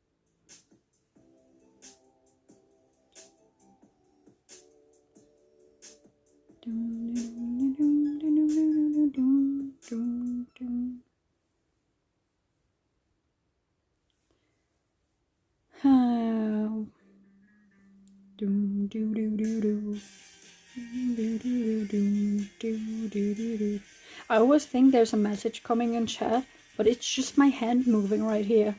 I always think there's a message coming in chat, but it's just my hand moving right here.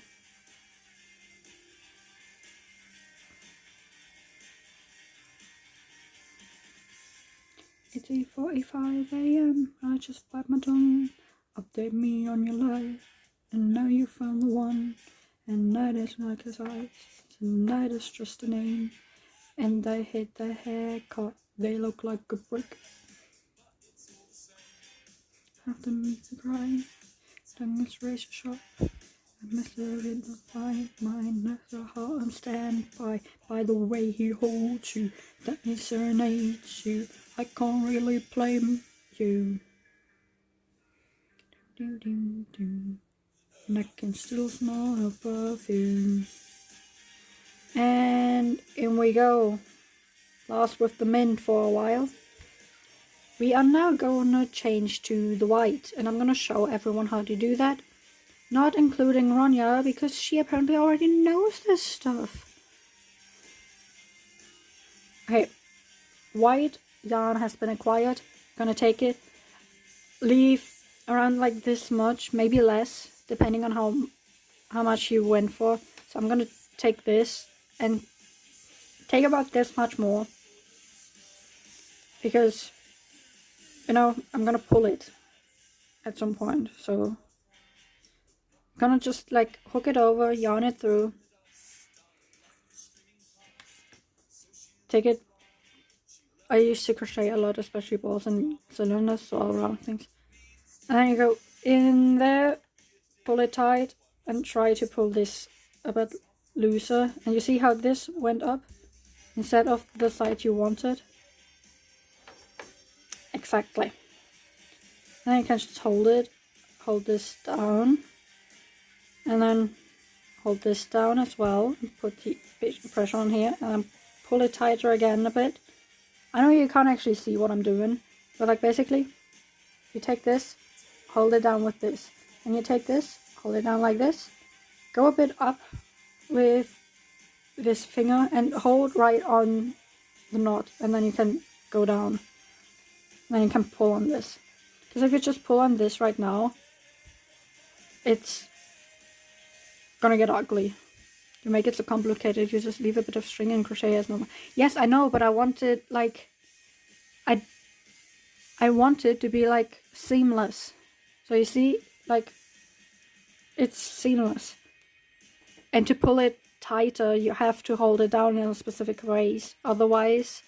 It's 8:45 AM, I just bite my tongue. Update me on your life, and now you found the one. And night is like his eyes, tonight is just a name. And I hate the haircut, they look like a brick. Have the meat to cry, tongue is razor sharp. I miss it in the fight, mine is a heart and stand by the way he holds you, that he serenades you. I can't really blame you. And I can still smell her perfume. And in we go. Last with the mint for a while. We are now gonna change to the white, and I'm gonna show everyone how to do that. Not including Ronja, because she apparently already knows this stuff. Okay, white yarn has been acquired. Gonna take it, leave around like this much, maybe less, depending on how much you went for. So I'm gonna take this and take about this much more, because, you know, I'm gonna pull it at some point. So I'm gonna just like hook it over, yarn it through, take it. I used to crochet a lot, especially balls and cylinders, all around things. And then you go in there, pull it tight, and try to pull this a bit looser. And you see how this went up instead of the side you wanted? Exactly. And then you can just hold this down, and then hold this down as well, and put the pressure on here, and then pull it tighter again a bit. I know you can't actually see what I'm doing, but like basically, you take this, hold it down with this, and you take this, hold it down like this, go a bit up with this finger and hold right on the knot, and then you can go down, and then you can pull on this. Because if you just pull on this right now, it's gonna get ugly. You make it so complicated, you just leave a bit of string and crochet as normal. Yes, I know, but I want it like, I want it to be like seamless. So you see, like, it's seamless. And to pull it tighter, you have to hold it down in a specific ways. Otherwise,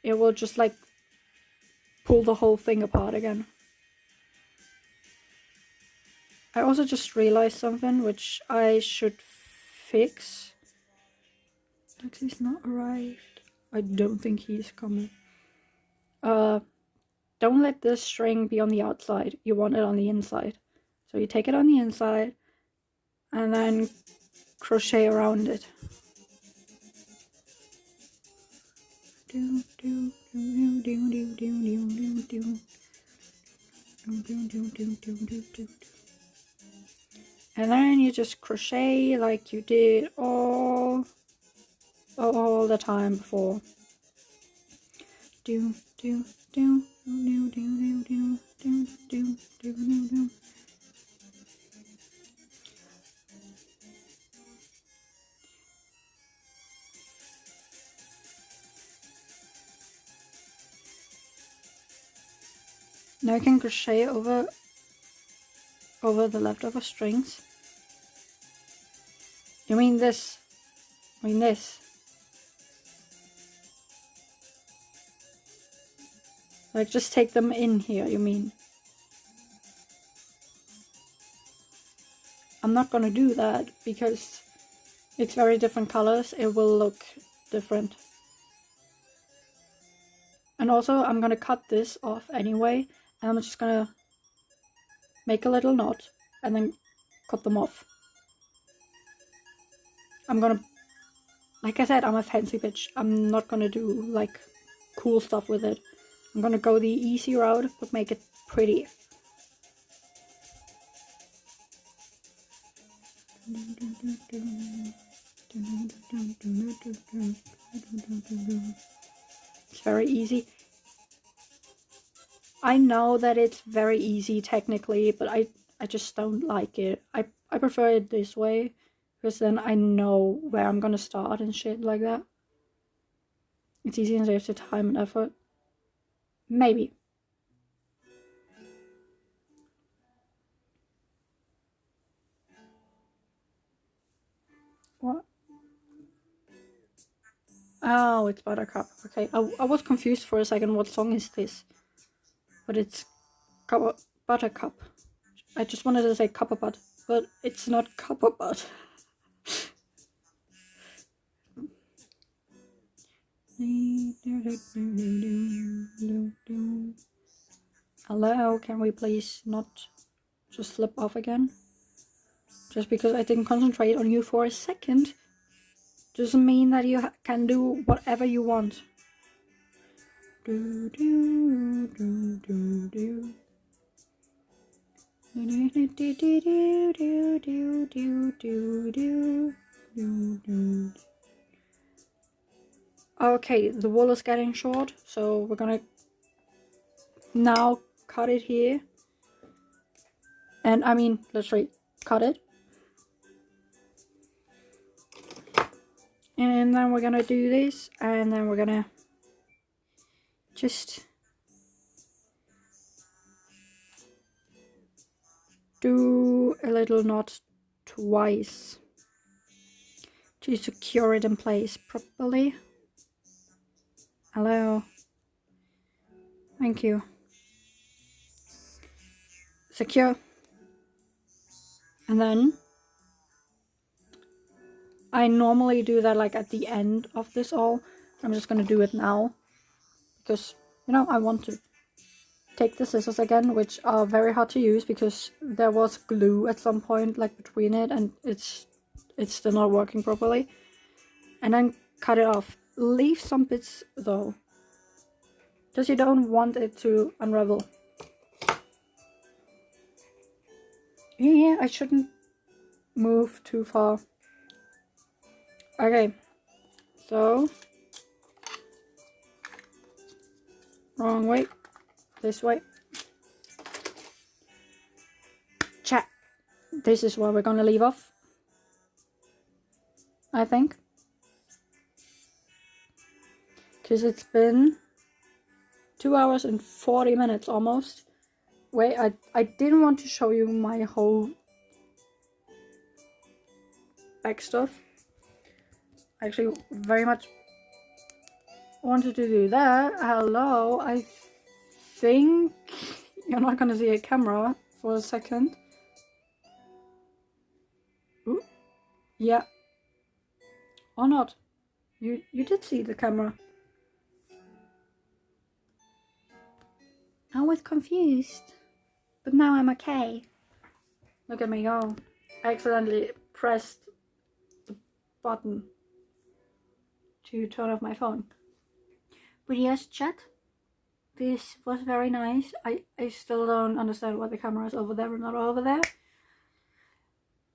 it will just like pull the whole thing apart again. I also just realized something which I should fix. Lexi's not arrived. I don't think he's coming. Don't let this string be on the outside. You want it on the inside. So you take it on the inside and then crochet around it. And then you just crochet like you did all the time before. Now you can crochet over the leftover strings. You mean this? I mean this. Like just take them in here, you mean? I'm not gonna do that because it's very different colors. It will look different. And also I'm gonna cut this off anyway, and I'm just gonna make a little knot and then cut them off. I'm gonna, like I said, I'm a fancy bitch. I'm not gonna do like cool stuff with it. I'm gonna go the easy route, but make it pretty. It's very easy. I know that it's very easy technically, but I just don't like it. I prefer it this way, because then I know where I'm gonna start and shit like that. It's easy and saves the time and effort. Maybe. What? Oh, it's Buttercup. Okay, I was confused for a second. What song is this? But it's Buttercup. I just wanted to say Copperbutt, but it's not Copperbutt. Hello, can we please not just slip off again? Just because I didn't concentrate on you for a second doesn't mean that you can do whatever you want. Okay, the wool is getting short, so we're gonna now cut it here. And I mean, literally cut it. And then we're gonna do this, and then we're gonna just do a little knot twice to secure it in place properly. Hello. Thank you. Secure. And then I normally do that like at the end of this all. I'm just gonna do it now because, you know, I want to take the scissors again, which are very hard to use because there was glue at some point like between it, and it's still not working properly. And then cut it off. Leave some bits though, because you don't want it to unravel. Yeah, I shouldn't move too far. Okay, so wrong way, this way. Chat. This is where we're gonna leave off, I think, because it's been 2 hours and 40 minutes almost. Wait, I didn't want to show you my whole back stuff. I actually very much wanted to do that. Hello, I think you're not gonna see a camera for a second. Ooh. Yeah. Or not. You did see the camera. I was confused, but now I'm okay. Look at me go. I accidentally pressed the button to turn off my phone. But yes, chat, this was very nice. I still don't understand why the camera is over there and not over there.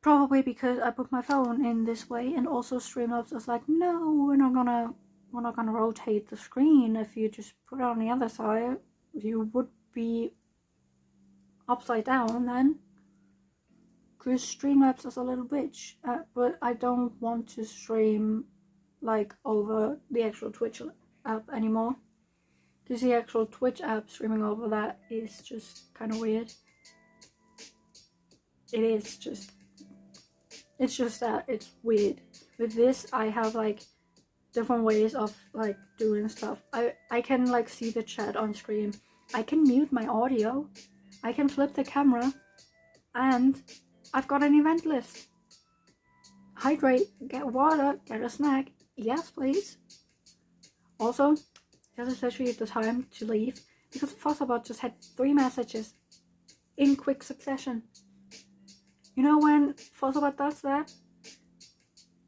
Probably because I put my phone in this way, and also Streamlabs is like, no, we're not gonna rotate the screen. If you just put it on the other side, you would be upside down then. Because Streamlabs is a little bitch. But I don't want to stream like over the actual Twitch app anymore. Because the actual Twitch app streaming over that is just kind of weird. It's just that it's weird. With this, I have like different ways of like doing stuff. I can like see the chat on screen. I can mute my audio. I can flip the camera, and I've got an event list. Hydrate, get water, get a snack. Yes, please. Also, this is literally the time to leave because Fuzzabot just had 3 messages in quick succession. You know when Fuzzabot does that?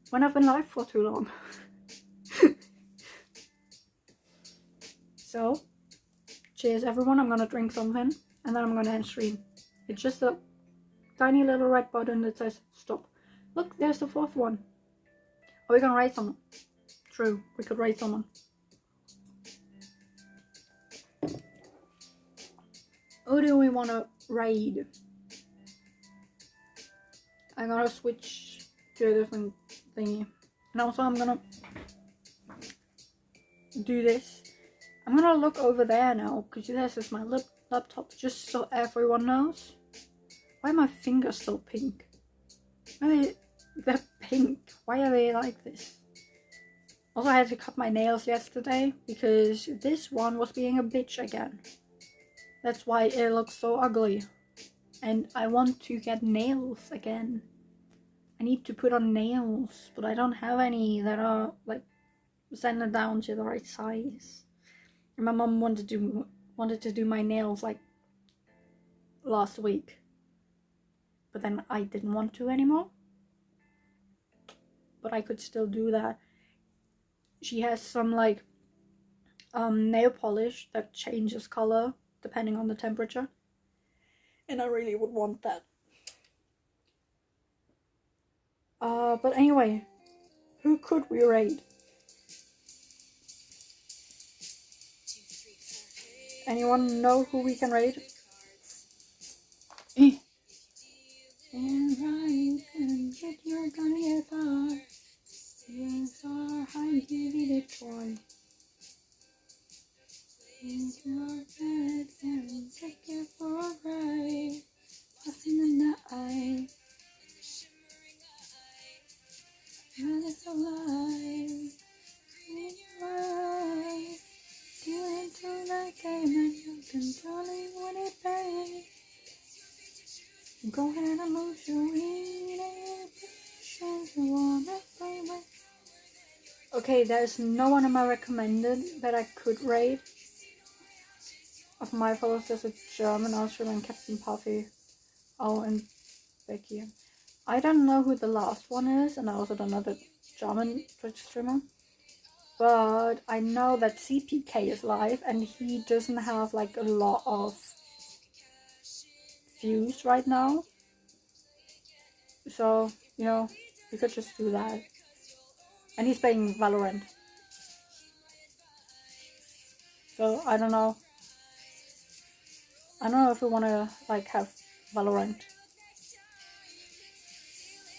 When I've been live for too long. So, cheers everyone. I'm gonna drink something and then I'm gonna end stream. It's just a tiny little red button that says stop. Look, there's the 4th one. Are we gonna raid someone? True, we could raid someone. Who do we want to raid? I'm gonna switch to a different thingy. And also I'm gonna do this. I'm gonna look over there now, because this is my laptop, just so everyone knows. Why are my fingers so pink? They're pink. Why are they like this? Also, I had to cut my nails yesterday, because this one was being a bitch again. That's why it looks so ugly. And I want to get nails again. I need to put on nails, but I don't have any that are like sanded down to the right size. And my mom wanted to do my nails like last week, but then I didn't want to anymore. But I could still do that. She has some like nail polish that changes color depending on the temperature, and I really would want that. But anyway, who could we raid? Anyone know who we can raid? Stand right and you're gonna get far. Stand so high, give it a try. Place your beds and take it for a ride. Passing in the eye. And it's alive. In your eyes. Steal into the game and you're controlling what it pays. Go ahead and lose your inhibitions. You wanna play with. Okay, there's no one in my recommended that I could rate. Of my followers, there's a German, Austrian, Captain Puffy. Oh, and Becky. I don't know who the last one is, and I also don't know the German Twitch streamer. But I know that CPK is live, and he doesn't have like a lot of views right now. So, you know, we could just do that. And he's playing Valorant. So, I don't know. I don't know if we want to like have Valorant.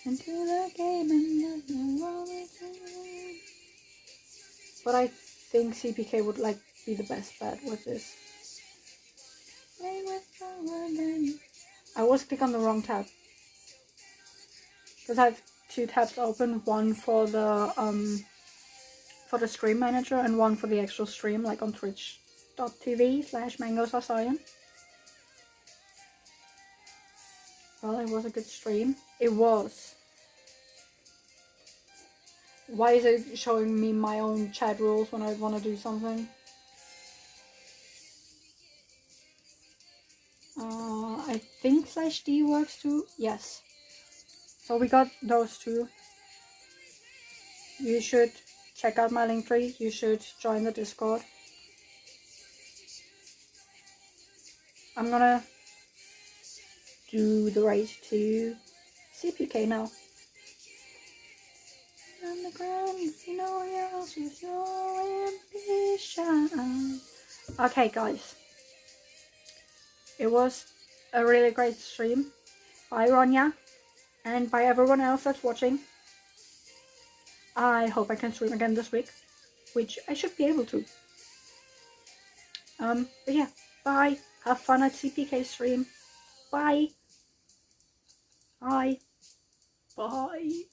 Into the game and but I think CPK would like be the best bet with this. I always click on the wrong tab because I have two tabs open, one for the stream manager and one for the actual stream, like on twitch.tv/mangosarsayan. Well, it was a good stream. It was. Why is it showing me my own chat rules when I want to do something? I think /D works too. Yes. So we got those two. You should check out my linktree. You should join the Discord. I'm gonna do the raid to CPK now. On the ground, you know else is your ambition. Okay, guys. It was a really great stream. Bye, Ronja. And bye, everyone else that's watching. I hope I can stream again this week, which I should be able to. But yeah, bye. Have fun at CPK stream. Bye. Bye. Bye.